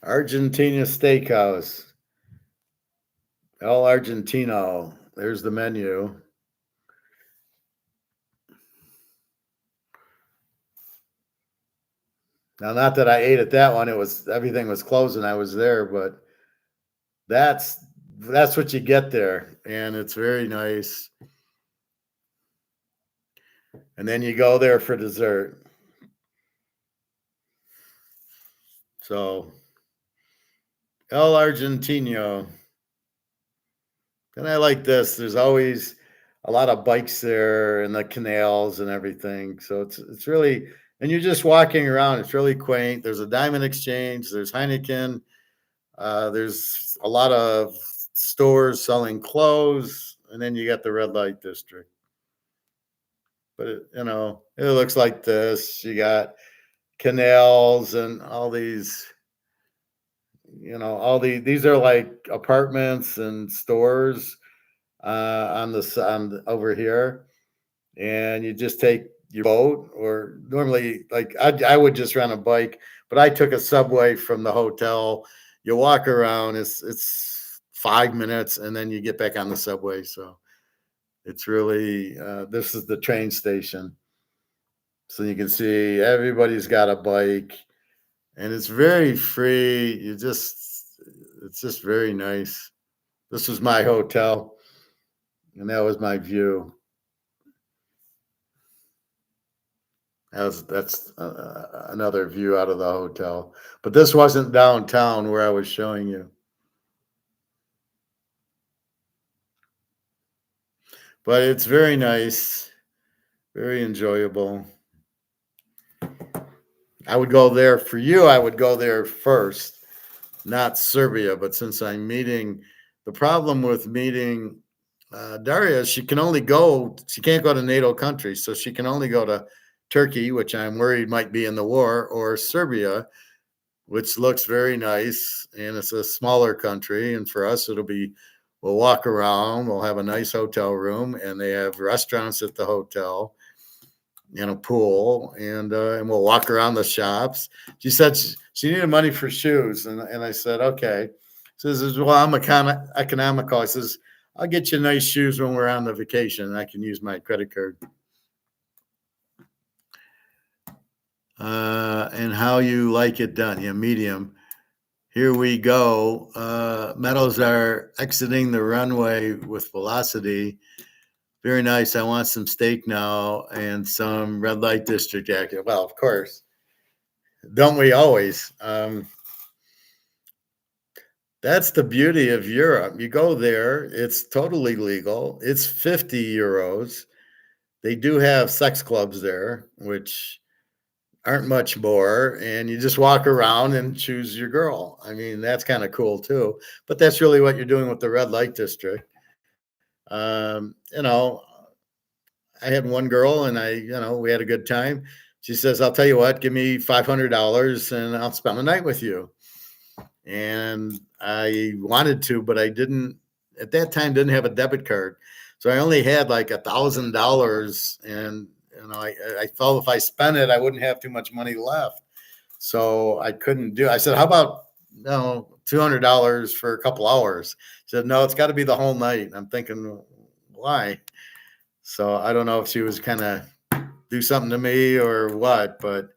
A: Argentina Steakhouse. El Argentino. There's the menu. Now, not that I ate at that one. Everything was closed and I was there, but that's what you get there, and it's very nice. And then you go there for dessert. So, El Argentino. And I like this. There's always a lot of bikes there and the canals and everything. So it's really, and you're just walking around. It's really quaint. There's a diamond exchange. There's Heineken. There's a lot of stores selling clothes, and then you got the red light district. But it looks like this. You got canals and all these. These are like apartments and stores on over here, and you just take your boat, or normally like I would just rent a bike, but I took a subway from the hotel. You walk around, it's 5 minutes, and then you get back on the subway. So it's really this is the train station. So you can see everybody's got a bike, and it's very free. It's just very nice. This was my hotel, and that was my view. That's another view out of the hotel. But this wasn't downtown where I was showing you. But it's very nice, very enjoyable. I would go there for you. I would go there first, not Serbia. But since I'm meeting, the problem with meeting Daria, she can't go to NATO countries. So she can only go to Turkey, which I'm worried might be in the war, or Serbia, which looks very nice. And it's a smaller country. And for us, we'll walk around, we'll have a nice hotel room, and they have restaurants at the hotel and a pool, and we'll walk around the shops. She said she needed money for shoes, and I said, okay. She says, well, I'm economical. I says, I'll get you nice shoes when we're on the vacation, and I can use my credit card. And how you like it done? Yeah, medium. Here we go. Meadows are exiting the runway with velocity. Very nice. I want some steak now and some red light district jacket. Well, of course. Don't we always? That's the beauty of Europe. You go there, it's totally legal. It's 50 euros. They do have sex clubs there, which aren't much more. And you just walk around and choose your girl. I mean, that's kind of cool too. But that's really what you're doing with the red light district. You know, I had one girl and we had a good time. She says, I'll tell you what, give me $500 and I'll spend the night with you. And I wanted to, but I didn't, at that time, didn't have a debit card. So I only had like $1,000. And, I felt if I spent it, I wouldn't have too much money left. So I couldn't do it. I said, how about, $200 for a couple hours? She said, no, it's got to be the whole night. And I'm thinking, why? So I don't know if she was kind of do something to me or what, but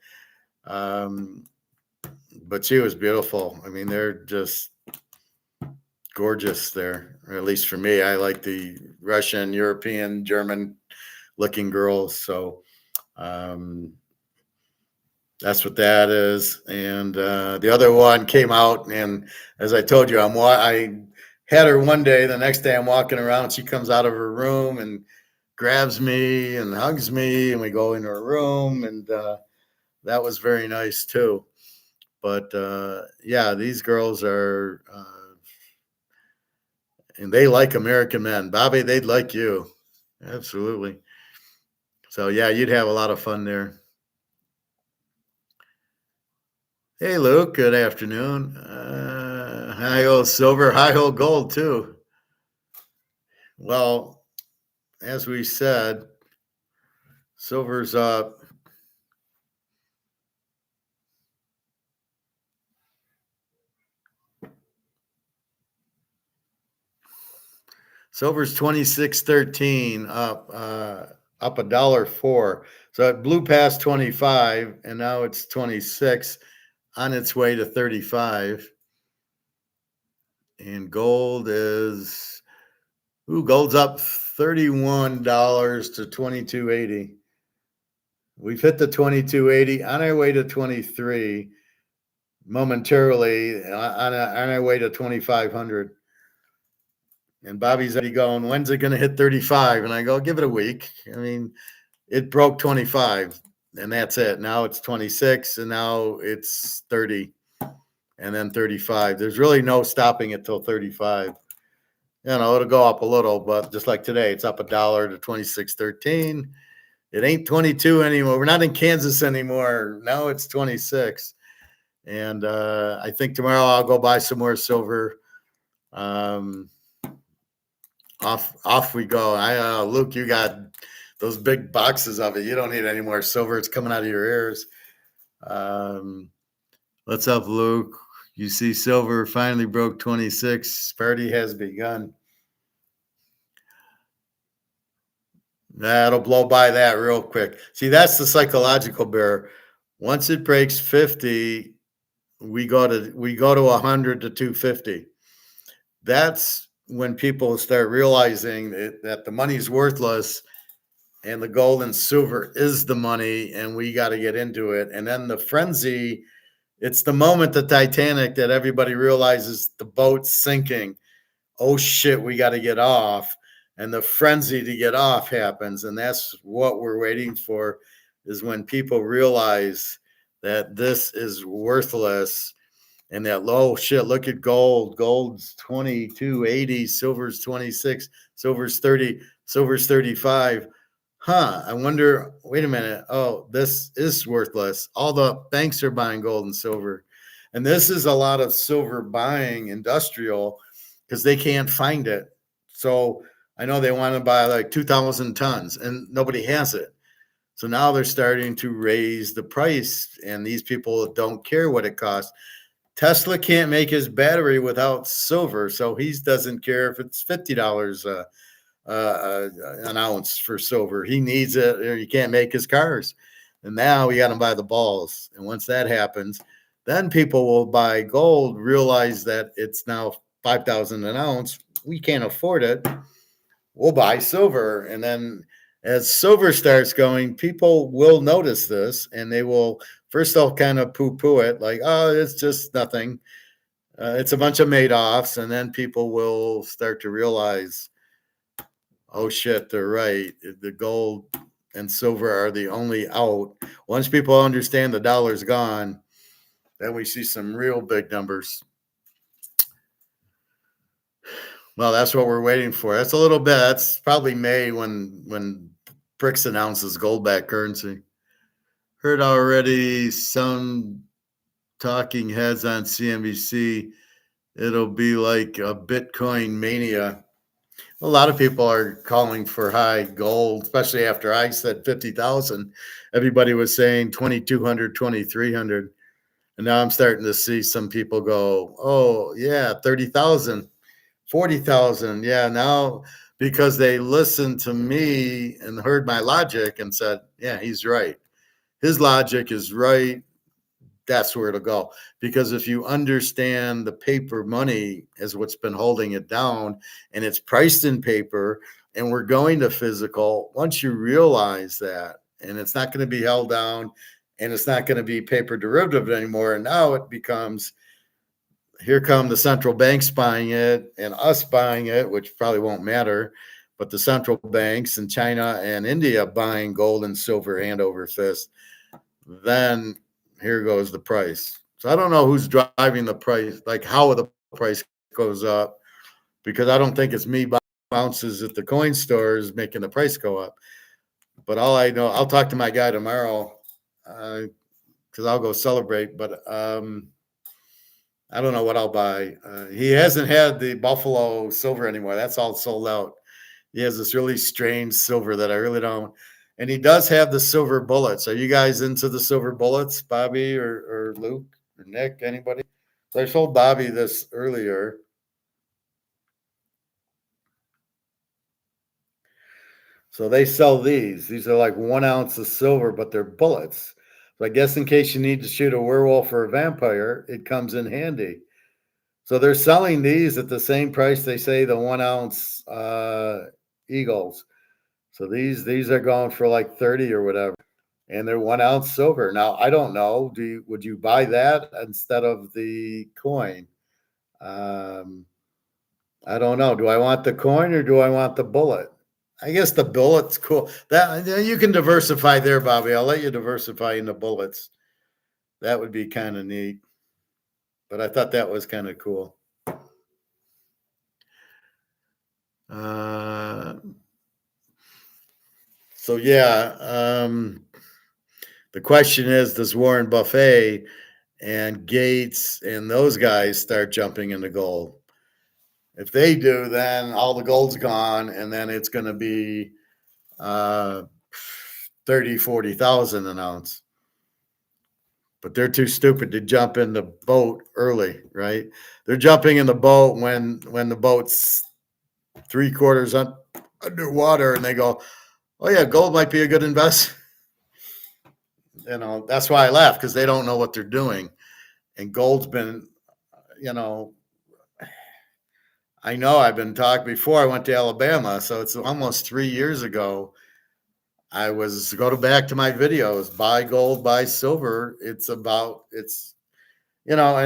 A: she was beautiful. I mean, they're just gorgeous there, or at least for me. I like the Russian, European, German looking girls. So that's what that is. And the other one came out, and as I told you, I had her one day. The next day I'm walking around, she comes out of her room and grabs me and hugs me, and we go into her room, and that was very nice too. But yeah, these girls are, and they like American men. Bobby, they'd like you. Absolutely. So yeah, you'd have a lot of fun there. Hey, Luke, good afternoon. High old silver, high old gold too. Well, as we said, silver's up. Silver's 26.13 up $1.04. So it blew past 25 and now it's 26 on its way to 35. And gold's up $31 to 22.80. We've hit the 22.80 on our way to 23 momentarily on our way to 2,500. And Bobby's already going, when's it going to hit 35? And I go, give it a week. I mean, it broke 25 and that's it. Now it's 26 and now it's 30 and then 35. There's really no stopping it till 35. It'll go up a little, but just like today, it's up $1 to 26.13. It ain't 22 anymore. We're not in Kansas anymore. Now it's 26. And I think tomorrow I'll go buy some more silver. Off we go. Luke, you got those big boxes of it. You don't need any more silver. It's coming out of your ears. What's up, Luke? You see silver finally broke 26. Party has begun. That'll blow by that real quick. See, that's the psychological bear. Once it breaks 50, we go to 100 to 250. That's when people start realizing that the money's worthless and the gold and silver is the money and we got to get into it. And then the frenzy, it's the moment the Titanic that everybody realizes the boat's sinking. Oh shit, we got to get off. And the frenzy to get off happens. And that's what we're waiting for, is when people realize that this is worthless and that low shit. Look at gold. Gold's 22.80, silver's 26, silver's 30, silver's 35. I wonder, wait a minute. Oh, this is worthless. All the banks are buying gold and silver. And this is a lot of silver buying industrial because they can't find it. So I know they want to buy like 2,000 tons and nobody has it. So now they're starting to raise the price, and these people don't care what it costs. Tesla can't make his battery without silver, so he doesn't care if it's $50 an ounce for silver. He needs it, or he can't make his cars. And now we got to buy the balls. And once that happens, then people will buy gold, realize that it's now 5,000 an ounce. We can't afford it. We'll buy silver. And then as silver starts going, people will notice this, and they will first they'll kind of poo-poo it, like, oh, it's just nothing. It's a bunch of Madoffs. And then people will start to realize, oh shit, they're right. The gold and silver are the only out. Once people understand the dollar's gone, then we see some real big numbers. Well, that's what we're waiting for. That's a little bit. That's probably May when BRICS announces gold-backed currency. Heard already some talking heads on CNBC. It'll be like a Bitcoin mania. A lot of people are calling for high gold, especially after I said 50,000. Everybody was saying 2,200, 2,300. And now I'm starting to see some people go, oh, yeah, 30,000, 40,000. Yeah, now because they listened to me and heard my logic and said, yeah, he's right. His logic is right. That's where it'll go. Because if you understand the paper money is what's been holding it down, and it's priced in paper, and we're going to physical, once you realize that, and it's not going to be held down, and it's not going to be paper derivative anymore, and now it becomes, here come the central banks buying it and us buying it, which probably won't matter, but the central banks in China and India buying gold and silver hand over fist, then here goes the price. So I don't know who's driving the price, like how the price goes up, because I don't think it's me buying ounces at the coin stores making the price go up. But all I know, I'll talk to my guy tomorrow because I'll go celebrate. But I don't know what I'll buy. He hasn't had the Buffalo silver anymore. That's all sold out. He has this really strange silver that I really don't. And he does have the silver bullets. Are you guys into the silver bullets, Bobby or Luke or Nick, anybody? So I told Bobby this earlier. So they sell these. These are like 1 ounce of silver, but they're bullets. So I guess in case you need to shoot a werewolf or a vampire, it comes in handy. So they're selling these at the same price they say the 1 ounce eagles. So these are going for like 30 or whatever, and they're 1 ounce silver. Now I don't know. Would you buy that instead of the coin? I don't know. Do I want the coin or do I want the bullet? I guess the bullet's cool. That you can diversify there, Bobby. I'll let you diversify in the bullets. That would be kind of neat. But I thought that was kind of cool. So yeah, the question is, does Warren Buffett and Gates and those guys start jumping into gold? If they do, then all the gold's gone, and then it's going to be 30, 40,000 an ounce. But they're too stupid to jump in the boat early, right? They're jumping in the boat when the boat's 3/4 underwater, and they go, oh yeah, gold might be a good investment. That's why I laugh, because they don't know what they're doing. And gold's been, you know, I know I've been talking before I went to Alabama, so it's almost 3 years ago. I was back to my videos, buy gold, buy silver. And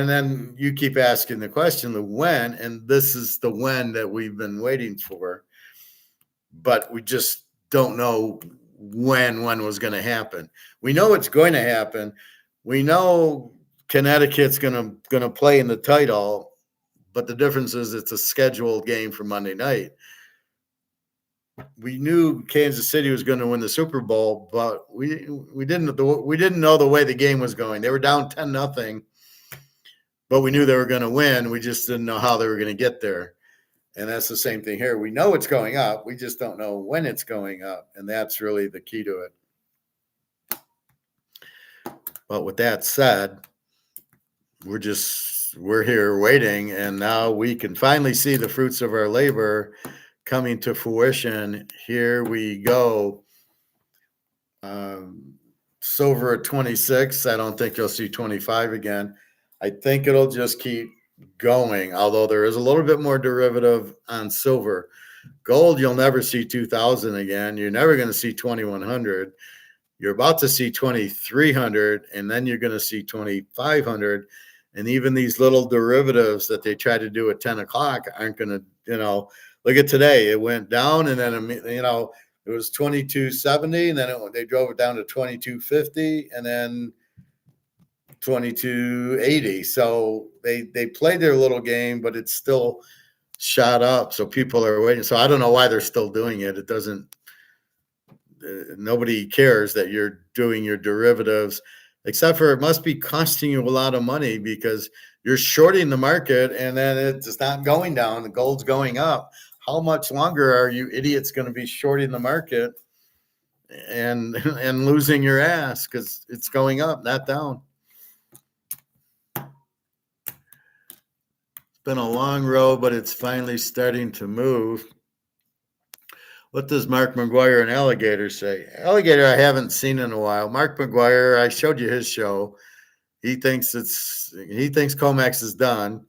A: then you keep asking the question, the when, and this is the when that we've been waiting for, but we just don't know when was going to happen. We know it's going to happen. We know Connecticut's going to play in the title, but the difference is it's a scheduled game for Monday night. We knew Kansas City was going to win the Super Bowl, but we didn't know the way the game was going. They were down 10-0, but we knew they were going to win. We just didn't know how they were going to get there. And that's the same thing here. We know it's going up. We just don't know when it's going up. And that's really the key to it. But with that said, we're here waiting. And now we can finally see the fruits of our labor coming to fruition. Here we go. Silver at 26. I don't think you'll see 25 again. I think it'll just keep going, although there is a little bit more derivative on silver. Gold, you'll never see 2,000 again. You're never going to see 2,100. You're about to see 2,300, and then you're going to see 2,500. And even these little derivatives that they try to do at 10 o'clock aren't going to, look at today. It went down, and then, it was 22.70, and then they drove it down to 22.50, and then 22.80. So they played their little game, but it's still shot up. So people are waiting. So I don't know why they're still doing it. It doesn't. Nobody cares that you're doing your derivatives, except for it must be costing you a lot of money because you're shorting the market, and then it's not going down. The gold's going up. How much longer are you idiots going to be shorting the market and losing your ass because it's going up, not down? Been a long road, but it's finally starting to move. What does Mark McGuire and Alligator say? Alligator, I haven't seen in a while. Mark McGuire, I showed you his show. He thinks COMEX is done.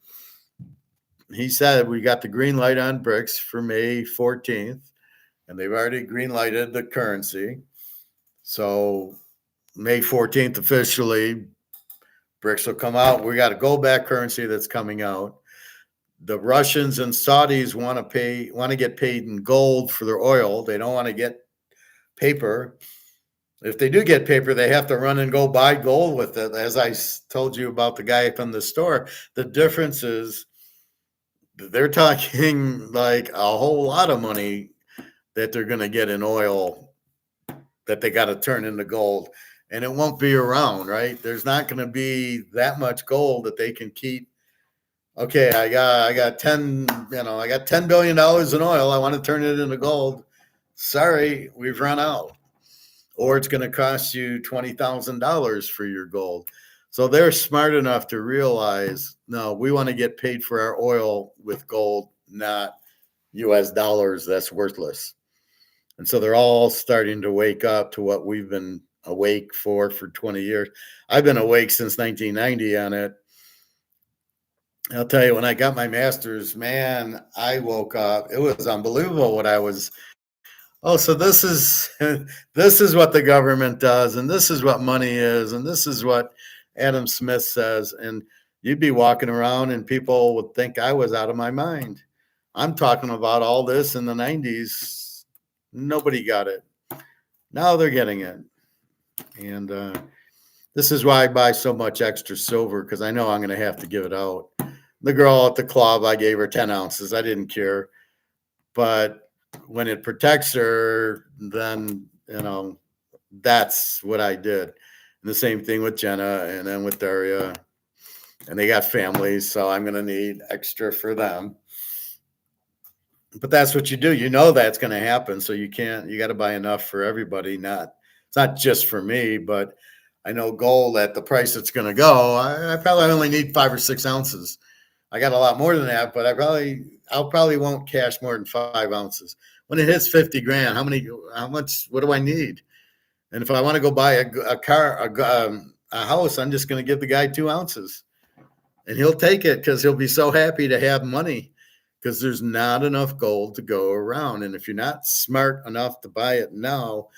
A: He said we got the green light on BRICS for May 14th, and they've already green lighted the currency. So May 14th officially, BRICS will come out. We got a gold-backed currency that's coming out. The Russians and Saudis want to get paid in gold for their oil. They don't want to get paper. If they do get paper, they have to run and go buy gold with it. As I told you about the guy from the store, the difference is they're talking like a whole lot of money that they're going to get in oil that they got to turn into gold. And it won't be around, right? There's not going to be that much gold that they can keep. Okay, I got $10 billion in oil. I want to turn it into gold. Sorry, we've run out. Or it's going to cost you $20,000 for your gold. So they're smart enough to realize, no, we want to get paid for our oil with gold, not US dollars. That's worthless. And so they're all starting to wake up to what we've been awake for 20 years. I've been awake since 1990 on it. I'll tell you, when I got my master's, man, I woke up. It was unbelievable what I was. Oh, so this is what the government does, and this is what money is, and this is what Adam Smith says. And you'd be walking around, and people would think I was out of my mind. I'm talking about all this in the 90s. Nobody got it. Now they're getting it. And this is why I buy so much extra silver, because I know I'm going to have to give it out. The girl at the club, I gave her 10 ounces. I didn't care. But when it protects her, then, that's what I did. And the same thing with Jenna and then with Daria. And they got families, so I'm going to need extra for them. But that's what you do. You know that's going to happen. So you got to buy enough for everybody. It's not just for me, but I know gold at the price it's going to go. I probably only need 5 or 6 ounces. I got a lot more than that, but I'll probably won't cash more than 5 ounces. When it hits 50 grand, how much, what do I need? And if I want to go buy a house, I'm just going to give the guy 2 ounces and he'll take it because he'll be so happy to have money because there's not enough gold to go around. And if you're not smart enough to buy it now,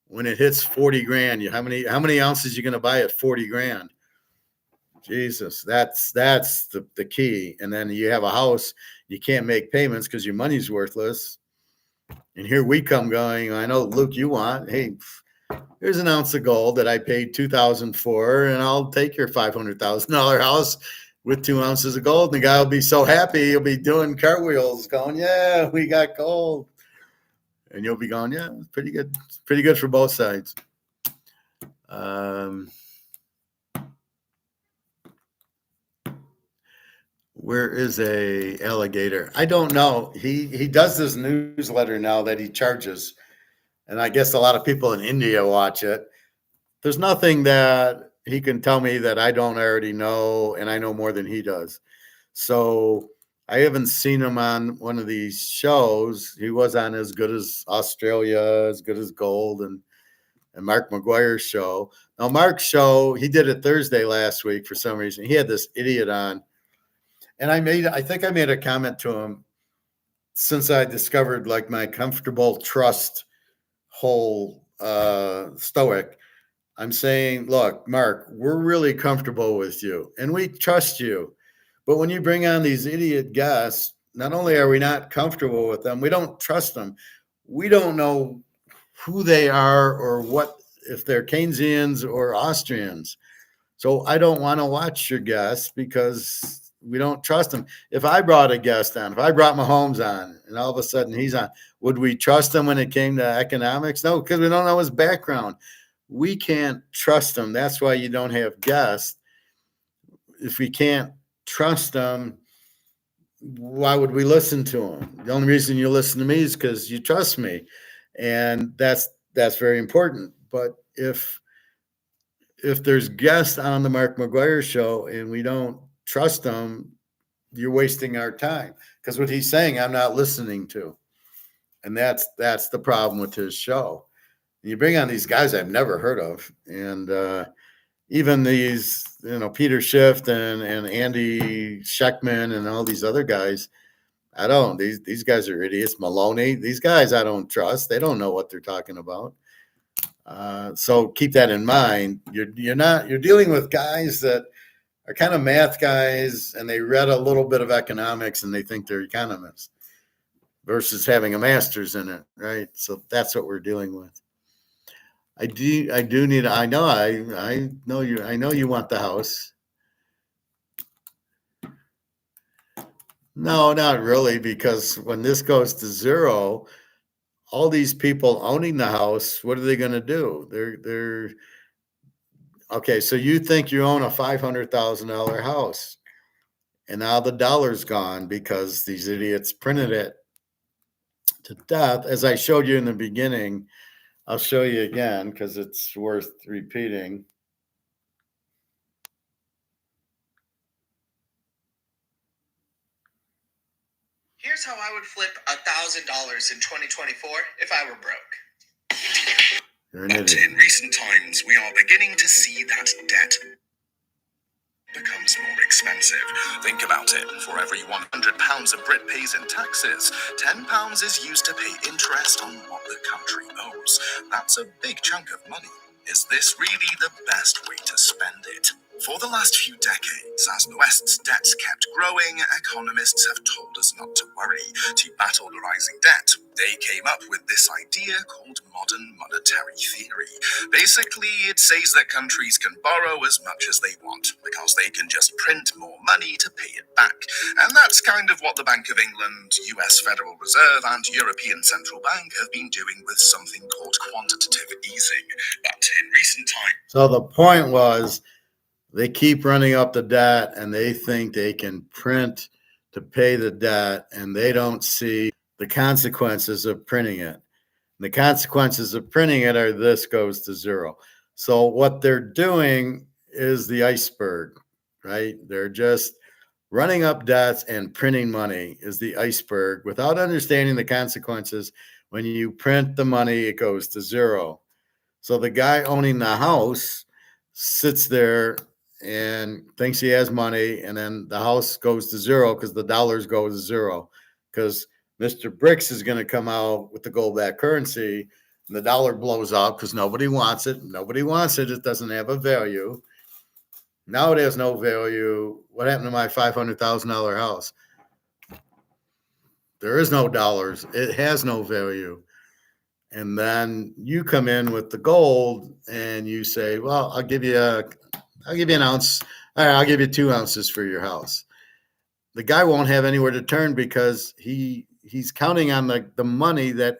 A: when it hits 40 grand, how many ounces you going to buy at 40 grand? Jesus, that's the key. And then you have a house, you can't make payments because your money's worthless. And here we come going, I know, Luke, you want, hey, here's an ounce of gold that I paid $2,000 for, and I'll take your $500,000 house with 2 ounces of gold. And the guy will be so happy, he'll be doing cartwheels going, yeah, we got gold. And you'll be going, yeah, it's pretty good. It's pretty good for both sides. Where is a alligator? I don't know. He does this newsletter now that he charges. And I guess a lot of people in India watch it. There's nothing that he can tell me that I don't already know, and I know more than he does. So I haven't seen him on one of these shows. He was on As Good as Australia, As Good as Gold, and Mark McGuire's show. Now, Mark's show, he did it Thursday last week for some reason. He had this idiot on. And I think I made a comment to him since I discovered like my comfortable trust whole stoic. I'm saying, look, Mark, we're really comfortable with you and we trust you. But when you bring on these idiot guests, not only are we not comfortable with them, we don't trust them. We don't know who they are or what, if they're Keynesians or Austrians. So I don't want to watch your guests because we don't trust him. If I brought a guest on, if I brought Mahomes on and all of a sudden he's on, would we trust him when it came to economics? No, because we don't know his background. We can't trust him. That's why you don't have guests. If we can't trust them, why would we listen to him? The only reason you listen to me is because you trust me. And that's very important. But if there's guests on the Mark McGuire show and we don't trust them, you're wasting our time because what he's saying, I'm not listening to. And that's the problem with his show. You bring on these guys I've never heard of. And even these, Peter Schiff and Andy Scheckman and all these other guys, these guys are idiots. Maloney, these guys I don't trust. They don't know what they're talking about. So keep that in mind. You're dealing with guys that are kind of math guys and they read a little bit of economics and they think they're economists versus having a master's in it, right? So that's what we're dealing with. I know you want the house. No, not really, because when this goes to zero, all these people owning the house, what are they going to do? They're okay. So you think you own a $500,000 house, and now the dollar's gone because these idiots printed it to death. As I showed you in the beginning, I'll show you again because it's worth repeating.
C: Here's how I would flip $1,000 in 2024 if I were broke. But in recent times, we are beginning to see that debt becomes more expensive. Think about it. For every £100 a Brit pays in taxes, £10 is used to pay interest on what the country owes. That's a big chunk of money. Is this really the best way to spend it? For the last few decades, as the West's debts kept growing, economists have told us not to worry. To battle the rising debt, they came up with this idea called modern monetary theory. Basically, it says that countries can borrow as much as they want because they can just print more money to pay it back. And that's kind of what the Bank of England, US Federal Reserve, and European Central Bank have been doing with something called quantitative easing. But in recent times...
A: So the point was, they keep running up the debt and they think they can print to pay the debt and they don't see the consequences of printing it. The consequences of printing it are this goes to zero. So what they're doing is the iceberg, right? They're just Running up debts and printing money is the iceberg without understanding the consequences. When you print the money, it goes to zero. So the guy owning the house sits there and thinks he has money, and then the house goes to zero because the dollars go to zero. Because Mr. Bricks is going to come out with the gold-backed currency, and the dollar blows up because nobody wants it. Nobody wants it. It doesn't have a value. Now it has no value. What happened to my $500,000 house? There is no dollars. It has no value. And then you come in with the gold and you say, well, I'll give you an ounce. All right, I'll give you 2 ounces for your house. The guy won't have anywhere to turn because he's counting on the money that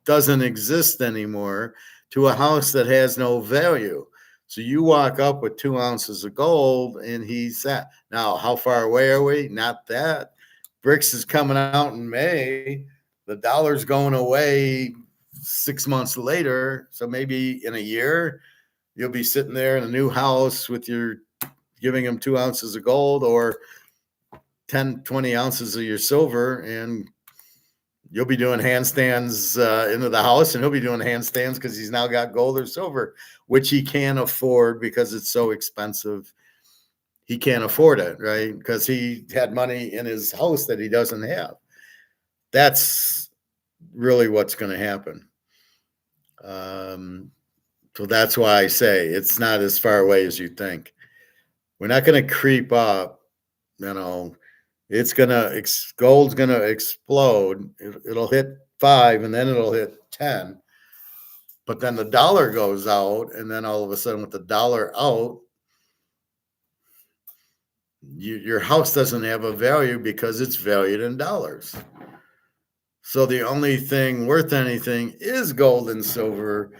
A: doesn't exist anymore to a house that has no value. So you walk up with 2 ounces of gold and he's at. Now, how far away are we? Not that. Bricks is coming out in May. The dollar's going away 6 months later. So maybe in a year, you'll be sitting there in a new house with your giving him 2 ounces of gold or 10, 20 ounces of your silver, and you'll be doing handstands into the house, and he'll be doing handstands because he's now got gold or silver, which he can't afford because it's so expensive. He can't afford it, right? Because he had money in his house that he doesn't have. That's really what's going to happen. So that's why I say it's not as far away as you think. We're not going to creep up, it's gold's going to explode. It'll hit 5 and then it'll hit 10. But then the dollar goes out, and then all of a sudden with the dollar out, your house doesn't have a value because it's valued in dollars. So the only thing worth anything is gold and silver.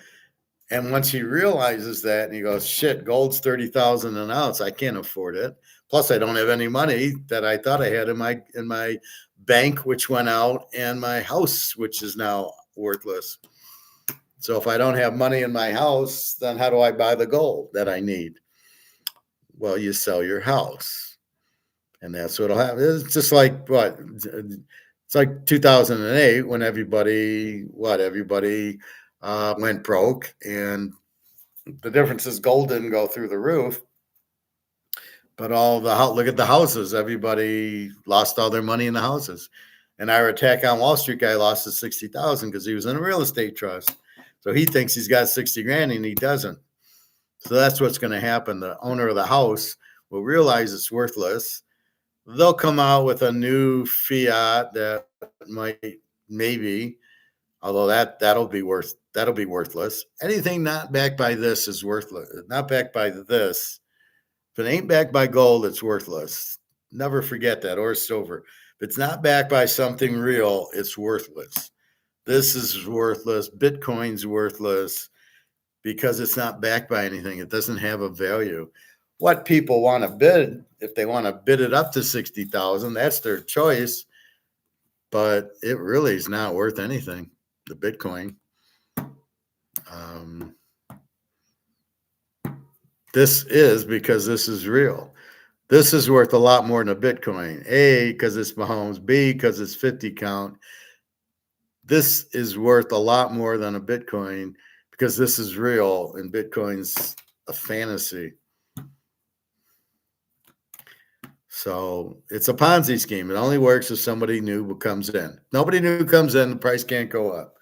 A: And once he realizes that and he goes, shit, gold's 30,000 an ounce. I can't afford it. Plus I don't have any money that I thought I had in my bank, which went out, and my house, which is now worthless. So if I don't have money in my house, then how do I buy the gold that I need? Well, you sell your house. And that's what'll happen. It's just like what? It's like 2008 when everybody went broke, and the difference is gold didn't go through the roof, but look at the houses. Everybody lost all their money in the houses. And our Attack on Wall Street guy lost his 60,000 because he was in a real estate trust. So he thinks he's got 60 grand and he doesn't. So that's what's going to happen. The owner of the house will realize it's worthless. They'll come out with a new fiat that might maybe, although that'll be worthless. Anything not backed by this is worthless. Not backed by this. If it ain't backed by gold, it's worthless. Never forget that, or silver. If it's not backed by something real, it's worthless. This is worthless. Bitcoin's worthless because it's not backed by anything. It doesn't have a value. What people want to bid, if they want to bid it up to 60,000, that's their choice. But it really is not worth anything, the Bitcoin. This is because this is real. This is worth a lot more than a Bitcoin. A, because it's Mahomes. B, because it's 50 count. This is worth a lot more than a Bitcoin because this is real and Bitcoin's a fantasy. So it's a Ponzi scheme. It only works if somebody new comes in. Nobody new comes in, the price can't go up.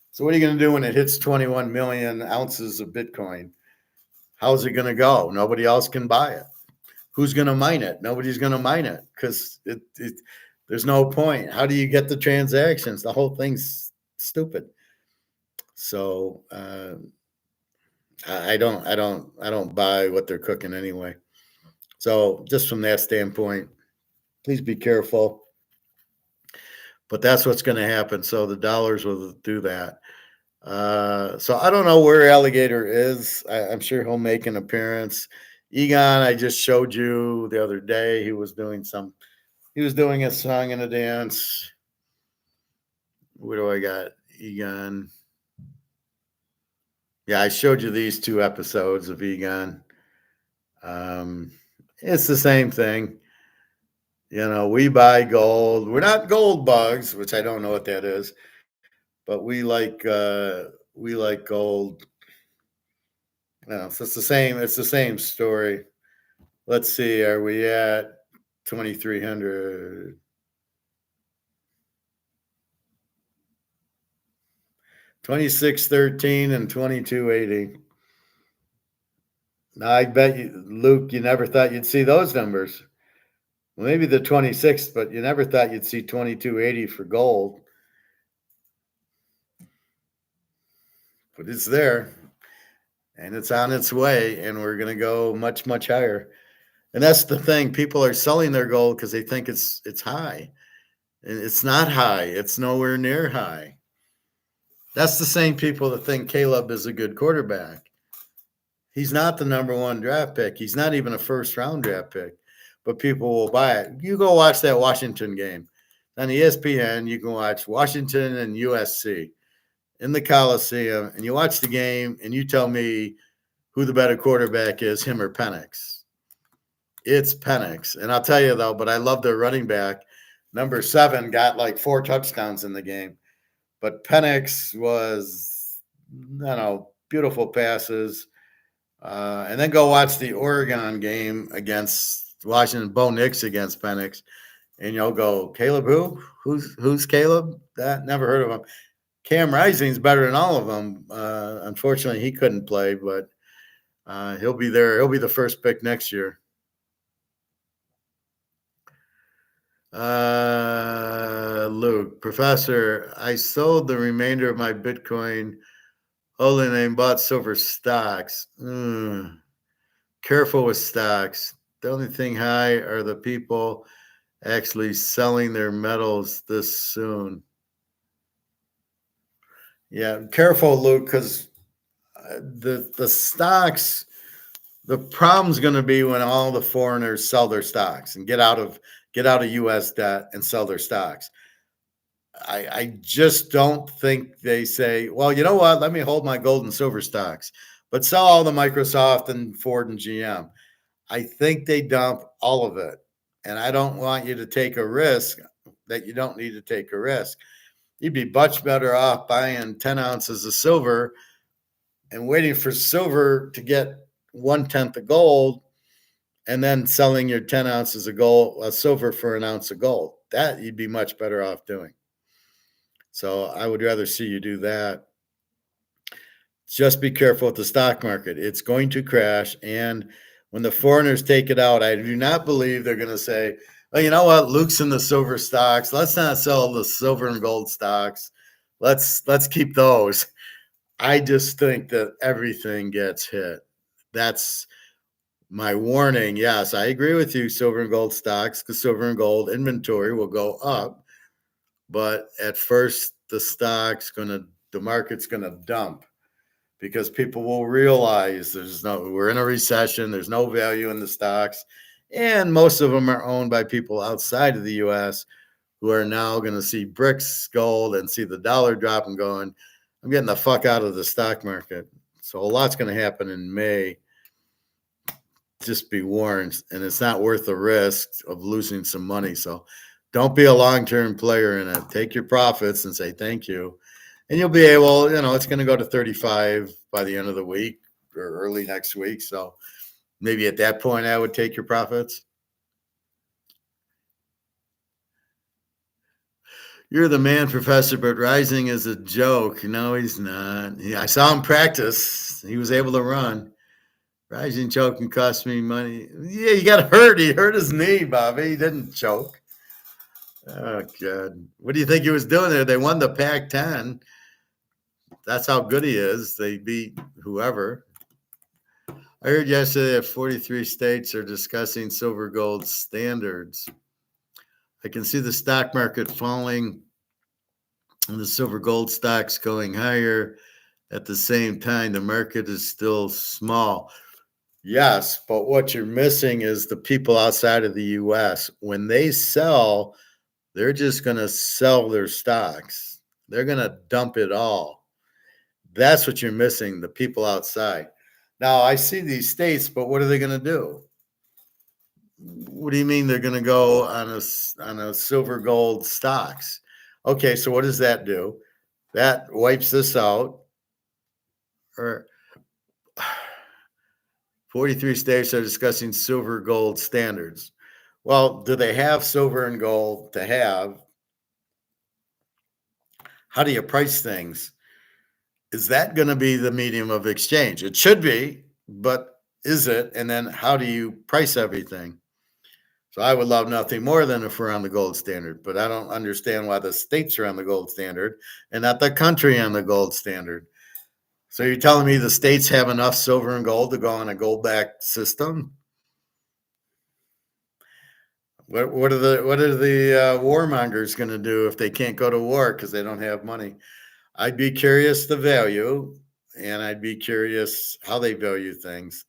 A: So what are you going to do when it hits 21 million ounces of Bitcoin? How's it going to go? Nobody else can buy it. Who's going to mine it? Nobody's going to mine it because there's no point. How do you get the transactions? The whole thing's stupid. So I don't buy what they're cooking anyway. So just from that standpoint, please be careful. But that's what's going to happen. So the dollars will do that. So I don't know where Alligator is. I'm sure he'll make an appearance. Egon, I just showed you the other day. He was doing a song and a dance. What do I got? Egon. Yeah, I showed you these 2 episodes of Egon. It's the same thing. We buy gold. We're not gold bugs, which I don't know what that is, but we like gold. So it's the same. It's the same story. Let's see. Are we at 2,300? 2613 and 2280. Now I bet you, Luke, you never thought you'd see those numbers. Well, maybe the 26th, but you never thought you'd see 2280 for gold. But it's there, and it's on its way, and we're going to go much, much higher. And that's the thing. People are selling their gold because they think it's high. And it's not high. It's nowhere near high. That's the same people that think Caleb is a good quarterback. He's not the number one draft pick. He's not even a first round draft pick, but people will buy it. You go watch that Washington game on ESPN. You can watch Washington and USC in the Coliseum, and you watch the game, and you tell me who the better quarterback is, him or Penix. It's Penix. And I'll tell you, though, but I love their running back. Number 7 got like 4 touchdowns in the game. But Penix was, beautiful passes. And then go watch the Oregon game against Washington, Bo Nix against Penix. And you'll go, Caleb who? Who's Caleb? That never heard of him. Cam Rising's better than all of them. Unfortunately, he couldn't play, but he'll be there. He'll be the first pick next year. Luke, Professor, I sold the remainder of my Bitcoin holding and bought silver stocks. Careful with stocks. The only thing high are the people actually selling their metals this soon. Yeah, careful, Luke, because the stocks, the problem's going to be when all the foreigners sell their stocks and get out of U.S. debt and sell their stocks. I just don't think they say, well, you know what? Let me hold my gold and silver stocks, but sell all the Microsoft and Ford and GM. I think they dump all of it. And I don't want you to take a risk that you don't need to take a risk. You'd be much better off buying 10 ounces of silver and waiting for silver to get 1/10 of gold and then selling your 10 ounces of silver for an ounce of gold. That you'd be much better off doing. So I would rather see you do that. Just be careful with the stock market. It's going to crash. And when the foreigners take it out, I do not believe they're going to say, well, you know what? Luke's in the silver stocks. Let's not sell the silver and gold stocks. Let's keep those. I just think that everything gets hit. That's my warning. Yes, I agree with you, silver and gold stocks, because silver and gold inventory will go up. But at first, the market's going to dump because people will realize we're in a recession. There's no value in the stocks. And most of them are owned by people outside of the U.S. who are now going to see bricks gold and see the dollar drop and going, I'm getting the fuck out of the stock market. So a lot's going to happen in May. Just be warned. And it's not worth the risk of losing some money. So don't be a long-term player in it. Take your profits and say thank you. And you'll be able, it's going to go to 35 by the end of the week or early next week. So maybe at that point, I would take your profits. You're the man, Professor, but Rising is a joke. No, he's not. I saw him practice. He was able to run. Rising choking cost me money. Yeah, he got hurt. He hurt his knee, Bobby. He didn't choke. Oh, God. What do you think he was doing there? They won the Pac-10. That's how good he is. They beat whoever. I heard yesterday that 43 states are discussing silver gold standards. I can see the stock market falling and the silver gold stocks going higher. At the same time, the market is still small. Yes, but what you're missing is the people outside of the U.S. When they sell, they're just going to sell their stocks. They're going to dump it all. That's what you're missing, the people outside. Now, I see these states, but what are they going to do? What do you mean they're going to go on a silver gold stocks? Okay, so what does that do? That wipes this out. Or 43 states are discussing silver gold standards. Well, do they have silver and gold to have? How do you price things? Is that going to be the medium of exchange? It should be, but is it? And then how do you price everything? So I would love nothing more than if we're on the gold standard, but I don't understand why the states are on the gold standard and not the country on the gold standard. So you're telling me the states have enough silver and gold to go on a gold-backed system? What are the warmongers going to do if they can't go to war because they don't have money? I'd be curious the value, and I'd be curious how they value things.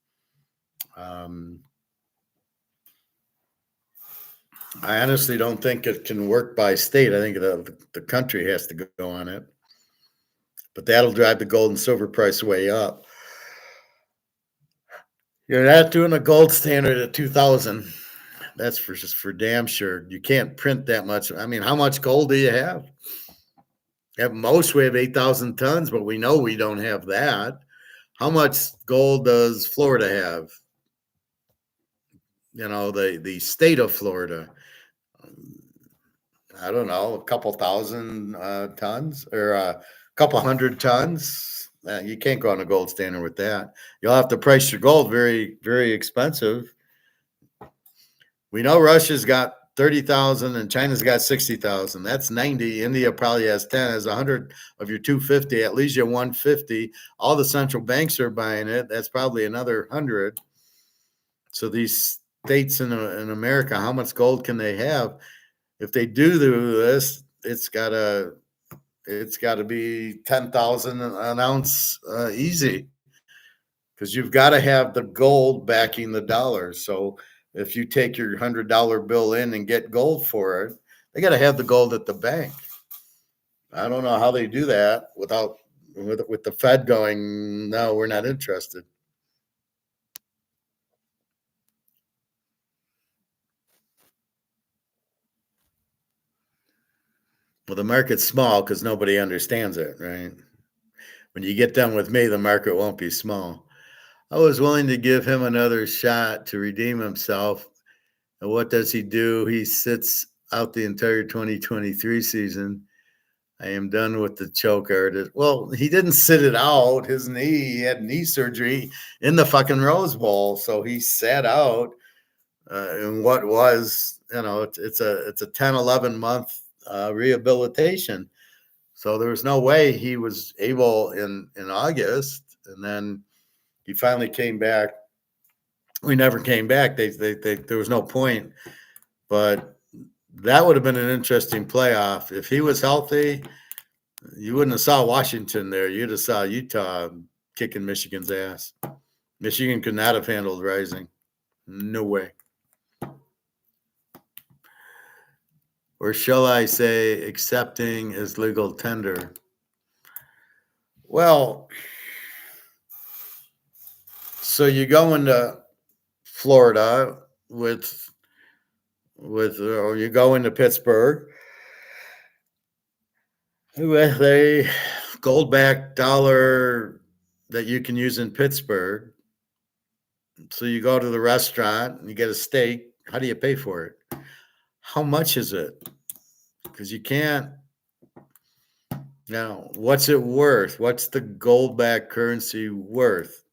A: I honestly don't think it can work by state. I think the country has to go on it. But that'll drive the gold and silver price way up. You're not doing a gold standard at 2,000. That's for damn sure. You can't print that much. I mean, how much gold do you have? At most, we have 8,000 tons, but we know we don't have that. How much gold does Florida have? You know, the state of Florida. I don't know, a couple thousand tons or a couple hundred tons. You can't go on a gold standard with that. You'll have to price your gold very, very expensive. We know Russia's got 30,000 and China's got 60,000. That's 90. India probably has 10, has 100 of your 250. At least you 150. All the central banks are buying it. That's probably another 100. So these states in America, how much gold can they have? If they do this, it's got to be 10,000 an ounce easy, because you've got to have the gold backing the dollar. So if you take your $100 bill in and get gold for it, they got to have the gold at the bank. I don't know how they do that without with the Fed going, no, we're not interested. Well, the market's small because nobody understands it, right? When you get done with me, the market won't be small. I was willing to give him another shot to redeem himself. And what does he do? He sits out the entire 2023 season. I am done with the choke artist. Well, he didn't sit it out. His knee, he had knee surgery in the fucking Rose Bowl. So he sat out in what was, it's a 10, 11 month rehabilitation. So there was no way he was able in August. And then he finally came back. We never came back. There was no point. But that would have been an interesting playoff. If he was healthy, you wouldn't have saw Washington there. You'd have saw Utah kicking Michigan's ass. Michigan could not have handled Rising. No way. Or shall I say accepting as legal tender? Well, so you go into Florida or you go into Pittsburgh with a gold-backed dollar that you can use in Pittsburgh. So you go to the restaurant and you get a steak. How do you pay for it? How much is it? Because you can't. Now, what's it worth? What's the gold-backed currency worth?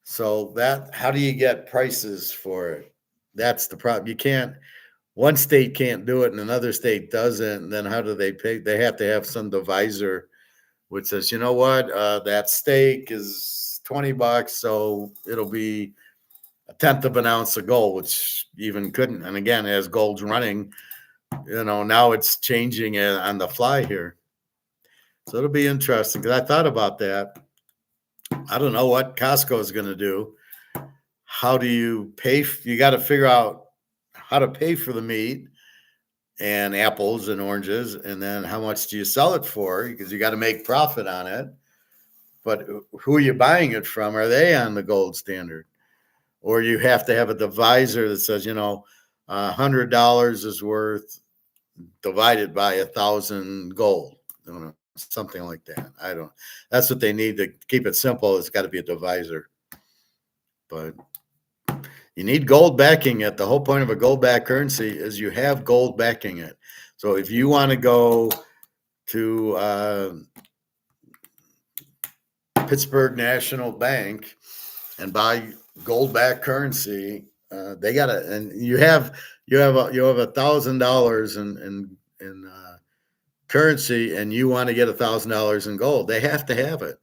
A: So how do you get prices for it? That's the problem. You can't. One state can't do it and another state doesn't. And then how do they pay? They have to have some divisor which says, you know what, that steak is $20, so it'll be a tenth of an ounce of gold, which even couldn't. And again, as gold's running, now it's changing on the fly here. So it'll be interesting because I thought about that. I don't know what Costco is going to do. How do you pay? You got to figure out how to pay for the meat and apples and oranges, and then how much do you sell it for? Because you got to make profit on it. But who are you buying it from? Are they on the gold standard? or you have to have a divisor that says, $100 is worth divided by 1,000 gold, something like that. I don't. That's what they need to keep it simple. It's got to be a divisor, but you need gold backing it. The whole point of a gold backed currency is you have gold backing it. So if you want to go to Pittsburgh National Bank and buy gold backed currency, they gotta, and you have $1,000 in currency, and you want to get $1,000 in gold. They have to have it.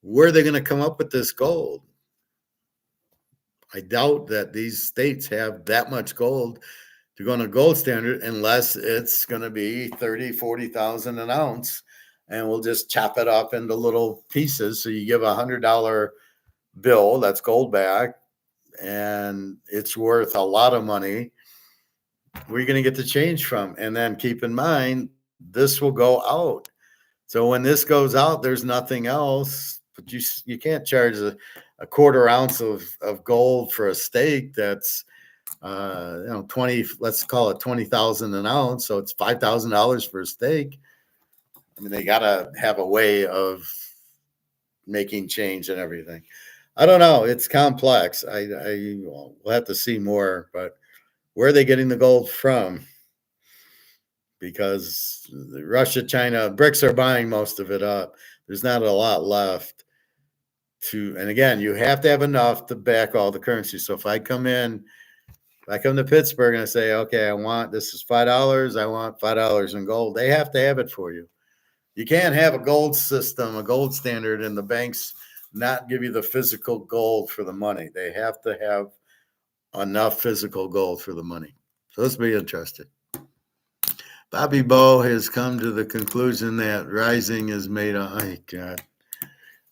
A: Where are they going to come up with this gold? I doubt that these states have that much gold to go on a gold standard unless it's going to be 30, 40,000 an ounce, and we'll just chop it up into little pieces. So you give $100 bill that's gold back, and it's worth a lot of money. Where are you going to get the change from? And then keep in mind, this will go out. So when this goes out, there's nothing else. But you can't charge a quarter ounce of gold for a steak that's 20, let's call it 20,000 an ounce. So it's $5,000 for a steak. I mean, they gotta have a way of making change and everything. I don't know. It's complex. We'll have to see more, but where are they getting the gold from? Because Russia, China, BRICS are buying most of it up. There's not a lot left and again, you have to have enough to back all the currency. So if I come to Pittsburgh and I say, okay, this is $5, I want $5 in gold, they have to have it for you. You can't have a gold system, a gold standard, and the banks not give you the physical gold for the money. They have to have enough physical gold for the money. So let's be interested. Bobby Bow has come to the conclusion that Rising is made off. Oh, God.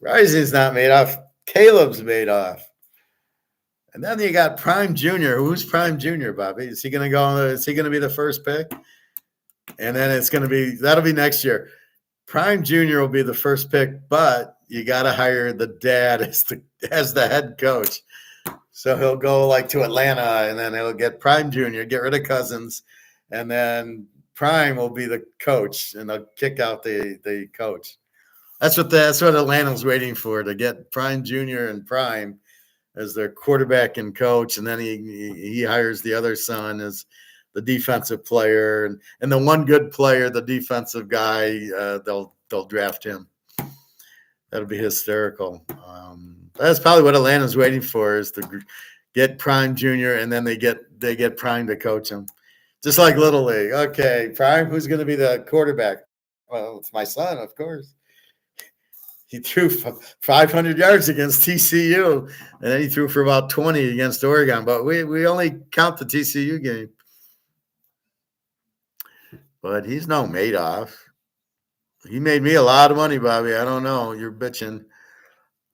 A: Rising's not made off. Caleb's made off. And then you got Prime Jr. Who's Prime Jr., Bobby? Is he going to be the first pick? And then that'll be next year. Prime Jr. will be the first pick, but you got to hire the dad as the head coach. So he'll go to Atlanta, and then he'll get Prime Jr., get rid of Cousins, and then Prime will be the coach, and they'll kick out the coach. That's what Atlanta's waiting for, to get Prime Jr. and Prime as their quarterback and coach, and then he hires the other son as the defensive player, and the one good player, the defensive guy, they'll draft him. That'll be hysterical. That's probably what Atlanta's waiting for, is to get Prime Jr. and then they get Prime to coach him, just like Little League. Okay, Prime, who's going to be the quarterback? Well, it's my son, of course. He threw 500 yards against TCU, and then he threw for about 20 against Oregon. But we only count the TCU game. But he's no Madoff. He made me a lot of money, Bobby. I don't know. You're bitching.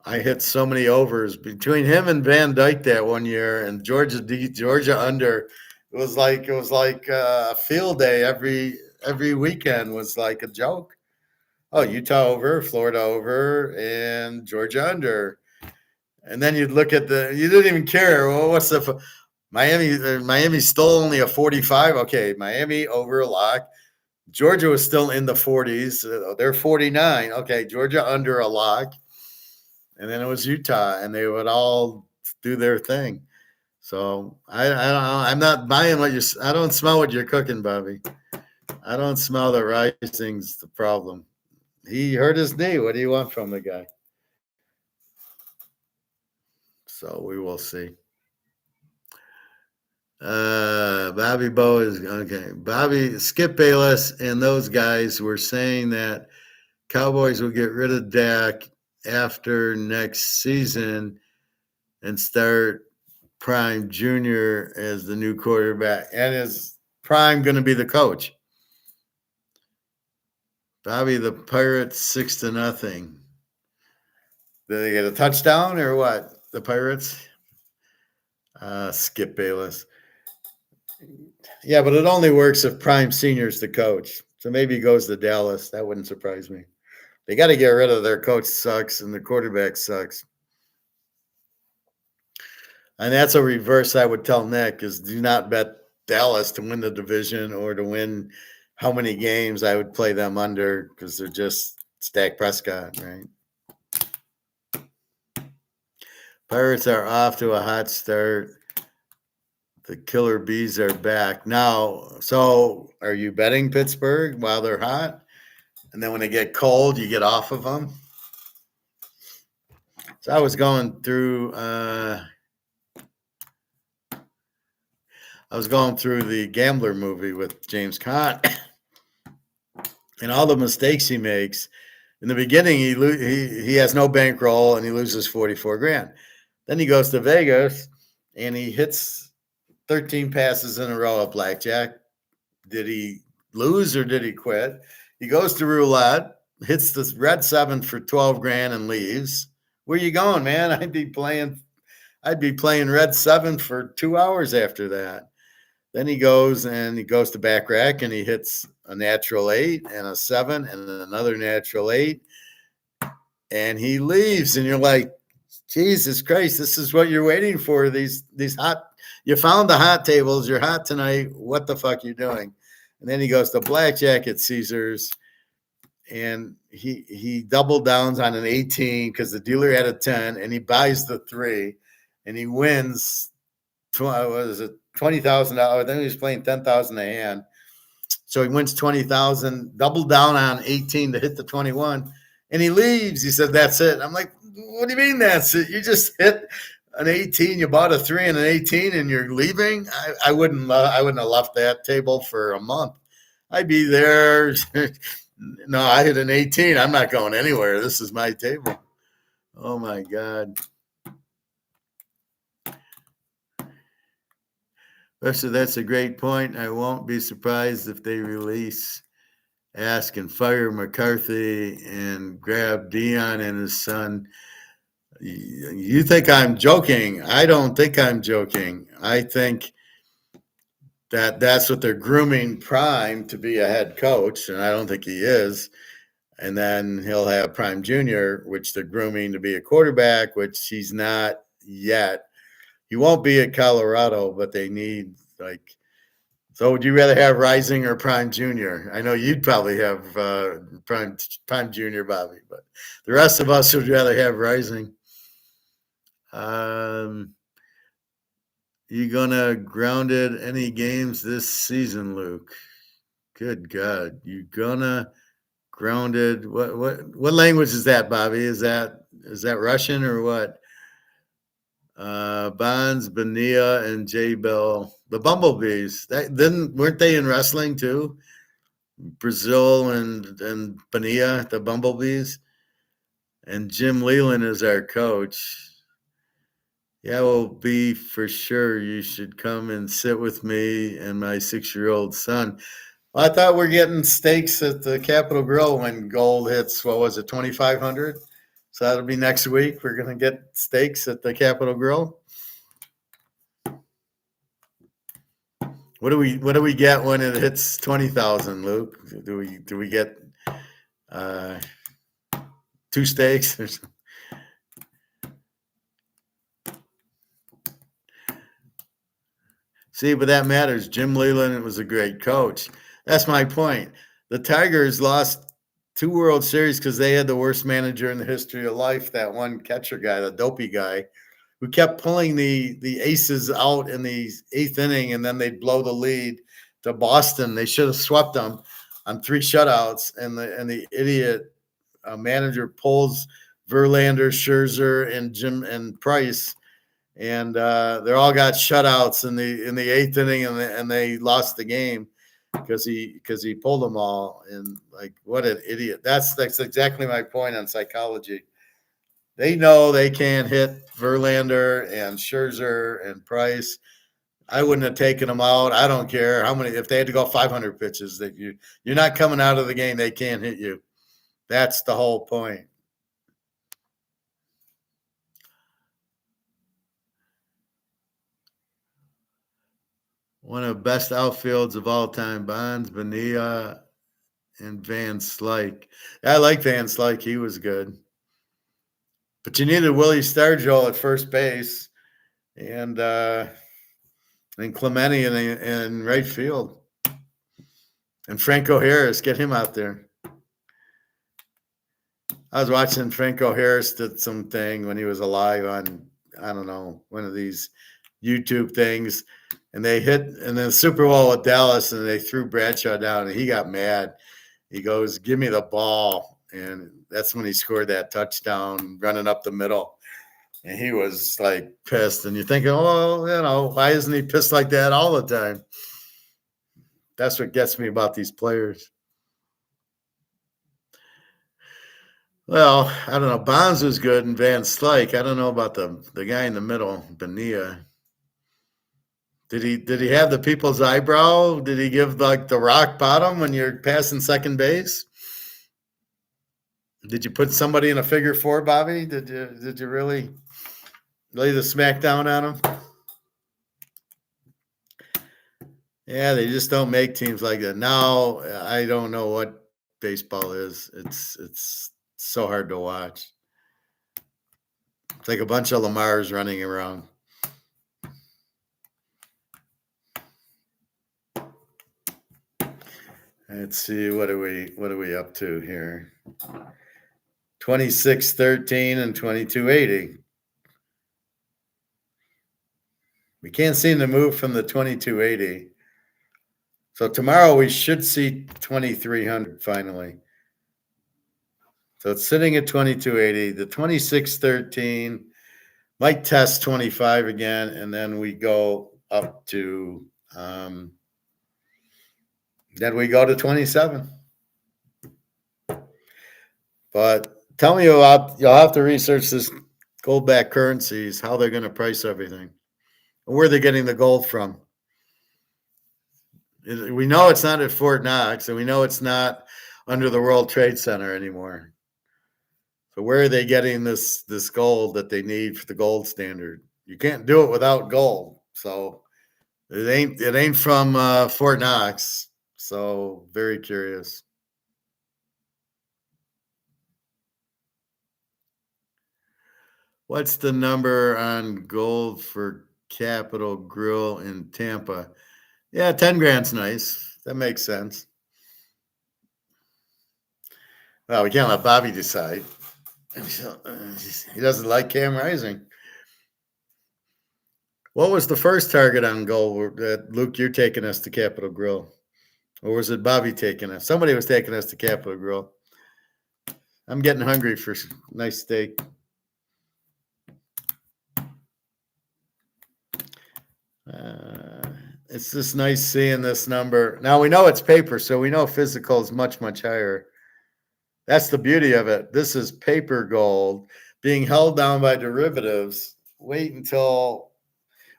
A: I hit so many overs between him and Van Dyke that one year, and Georgia under. It was like a field day every weekend was like a joke. Oh, Utah over, Florida over, and Georgia under. And then you'd look at you didn't even care. Well, what's the Miami's still only a 45. Okay, Miami over a lock. Georgia was still in the 40s. They're 49. Okay, Georgia under a lock. And then it was Utah, and they would all do their thing. So I'm not buying I don't smell what you're cooking, Bobby. I don't smell that Rising's the problem. He hurt his knee. What do you want from the guy? So we will see. Bobby Bow is okay. Skip Bayless and those guys were saying that Cowboys will get rid of Dak after next season and start Prime Jr. as the new quarterback. And is Prime going to be the coach? Bobby, the Pirates 6-0. Did they get a touchdown or what? The Pirates? Skip Bayless. Yeah, but it only works if Prime Senior's the coach. So maybe he goes to Dallas. That wouldn't surprise me. They got to get rid of their coach sucks and the quarterback sucks. And that's a reverse I would tell Nick is do not bet Dallas to win the division or to win how many games. I would play them under because they're just Dak Prescott, right? Pirates are off to a hot start. The Killer Bees are back. Now, so are you betting Pittsburgh while they're hot? And then when they get cold, you get off of them? So I was going through the Gambler movie with James Caan and all the mistakes he makes. In the beginning, he has no bankroll and he loses 44 grand. Then he goes to Vegas and he hits 13 passes in a row at blackjack. Did he lose or did he quit? He goes to roulette, hits the red 7 for 12 grand and leaves. Where you going, man? I'd be playing red 7 for 2 hours after that. Then he goes to back rack and he hits a natural 8 and a 7 and another natural 8 and he leaves. And you're like, Jesus Christ, this is what you're waiting for. These hot, you found the hot tables. You're hot tonight. What the fuck you doing? And then he goes to blackjack at Caesars and he double downs on an 18 because the dealer had a 10 and he buys the 3 and he wins. What was it? $20,000. Then he was playing 10,000 a hand. So he wins 20,000, double down on 18 to hit the 21 and he leaves. He said, that's it. I'm like, what do you mean that's it? You just hit an 18, you bought a 3 and an 18 and you're leaving? I wouldn't have left that table for a month. I'd be there. No, I hit an 18. I'm not going anywhere. This is my table. Oh my God. So that's a great point. I won't be surprised if they release Ask and fire McCarthy and grab Dion and his son. You think I'm joking? I don't think I'm joking. I think that's what they're grooming Prime to be a head coach, and I don't think he is. And then he'll have Prime Jr., which they're grooming to be a quarterback, which he's not yet. He won't be at Colorado, but they need So would you rather have Rising or Prime Jr.? I know you'd probably have Prime Jr., Bobby, but the rest of us would rather have Rising. You gonna grounded any games this season, Luke? Good God, you gonna grounded? What language is that, Bobby? Is that Russian or what? Bonds, Benia, and J Bell, the Bumblebees. Weren't they in wrestling too? Brazil and Benia, the Bumblebees, and Jim Leland is our coach. Yeah, well, B for sure. You should come and sit with me and my 6-year-old son. Well, I thought we're getting steaks at the Capitol Grill when gold hits. What was it, 2,500? So that'll be next week. We're gonna get steaks at the Capitol Grill. What do we get when it hits 20,000, Luke? Do we get 2 steaks or something? See, but that matters. Jim Leland was a great coach. That's my point. The Tigers lost 2 World Series because they had the worst manager in the history of life, that one catcher guy, the dopey guy, who kept pulling the aces out in the 8th inning, and then they'd blow the lead to Boston. They should have swept them on 3 shutouts, and the idiot manager pulls Verlander, Scherzer, and Price. And they all got shutouts in the 8th inning, and they lost the game because he pulled them all. And like, what an idiot! That's exactly my point on psychology. They know they can't hit Verlander and Scherzer and Price. I wouldn't have taken them out. I don't care how many. If they had to go 500 pitches, that you're not coming out of the game. They can't hit you. That's the whole point. One of the best outfields of all time, Bonds, Bonilla, and Van Slyke. I like Van Slyke. He was good. But you needed Willie Stargell at first base. and Clemente in right field. And Franco Harris, get him out there. I was watching Franco Harris did something when he was alive on, I don't know, one of these YouTube things. And they hit in the Super Bowl with Dallas, and they threw Bradshaw down, and he got mad. He goes, "Give me the ball." And that's when he scored that touchdown running up the middle. And he was like pissed. And you're thinking, oh, why isn't he pissed like that all the time? That's what gets me about these players. Well, I don't know. Bonds was good and Van Slyke. I don't know about the guy in the middle, Bonilla. Did he have the people's eyebrow? Did he give like the rock bottom when you're passing second base? Did you put somebody in a figure four, Bobby? Did you really lay the smack down on him? Yeah, they just don't make teams like that. Now I don't know what baseball is. It's so hard to watch. It's like a bunch of Lamars running around. Let's see, what are we up to here? 26-13 and 22-80. We can't seem to move from the 22-80. So tomorrow we should see 2300 finally. So it's sitting at 2280. The 2613 might test 25 again, and then we go up to then we go to 27. But tell me about, you'll have to research this gold-backed currencies, how they're going to price everything, and where they're getting the gold from. We know it's not at Fort Knox, and we know it's not under the World Trade Center anymore. So where are they getting this gold that they need for the gold standard? You can't do it without gold. So it ain't from Fort Knox. So very curious. What's the number on gold for Capitol Grill in Tampa? Yeah, 10 grand's nice. That makes sense. Well, we can't let Bobby decide. He doesn't like Cam Rising. What was the first target on gold that, Luke, you're taking us to Capitol Grill? Or was it Bobby taking us? Somebody was taking us to Capitol Grill. I'm getting hungry for nice steak. It's just nice seeing this number. Now we know it's paper, so we know physical is much, much higher. That's the beauty of it. This is paper gold being held down by derivatives. Wait until,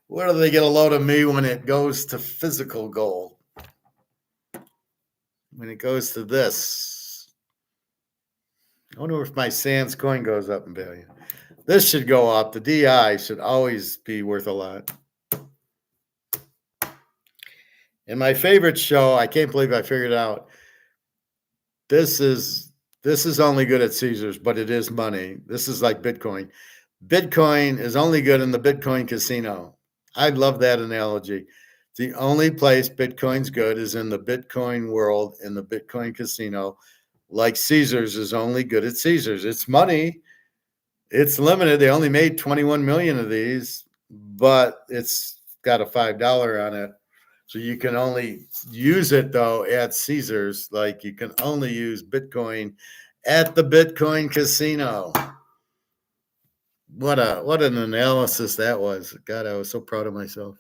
A: where do they get a load of me when it goes to physical gold? When it goes to this. I wonder if my Sands coin goes up in value. This should go up. The DI should always be worth a lot. And my favorite show, I can't believe I figured out. This is only good at Caesars, but it is money. This is like Bitcoin. Bitcoin is only good in the Bitcoin casino. I love that analogy. The only place Bitcoin's good is in the Bitcoin world, in the Bitcoin casino. Like Caesars is only good at Caesars. It's money. It's limited. They only made 21 million of these, but it's got a $5 on it. So you can only use it, though, at Caesars. Like you can only use Bitcoin at the Bitcoin casino. What an analysis that was. God, I was so proud of myself.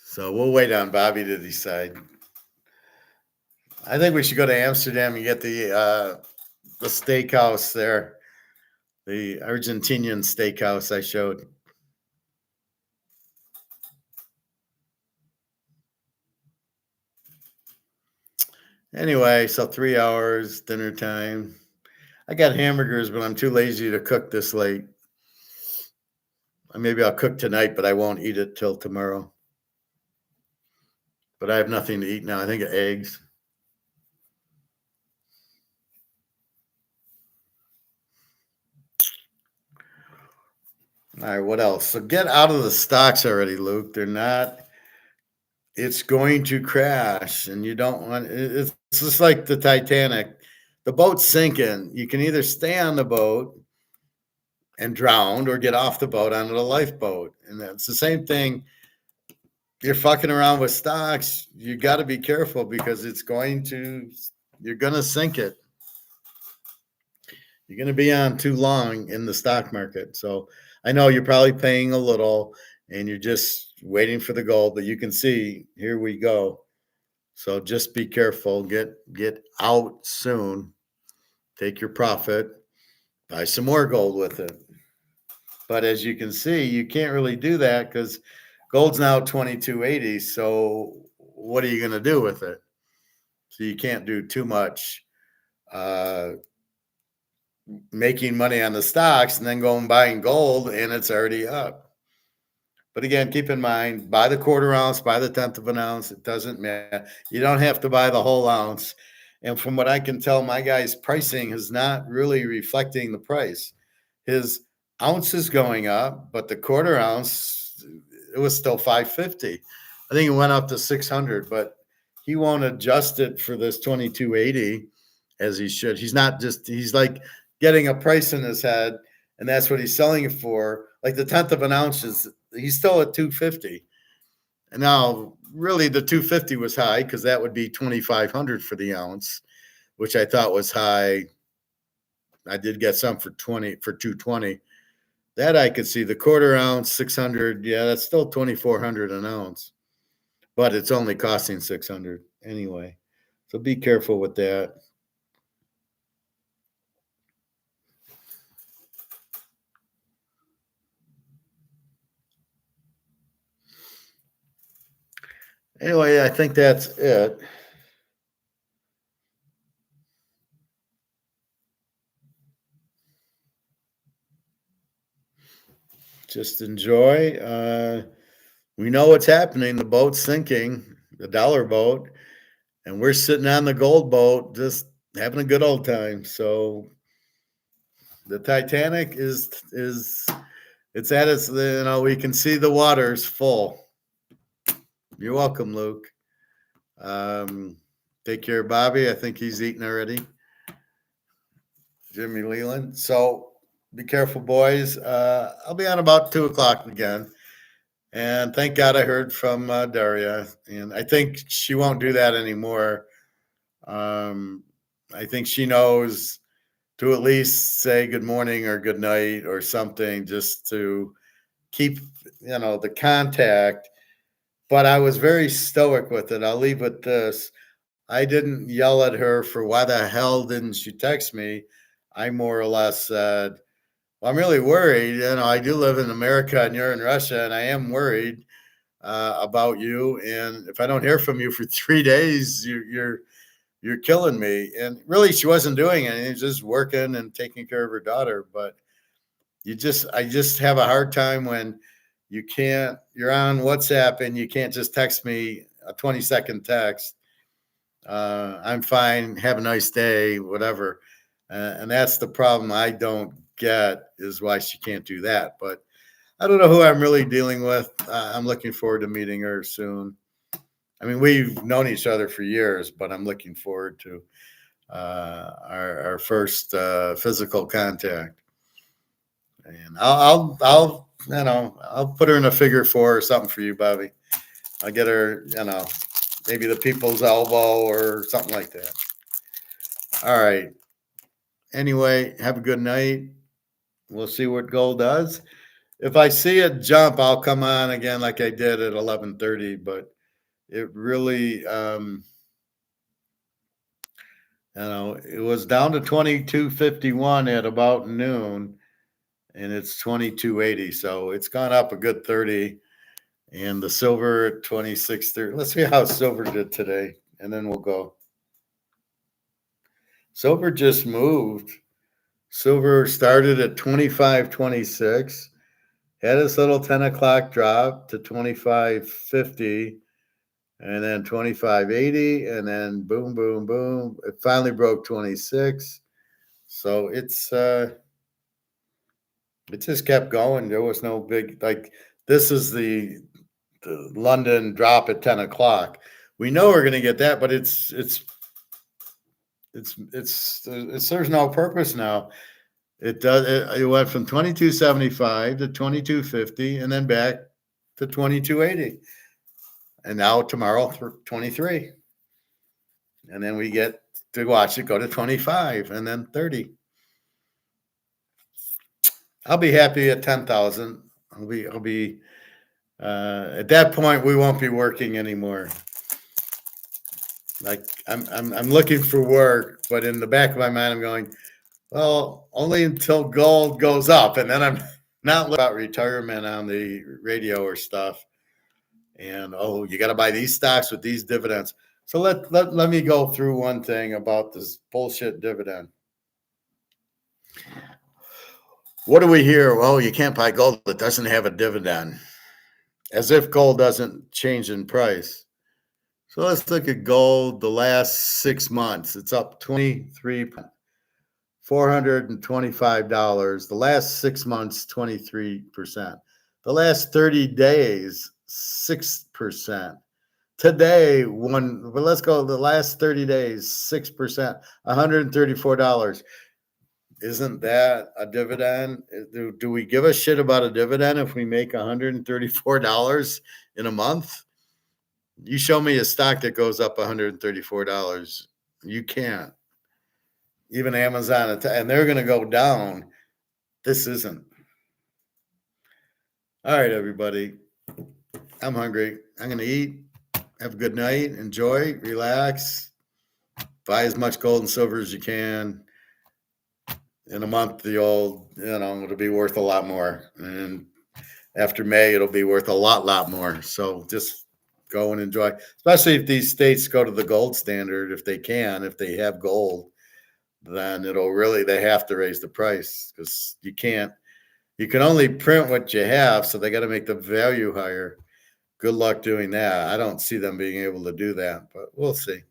A: So we'll wait on Bobby to decide. I think we should go to Amsterdam and get the steakhouse there, the Argentinian steakhouse I showed. Anyway, so 3 hours, dinner time. I got hamburgers, but I'm too lazy to cook this late. Maybe I'll cook tonight, but I won't eat it till tomorrow. But I have nothing to eat now. I think of eggs. All right, what else? So get out of the stocks already, Luke. They're not. It's going to crash, and you don't want. It's just like the Titanic. The boat's sinking. You can either stay on the boat and drown, or get off the boat onto the lifeboat. And that's the same thing. You're fucking around with stocks. You got to be careful because you're going to sink it. You're going to be on too long in the stock market. So I know you're probably paying a little and you're just waiting for the gold, but you can see, here we go. So just be careful. Get out soon. Take your profit. Buy some more gold with it. But as you can see, you can't really do that because gold's now 2280. So what are you going to do with it? So you can't do too much making money on the stocks and then going buying gold and it's already up. But again, keep in mind, buy the quarter ounce, buy the tenth of an ounce. It doesn't matter. You don't have to buy the whole ounce. And from what I can tell, my guy's pricing is not really reflecting the price. His ounce is going up, but the quarter ounce, it was still 550. I think it went up to 600, but he won't adjust it for this 2280 as he should. He's like getting a price in his head, and that's what he's selling it for. Like the tenth of an ounce he's still at 250. And now really the 250 was high because that would be 2,500 for the ounce, which I thought was high. I did get some for 220. That I could see. The quarter ounce, 600. Yeah, that's still 2,400 an ounce, but it's only costing 600 anyway. So be careful with that. Anyway, I think that's it. Just enjoy. We know what's happening. The boat's sinking, the dollar boat, and we're sitting on the gold boat just having a good old time. So the Titanic is it's at its, we can see the water's full. You're welcome, Luke. Take care, Bobby. I think he's eating already. Jimmy Leland. So be careful, boys. I'll be on about 2:00 again. And thank God I heard from Daria. And I think she won't do that anymore. I think she knows to at least say good morning or good night or something just to keep, the contact. But I was very stoic with it. I'll leave with this. I didn't yell at her for why the hell didn't she text me. I more or less said, well, I'm really worried. I do live in America and you're in Russia, and I am worried about you. And if I don't hear from you for 3 days, you're killing me. And really, she wasn't doing anything, just working and taking care of her daughter. But I just have a hard time when you're on WhatsApp and you can't just text me a 20-second text. I'm fine. Have a nice day, whatever. And that's the problem I don't get, is why she can't do that. But I don't know who I'm really dealing with. I'm looking forward to meeting her soon. I mean, we've known each other for years, but I'm looking forward to our first physical contact. And I'll put her in a figure four or something for you, Bobby. I'll get her, maybe the people's elbow or something like that. All right. Anyway, have a good night. We'll see what gold does. If I see it jump, I'll come on again like I did at 11:30. But it really, it was down to 2251 at about noon, and it's 2280. So it's gone up a good 30. And the silver at 2630. Let's see how silver did today, and then we'll go. Silver just moved. Silver started at 25.26, had this little 10 o'clock drop to 25.50, and then 25.80, and then boom, boom, boom. It finally broke 26. So it's It just kept going. There was no big, like, this is the London drop at 10 o'clock. We know we're going to get that, but it serves no purpose now. It went from 22.75 to 22.50 and then back to 22.80. And now tomorrow 23. And then we get to watch it go to 25 and then 30. I'll be happy at 10,000. I'll be at that point we won't be working anymore. Like I'm looking for work, but in the back of my mind I'm going, well, only until gold goes up, and then I'm not looking about retirement on the radio or stuff. And you got to buy these stocks with these dividends. So let me go through one thing about this bullshit dividend. What do we hear? Well, you can't buy gold that doesn't have a dividend, as if gold doesn't change in price. So let's look at gold the last 6 months. It's up 23, $425. The last 6 months, 23%. The last 30 days, 6%. Today, but let's go the last 30 days, 6%, $134. Isn't that a dividend? Do we give a shit about a dividend if we make $134 in a month? You show me a stock that goes up $134. You can't. Even Amazon, and they're going to go down. This isn't. All right, everybody. I'm hungry. I'm going to eat. Have a good night. Enjoy. Relax. Buy as much gold and silver as you can. In a month, it'll be worth a lot more. And after May, it'll be worth a lot more. So just go and enjoy, especially if these states go to the gold standard, if they have gold, then they have to raise the price, because you can only print what you have. So they got to make the value higher. Good luck doing that. I don't see them being able to do that, but we'll see.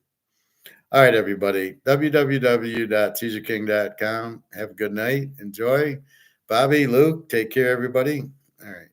A: All right, everybody. www.teaserking.com. Have a good night. Enjoy. Bobby, Luke, take care, everybody. All right.